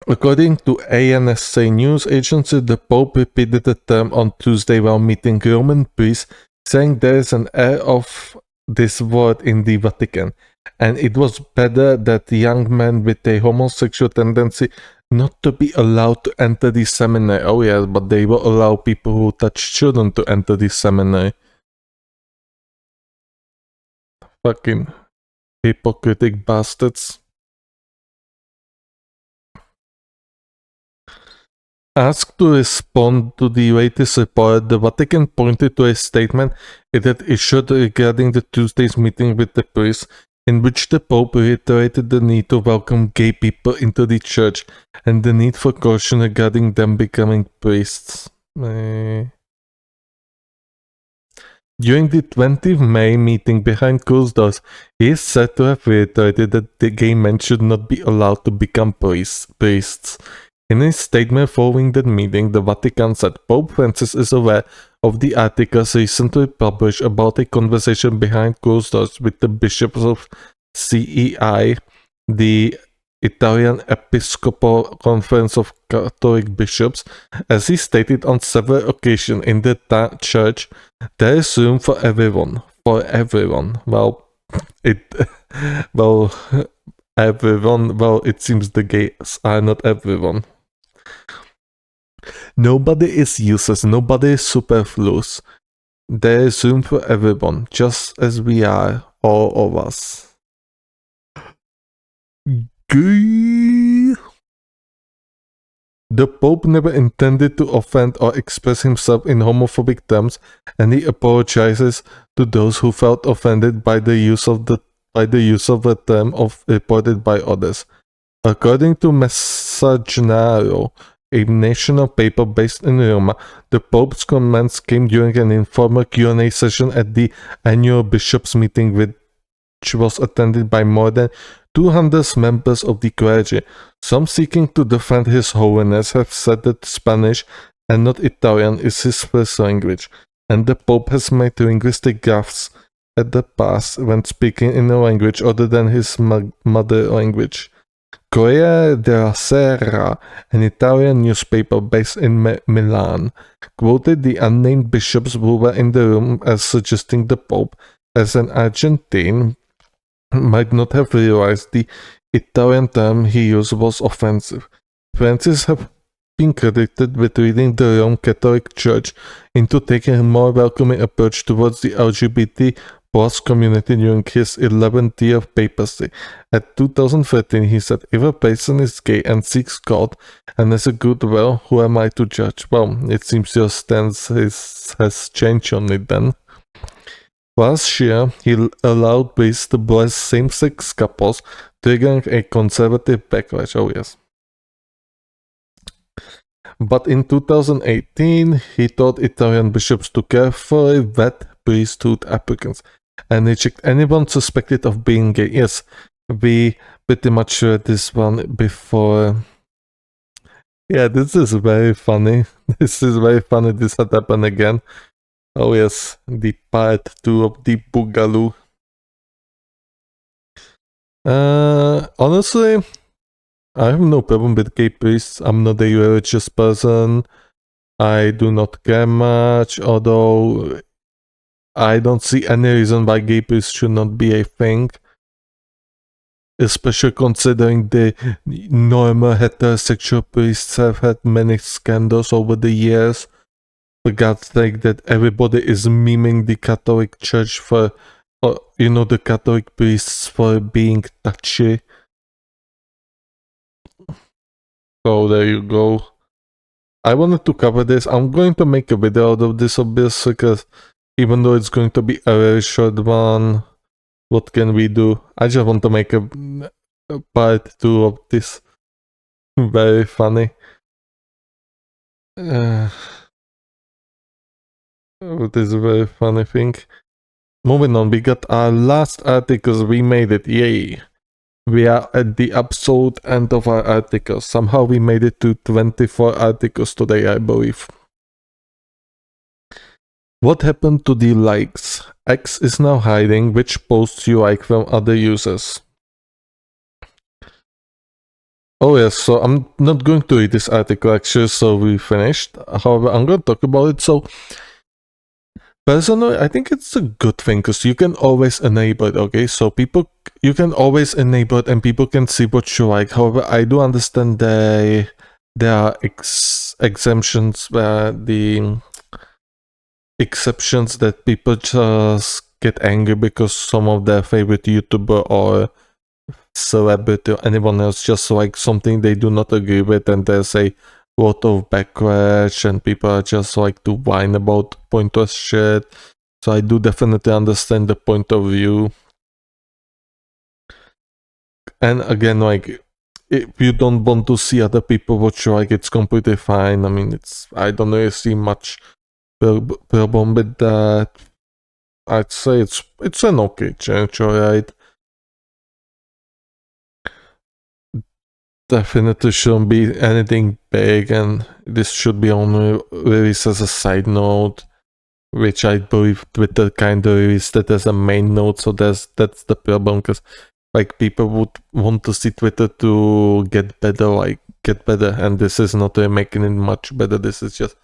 according to ANSA news agency, the Pope repeated the term on Tuesday while meeting Roman priests, saying there is an air of this word in the Vatican, and it was better that young men with a homosexual tendency not to be allowed to enter the seminary. Oh yes, but they will allow people who touch children to enter the seminary. Fucking hypocritic bastards. Asked to respond to the latest report, the Vatican pointed to a statement it had issued regarding the Tuesday's meeting with the priests, in which the Pope reiterated the need to welcome gay people into the church and the need for caution regarding them becoming priests. During the 20th May meeting behind closed doors, he is said to have reiterated that the gay men should not be allowed to become priests. In a statement following that meeting, the Vatican said Pope Francis is aware of the articles recently published about a conversation behind closed doors with the bishops of CEI, the Italian Episcopal Conference of Catholic Bishops. As he stated on several occasions in the church, there is room for everyone. For everyone. Everyone. Well, it seems the gays are not everyone. Nobody is useless, nobody is superfluous. There is room for everyone, just as we are, all of us. Gay. The Pope never intended to offend or express himself in homophobic terms, and he apologizes to those who felt offended by the use of the term reported by others. According to Messaggero, a national paper based in Roma, the Pope's comments came during an informal Q&A session at the annual bishops' meeting, which was attended by more than 200 members of the clergy. Some seeking to defend His Holiness have said that Spanish and not Italian is his first language, and the Pope has made linguistic gaffes at the past when speaking in a language other than his mother language. Corriere della Sera, an Italian newspaper based in Milan, quoted the unnamed bishops who were in the room as suggesting the Pope, as an Argentine, might not have realized the Italian term he used was offensive. Francis has been credited with leading the Roman Catholic Church into taking a more welcoming approach towards the LGBT Boss community during his 11th year of papacy. At 2013, he said, if a person is gay and seeks God and has a good will, who am I to judge? Well, it seems your stance has changed on it then. Last year, he allowed priests to bless same-sex couples, triggering a conservative backlash. Oh yes. But in 2018, he told Italian bishops to carefully vet priesthood applicants and reject anyone suspected of being gay. Yes, we pretty much read this one before. Yeah, this is very funny. This is very funny. This had happened again. Oh yes, the part 2 of the Boogaloo. Honestly, I have no problem with gay priests. I'm not a religious person. I do not care much, although I don't see any reason why gay priests should not be a thing. Especially considering the normal heterosexual priests have had many scandals over the years. For God's sake, that everybody is memeing the Catholic Church for, the Catholic priests for being touchy. So there you go. I wanted to cover this. I'm going to make a video out of this, obviously, because even though it's going to be a very short one, what can we do? I just want to make a part 2 of this. Very funny. It is a very funny thing. Moving on, we got our last articles. We made it. Yay. We are at the absolute end of our articles. Somehow we made it to 24 articles today, I believe. What happened to the likes? X is now hiding which posts you like from other users. Oh yes, so I'm not going to read this article actually, so we finished. However, I'm going to talk about it. So personally, I think it's a good thing because you can always enable it, okay? So you can always enable it and people can see what you like. However, I do understand there are exemptions where the exceptions that people just get angry because some of their favorite YouTuber or celebrity or anyone else just like something they do not agree with, and there's a lot of backlash and people are just like to whine about pointless shit. So I do definitely understand the point of view. And again, like, if you don't want to see other people watch you like, it's completely fine. I mean, I don't really see much problem with that. I'd say it's an okay change, alright. Definitely shouldn't be anything big, and this should be only released as a side note, which I believe Twitter kind of released it as a main note. So that's the problem, because like people would want to see Twitter to get better, and this is not really making it much better. This is just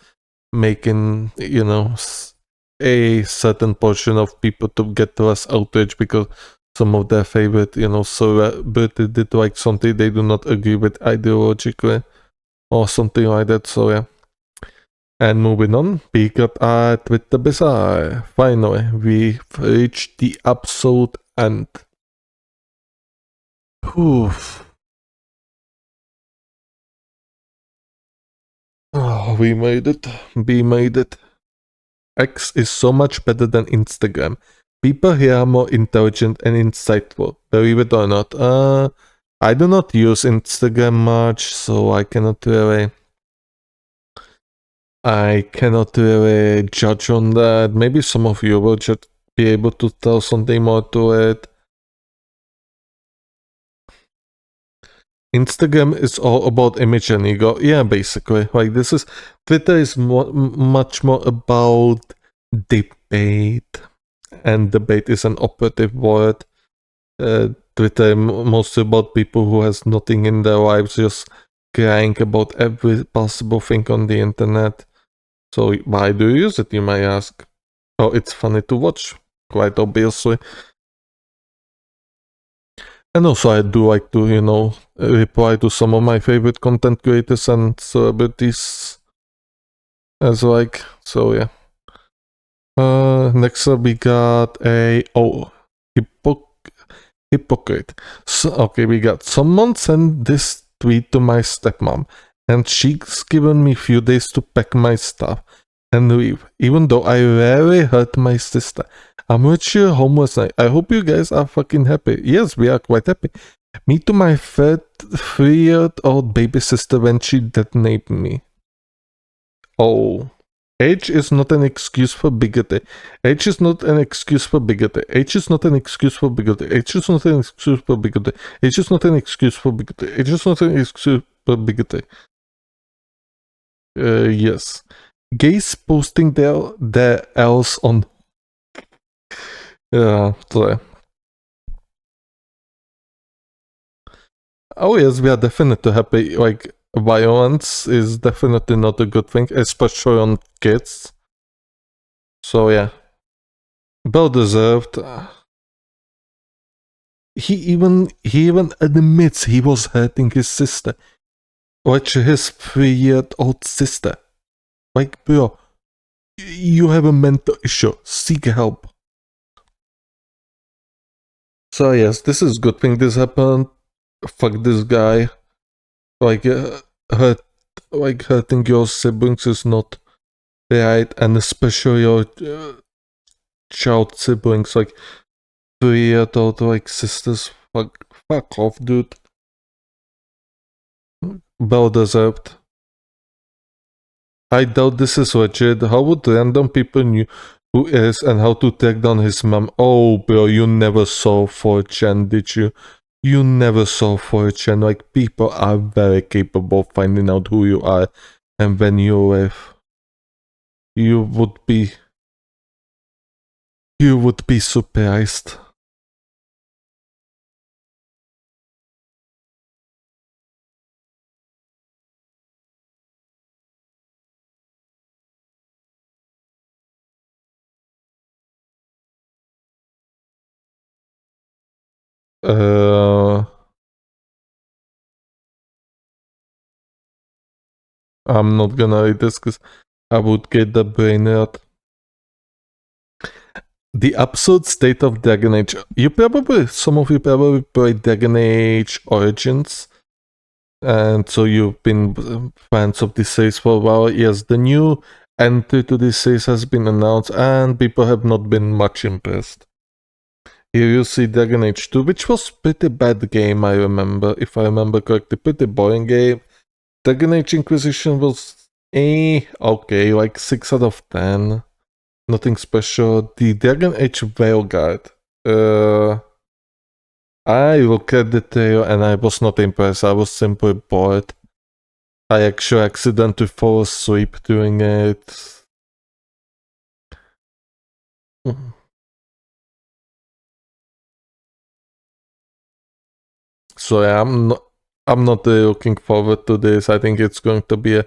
making a certain portion of people to get less outrage because some of their favorite, celebrity did like something they do not agree with ideologically or something like that. So yeah. And moving on, we got our Twitter Bizarre. Finally, we've reached the absolute end. Oof. Oh, we made it. We made it. X is so much better than Instagram. People here are more intelligent and insightful, believe it or not. I do not use Instagram much, so I cannot really judge on that. Maybe some of you will just be able to tell something more to it. Instagram is all about image and ego. Yeah, basically. Like Twitter is much more about debate. And debate is an operative word. Twitter mostly about people who has nothing in their lives, just crying about every possible thing on the internet. So why do you use it, you might ask? Oh, it's funny to watch, quite obviously. And also I do like to, reply to some of my favorite content creators and celebrities as so yeah. Next up we got a hypocrite. So, okay, we got someone sent this tweet to my stepmom, and she's given me few days to pack my stuff and leave, even though I rarely hurt my sister. I'm with you homeless night. I hope you guys are fucking happy. Yes, we are quite happy. Me to my 3-year-old baby sister when she detonated me. Oh. Age is not an excuse for bigotry. Age is not an excuse for bigotry. Age is not an excuse for bigotry. Age is not an excuse for bigotry. Age is not an excuse for bigotry. Age is not an excuse for bigotry. Yes. Gays posting their else on. Yeah, sorry. Oh yes, we are definitely happy. Like, violence is definitely not a good thing, especially on kids. So yeah. Well deserved. He even admits he was hurting his sister. Like his 3-year-old sister. Like, bro, you have a mental issue. Seek help. So yes, this is good thing this happened. Fuck this guy. Like, hurting your siblings is not right, and especially your child siblings, like 3-year-old like sisters. Fuck off, dude. Well deserved. I doubt this is legit. How would random people know who is and how to track down his mom? Oh, bro, you never saw 4chan, did you? You never saw 4chan. Like, people are very capable of finding out who you are and when you live. You would be surprised. I'm not gonna read this because I would get the brain rot. The absolute state of Dragon Age. Some of you probably played Dragon Age Origins. And so you've been fans of this series for a while. Yes, the new entry to this series has been announced and people have not been much impressed. Here you see Dragon Age 2, which was pretty bad game, I remember. If I remember correctly, pretty boring game. Dragon Age Inquisition was okay, like 6 out of 10. Nothing special. The Dragon Age Veilguard. I looked at the trailer and I was not impressed. I was simply bored. I actually accidentally fall asleep doing it. So yeah, I'm not really looking forward to this. I think it's going to be a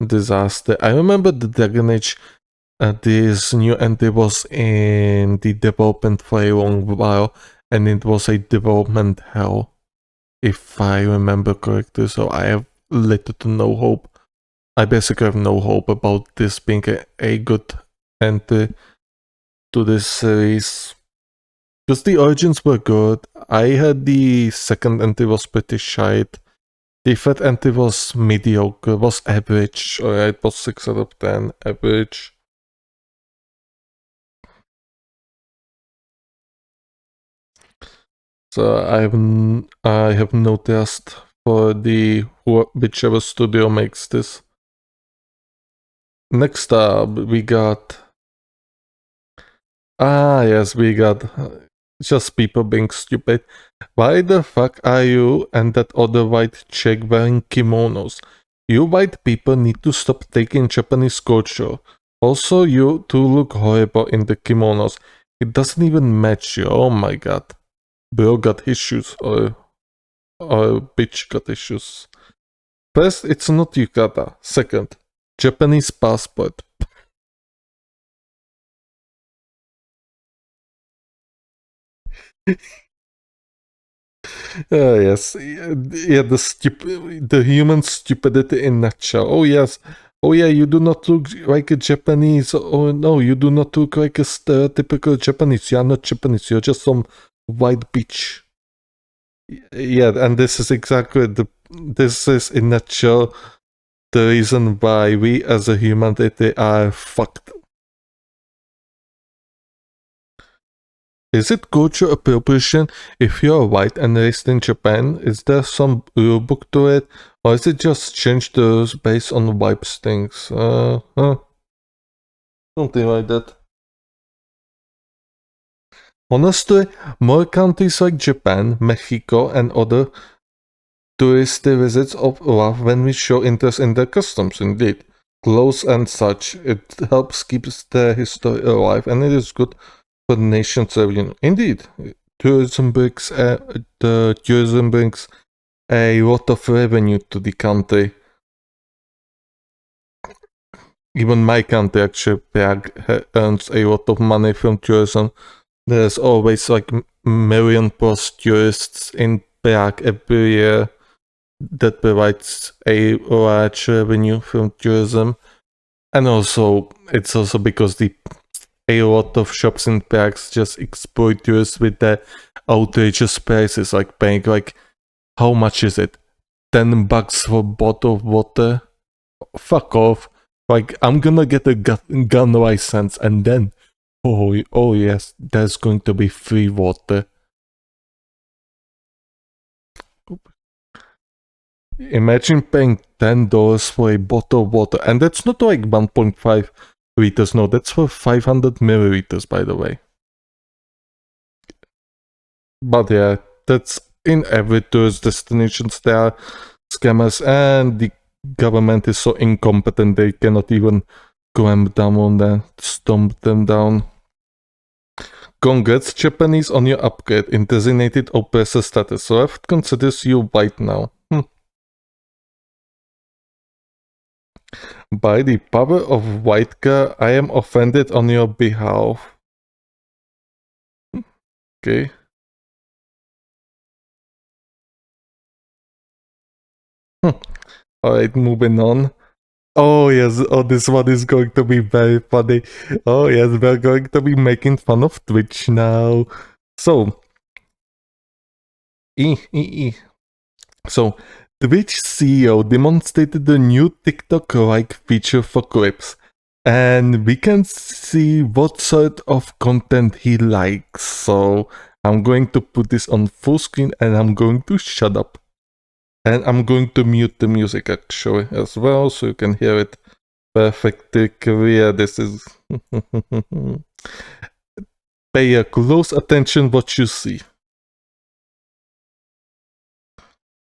disaster. I remember the Dragon Age, this new entry was in the development for a long while, and it was a development hell, if I remember correctly. So I have little to no hope. I basically have no hope about this being a good entry to this series. Because the origins were good. I had the second entry was pretty shite. The third entry was mediocre, was average. Alright, it was 6 out of 10, average. So I have no trust for whichever studio makes this. Next up, we got. Yes, we got just people being stupid. Why the fuck are you and that other white chick wearing kimonos? You white people need to stop taking Japanese culture. Also, you two look horrible in the kimonos. It doesn't even match you. Oh my god. Bro got issues, or bitch got issues. First, it's not yukata. Second, Japanese passport. Yes, yeah, the human stupidity in nutshell. Oh yes, Oh yeah, you do not look like a Japanese. Oh no, you do not look like a stereotypical Japanese. You are not Japanese. You're just some white bitch. Yeah, and this is exactly this is in a nutshell the reason why we as a humanity are fucked. Is it cultural appropriation if you're white and raised in Japan? Is there some rule book to it? Or is it just change the rules based on vibes things? Something like that. Honestly, more countries like Japan, Mexico, and other touristy visits of love when we show interest in their customs, indeed. Clothes and such. It helps keep the history alive and it is good for the nation's revenue. Indeed. Tourism brings a lot of revenue to the country. Even my country, actually, Prague, earns a lot of money from tourism. There's always like million plus tourists in Prague every year that provides a large revenue from tourism. And also, it's also because a lot of shops in Prague just exploit tourists with their outrageous prices, like paying like, how much is it? $10 for a bottle of water? Fuck off. Like, I'm gonna get a gun license and then, oh yes, there's going to be free water. Imagine paying $10 for a bottle of water, and that's not like 1.5 liters, no, that's for 500 milliliters, by the way. But yeah, that's in every tourist destinations there are scammers, and the government is so incompetent they cannot even clamp down on them, stomp them down. Congrats, Japanese on your upgrade in designated oppressor status. Left considers you white now. By the power of white girl, I am offended on your behalf. Okay. Alright, moving on. Oh yes, oh this one is going to be very funny. Oh yes, we're going to be making fun of Twitch now. So, so Twitch CEO demonstrated the new TikTok-like feature for clips, and we can see what sort of content he likes. So I'm going to put this on full screen and I'm going to shut up. And I'm going to mute the music actually as well, so you can hear it perfectly clear. This is... Pay a close attention what you see.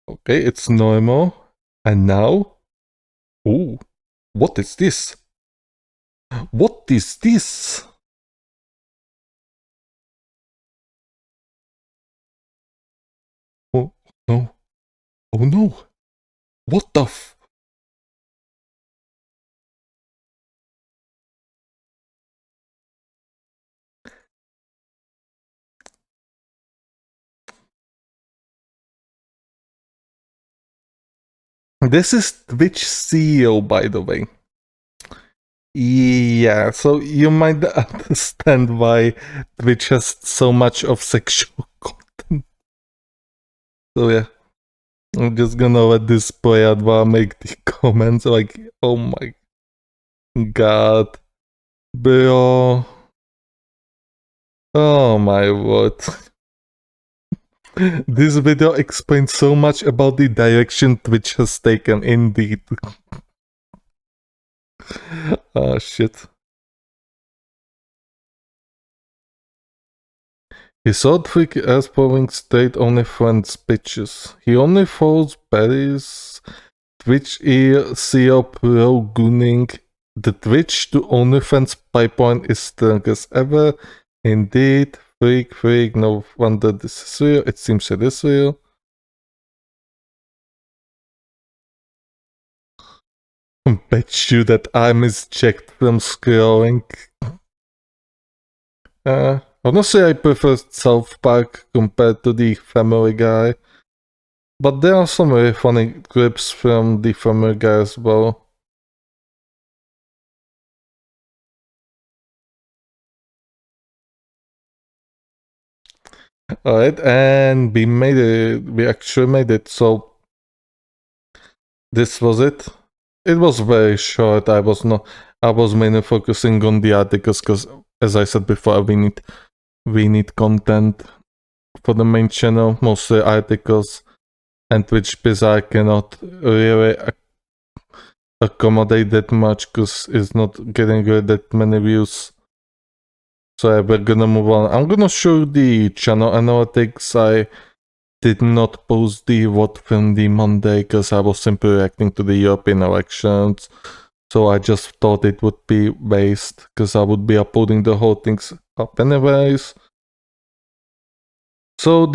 Okay, it's normal. And now... Ooh, what is this? What is this? Oh, no. Oh no. What the f... This is Twitch CEO, by the way. Yeah, so you might understand why Twitch has so much of sexual content. So yeah, I'm just gonna let this play out while I make the comments. Like, oh my god, bro. Oh my word. This video explains so much about the direction Twitch has taken, indeed. Oh shit. His outfit as following state only friends bitches. He only follows Paris Twitch CEO Pro Gunning. The Twitch to OnlyFans pipeline is strong as ever. Indeed. Freak, no wonder this is real. It seems it is real. Bet you that I mischecked from scrolling. Honestly, I prefer South Park compared to the Family Guy. But there are some very funny clips from the Family Guy as well. All right, and we made it. We actually made it. So this was it. It was very short. I was mainly focusing on the articles because, as I said before, we need content for the main channel, mostly articles, and which piece I cannot really accommodate that much because it's not getting really that many views. So yeah, we're gonna move on. I'm gonna show the channel analytics. I did not post the VOD from the Monday because I was simply reacting to the European elections. So I just thought it would be waste because I would be uploading the whole things up anyways. So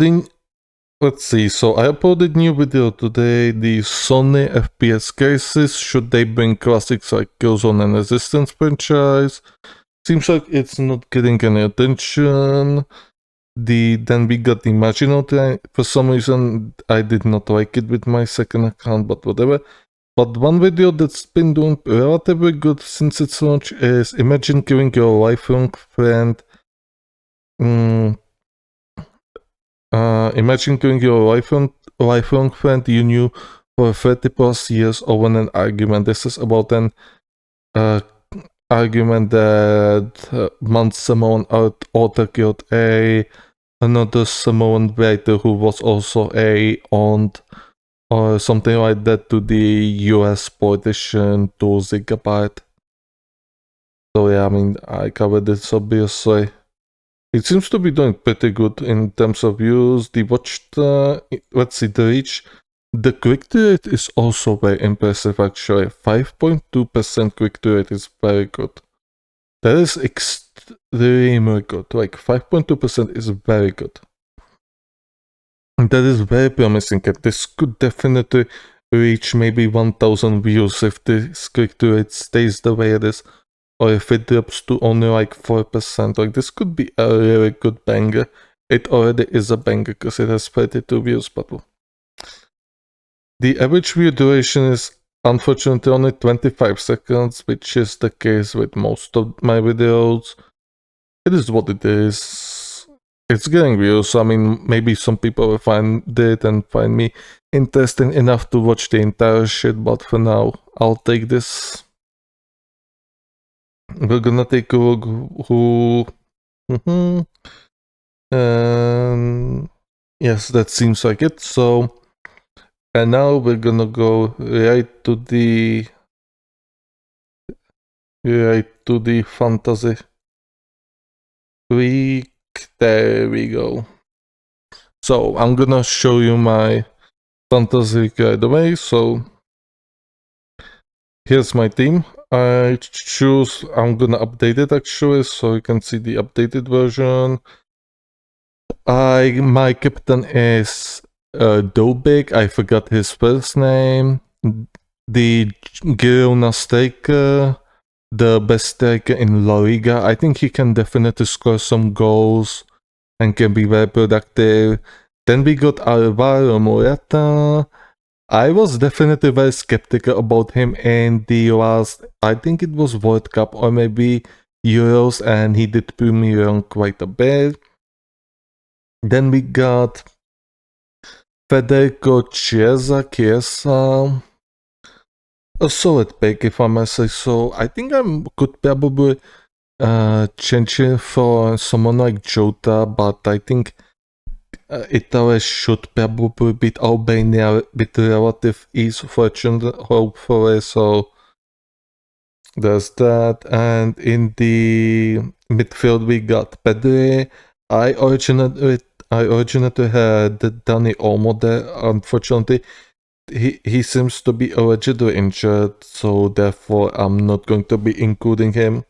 let's see. So I uploaded new video today. The Sony FPS cases. Should they bring classics like Killzone and Resistance franchise? Seems like it's not getting any attention. Then we got the Marginal Train. For some reason, I did not like it with my second account, but whatever. But one video that's been doing relatively good since its launch is Imagine Killing Your Lifelong Friend. Imagine killing your lifelong friend you knew for 30 plus years over an argument. This is about an argument that one Samoan author killed another Samoan writer who was also owned or something like that to the US politician Tulsi Gabbard. So yeah, I mean, I covered this obviously. It seems to be doing pretty good in terms of views. Let's see, the reach. The click-through rate is also very impressive actually. 5.2% click-through rate is very good. That is extremely good. Like 5.2% is very good. And that is very promising. And this could definitely reach maybe 1000 views if this click-through rate stays the way it is. Or if it drops to only like 4%, like this could be a really good banger. It already is a banger because it has 32 views, but the average view duration is unfortunately only 25 seconds, which is the case with most of my videos. It is what it is. It's getting views, so I mean, maybe some people will find it and find me interesting enough to watch the entire shit, but for now, I'll take this. We're gonna take a look who. Yes, that seems like it. So, and now we're gonna go right to the fantasy week. There we go. So I'm gonna show you my fantasy week right away. So here's my team. I'm gonna update it actually, so you can see the updated version. My captain is Dobik. I forgot his first name. The Girona striker, the best striker in La Liga. I think he can definitely score some goals and can be very productive. Then we got Alvaro Morata. I was definitely very skeptical about him in the last, I think it was World Cup or maybe Euros, and he did prove me wrong quite a bit. Then we got Federico Chiesa, a solid pick if I must say so. I think I could probably change it for someone like Jota, but I think Italy should probably beat Albania with relative ease, fortunately, hopefully, so there's that. And in the midfield we got Pedri. I originally had Danny Olmo there. Unfortunately, he seems to be allegedly injured, so therefore I'm not going to be including him.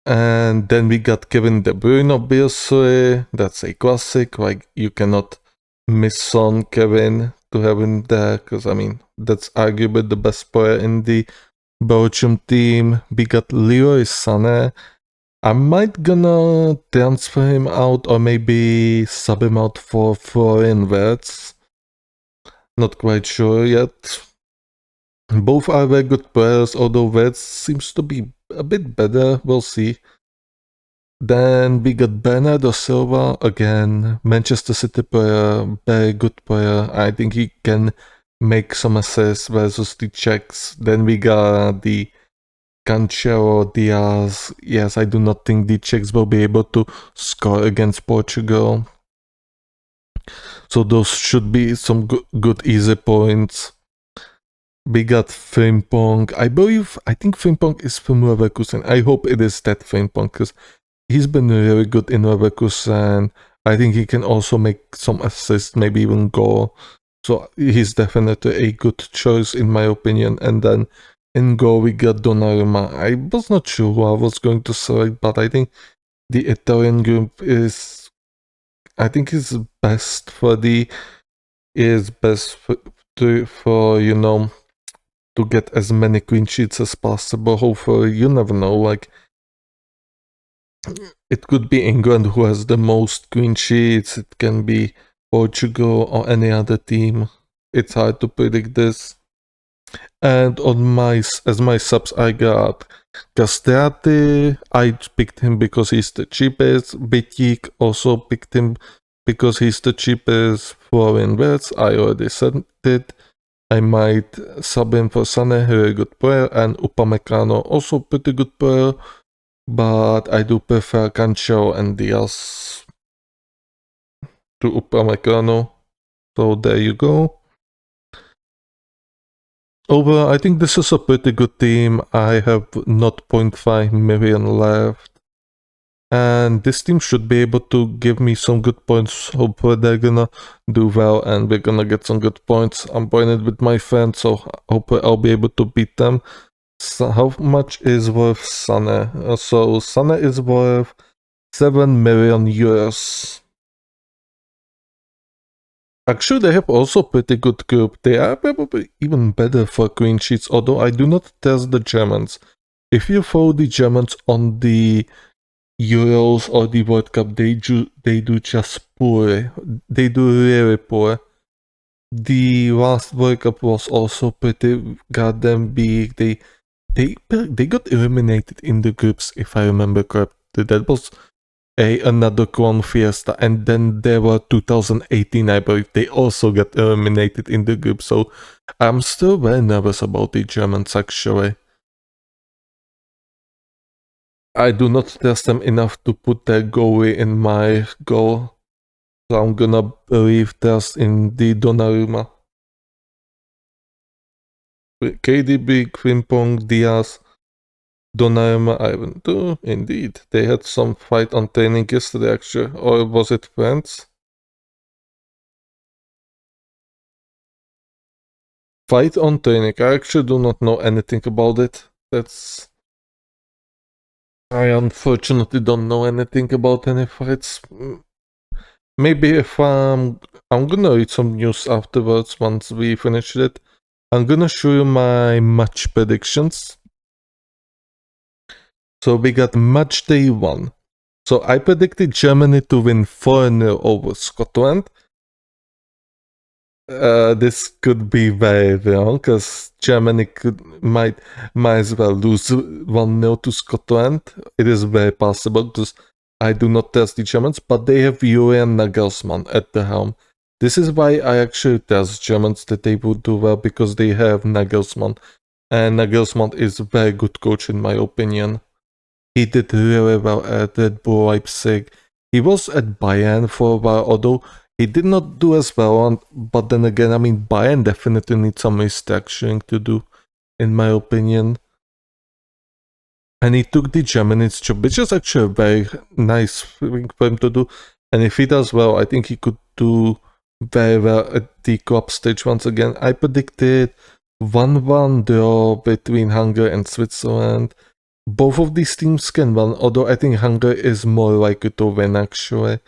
And then we got Kevin De Bruyne, obviously. That's a classic. Like, you cannot miss on Kevin to have him there, because, I mean, that's arguably the best player in the Belgium team. We got Leroy Sané. I might gonna transfer him out or maybe sub him out for Florian Wirtz. Not quite sure yet. Both are very good players, although Wirtz seems to be a bit better. We'll see. Then we got Bernardo Silva again, Manchester City player, very good player. I think he can make some assists versus the Czechs. Then we got the Cancelo, Diaz. Yes, I do not think the Czechs will be able to score against Portugal. So those should be some good easy points. We got Frimpong. I think Frimpong is from Leverkusen. I hope it is that Frimpong because he's been really good in Leverkusen. I think he can also make some assists, maybe even goal. So he's definitely a good choice in my opinion. And then in goal we got Donnarumma. I was not sure who I was going to select, but I think the Italian group is, I think is best for you know, to get as many clean sheets as possible. Hopefully, you never know, like it could be England who has the most clean sheets, it can be Portugal or any other team. It's hard to predict this. And as my subs, I got Castrati. I picked him because he's the cheapest. Bitik also picked him because he's the cheapest. Florian Wirtz, I already said it. I might sub him for Sané, very good player, and Upamecano, also pretty good player, but I do prefer Cancelo and Diaz to Upamecano. So there you go. Overall, I think this is a pretty good team. I have not 0.5 million left. And this team should be able to give me some good points. Hopefully they're gonna do well and we're gonna get some good points. I'm playing it with my friends, so hopefully I'll be able to beat them. So how much is worth Sané? So Sané is worth 7 million euros. Actually, they have also pretty good group. They are probably even better for clean sheets, although I do not test the Germans. If you follow the Germans on the Euros or the World Cup, they do just poor. They do really poor. The last World Cup was also pretty goddamn big. They got eliminated in the groups, if I remember correctly. That was another Clone Fiesta, and then there were 2018, I believe. They also got eliminated in the group. So I'm still very nervous about the Germans actually. I do not test them enough to put their goalie in my goal. So I'm gonna believe test in the Donnarumma. KDB, Frimpong, Diaz, Donnarumma, Ivan. Do indeed. They had some fight on training yesterday actually. Or was it friends? Fight on training. I actually do not know anything about it. I unfortunately don't know anything about any fights. Maybe if I'm gonna read some news afterwards once we finish it. I'm gonna show you my match predictions. So we got match day 1. So I predicted Germany to win 4-0 over Scotland. This could be very wrong because Germany might as well lose 1-0 to Scotland. It is very possible because I do not test the Germans, but they have Julian Nagelsmann at the helm. This is why I actually test Germans that they would do well because they have Nagelsmann. And Nagelsmann is a very good coach in my opinion. He did really well at Red Bull Leipzig. He was at Bayern for a while, although he did not do as well, but then again, I mean, Bayern definitely needs some restructuring to do, in my opinion. And he took the Germany's job, which is actually a very nice thing for him to do. And if he does well, I think he could do very well at the club stage once again. I predicted 1-1 draw between Hungary and Switzerland. Both of these teams can win, although I think Hungary is more likely to win actually.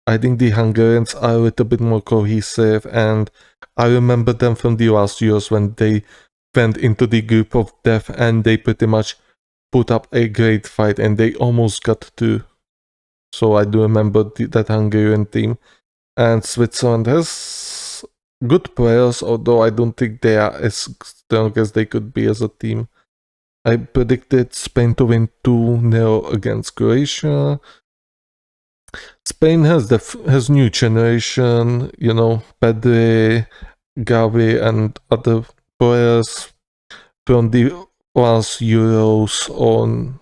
I think the Hungarians are a little bit more cohesive, and I remember them from the last years when they went into the group of death and they pretty much put up a great fight and they almost got to. So I do remember that Hungarian team. And Switzerland has good players, although I don't think they are as strong as they could be as a team. I predicted Spain to win 2-0 against Croatia. Spain has new generation, Pedri, Gavi, and other players from the last Euros on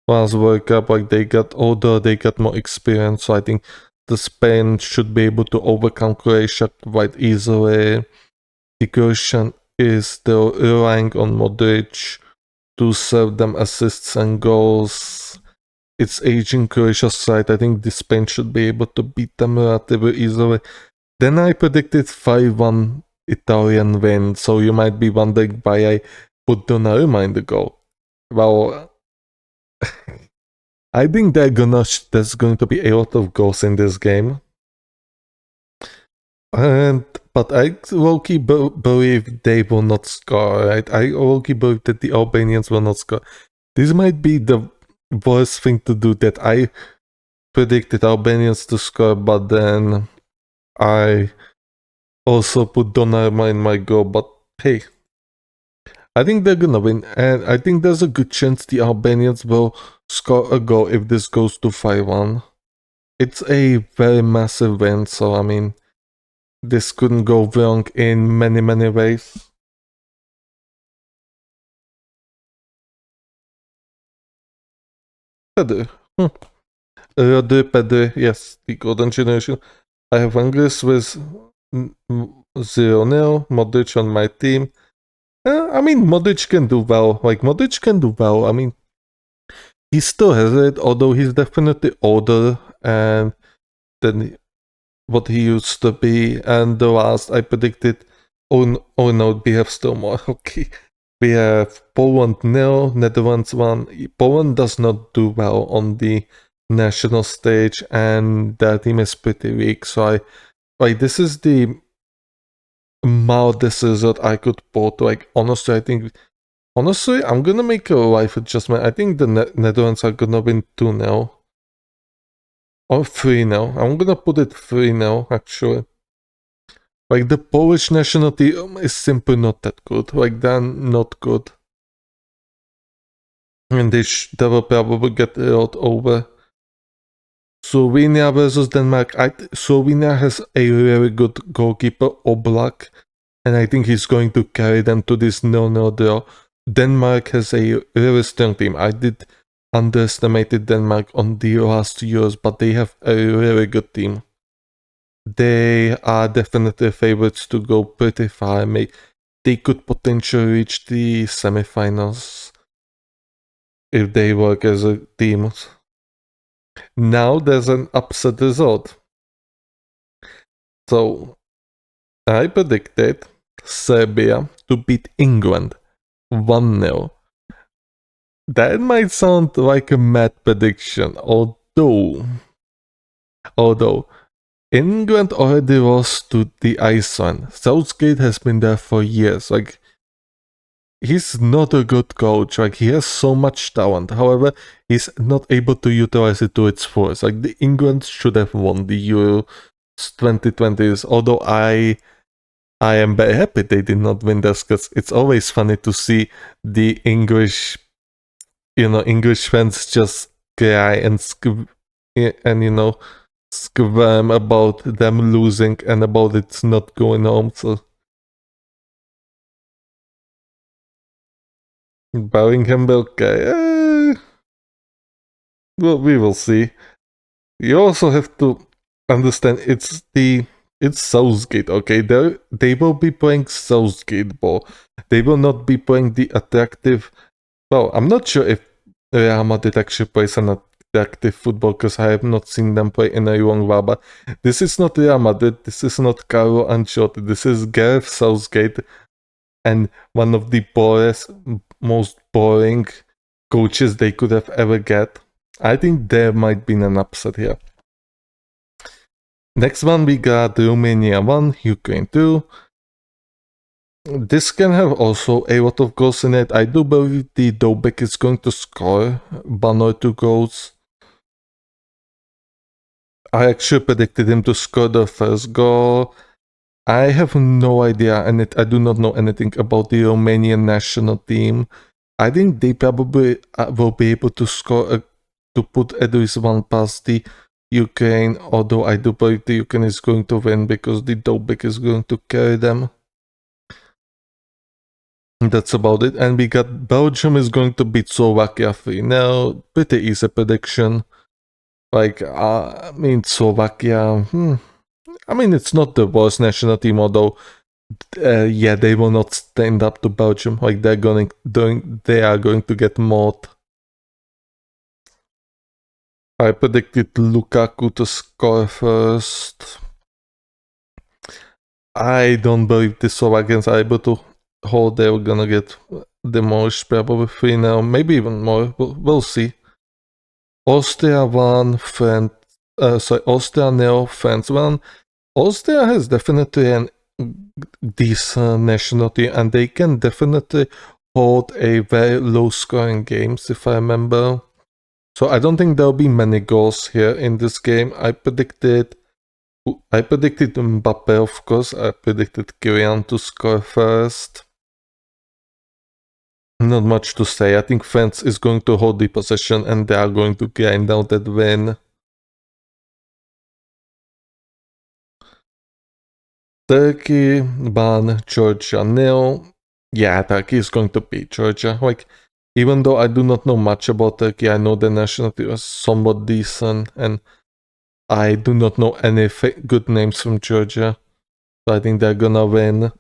last World Cup. Like, they got older, they got more experience. So I think the Spain should be able to overcome Croatia quite easily. The Croatian is still relying on Modric to serve them assists and goals. It's aging Croatia side. I think the Spain should be able to beat them relatively easily. Then I predicted 5-1 Italian win, so you might be wondering why I put Donnarumma in the goal. Well, I think there's going to be a lot of goals in this game. But I low-key believe they will not score, right? I low-key believe that the Albanians will not score. This might be the worst thing to do, that I predicted Albanians to score, but then I also put Donnarumma in my goal. But hey, I think they're gonna win, and I think there's a good chance the Albanians will score a goal if this goes to 5-1. It's a very massive win, so I mean, this couldn't go wrong in many, many ways. Pedri. Pedri, yes, the golden generation. I have Angers with 0-0, Modric on my team. I mean, Modric can do well. I mean, he still has it, although he's definitely older and than what he used to be. And the last I predicted, oh no, we have still more. Okay. We have Poland 0, Netherlands 1. Poland does not do well on the national stage, and their team is pretty weak. So this is the mildest result I could put. Like, honestly, I'm gonna make a life adjustment. I think the Netherlands are gonna win 2-0 or 3-0. I'm gonna put it 3-0 actually. Like, the Polish national team is simply not that good. Like, they're not good. And they will probably get a lot over. Slovenia versus Denmark. Slovenia has a very good goalkeeper, Oblak, and I think he's going to carry them to this 0-0 draw. Denmark has a very strong team. I did underestimate Denmark on the last years, but they have a very good team. They are definitely favorites to go pretty far. They could potentially reach the semifinals if they work as a team. Now there's an upset result. So I predicted Serbia to beat England 1-0. That might sound like a mad prediction, although England already lost to the Iceland. Southgate has been there for years. Like, he's not a good coach. Like, he has so much talent. However, he's not able to utilize it to its fullest. Like, the England should have won the Euro 2020s. Although I am very happy they did not win this, because it's always funny to see the English fans just cry and squirm about them losing and about it not going home. So Bellingham will okay. Well, we will see. You also have to understand it's Southgate, okay? They will be playing Southgate ball. They will not be playing the attractive. Well, I'm not sure if Real Madrid actually plays an attractive football, because I have not seen them play in a long while. But this is not Real Madrid. This is not Carlo Ancelotti. This is Gareth Southgate, and one of the most boring coaches they could have ever get. I think there might be an upset here. Next one, we got Romania 1, Ukraine 2. This can have also a lot of goals in it. I do believe the Dobek is going to score 1 or 2 goals. I actually predicted him to score the first goal. I have no idea, and I do not know anything about the Romanian national team. I think they probably will be able to score to put at least one past the Ukraine, although I do believe the Ukraine is going to win because the Dobik is going to carry them. That's about it. And we got Belgium is going to beat Slovakia 3-0. Pretty easy prediction. Like, I mean, Slovakia, I mean, it's not the worst national team, although, yeah, they will not stand up to Belgium. Like, they are going to get mauled. I predicted Lukaku to score first. I don't believe the Slovakians are able to hold. They're gonna get demolished probably 3-0, maybe even more. We'll see. Austria 1, Austria 0, France 1. Austria has definitely an decent nationality, and they can definitely hold a very low scoring games, if I remember. So I don't think there'll be many goals here in this game. I predicted Mbappe, of course. I predicted Kylian to score first. Not much to say. I think France is going to hold the possession and they are going to grind out that win. Turkey, 1, Georgia 0. Yeah, Turkey is going to beat Georgia. Like, even though I do not know much about Turkey, I know the nationality was somewhat decent, and I do not know any good names from Georgia. So I think they're gonna win.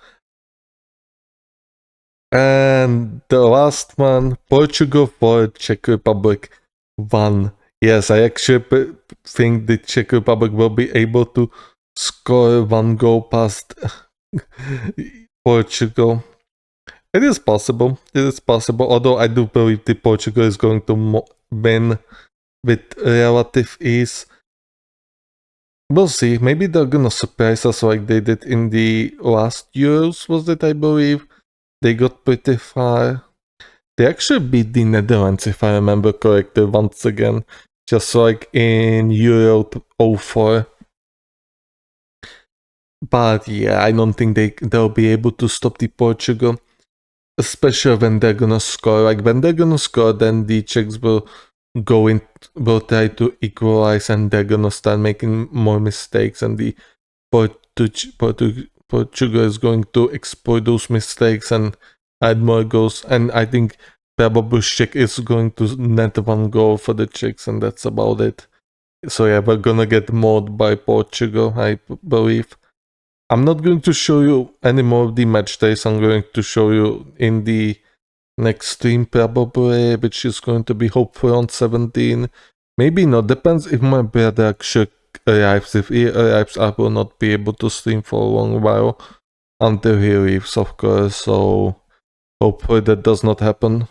And the last one, Portugal for Czech Republic 1. Yes, I actually think the Czech Republic will be able to score one goal past Portugal. It is possible. It is possible. Although I do believe the Portugal is going to win with relative ease. We'll see. Maybe they're gonna surprise us like they did in the last Euros, was it, I believe? They got pretty far. They actually beat the Netherlands, if I remember correctly, once again. Just like in Euro 04. But yeah, I don't think they'll be able to stop the Portugal. Especially when they're gonna score. Like, when they're gonna score, then the Czechs will try to equalize, and they're gonna start making more mistakes, and the Portugal is going to exploit those mistakes and add more goals. And I think probably Czech is going to net one goal for the Czechs, and that's about it. So yeah, we're gonna get mauled by Portugal, I believe. I'm not going to show you any more of the match days. I'm going to show you in the next stream probably, which is going to be hopefully on 17. Maybe not, depends if my brother actually arrives. If he arrives, I will not be able to stream for a long while until he leaves, of course, so hopefully that does not happen.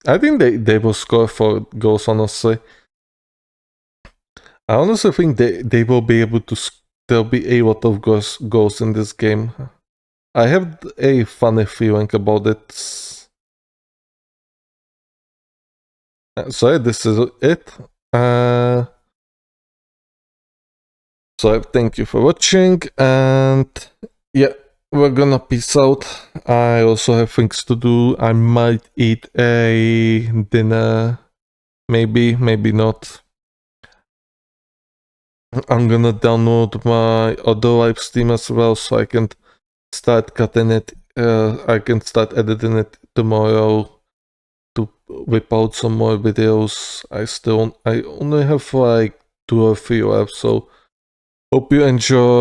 I think they will score 4 goals, honestly. I honestly think they will be able to. There'll be a lot of goals in this game. I have a funny feeling about it. So this is it. So thank you for watching, and yeah, we're gonna peace out. I also have things to do. I might eat a dinner, maybe not. I'm gonna download my other live stream as well, so I can start cutting it. I can start editing it tomorrow to whip out some more videos. I only have like 2 or 3 left, so hope you enjoy.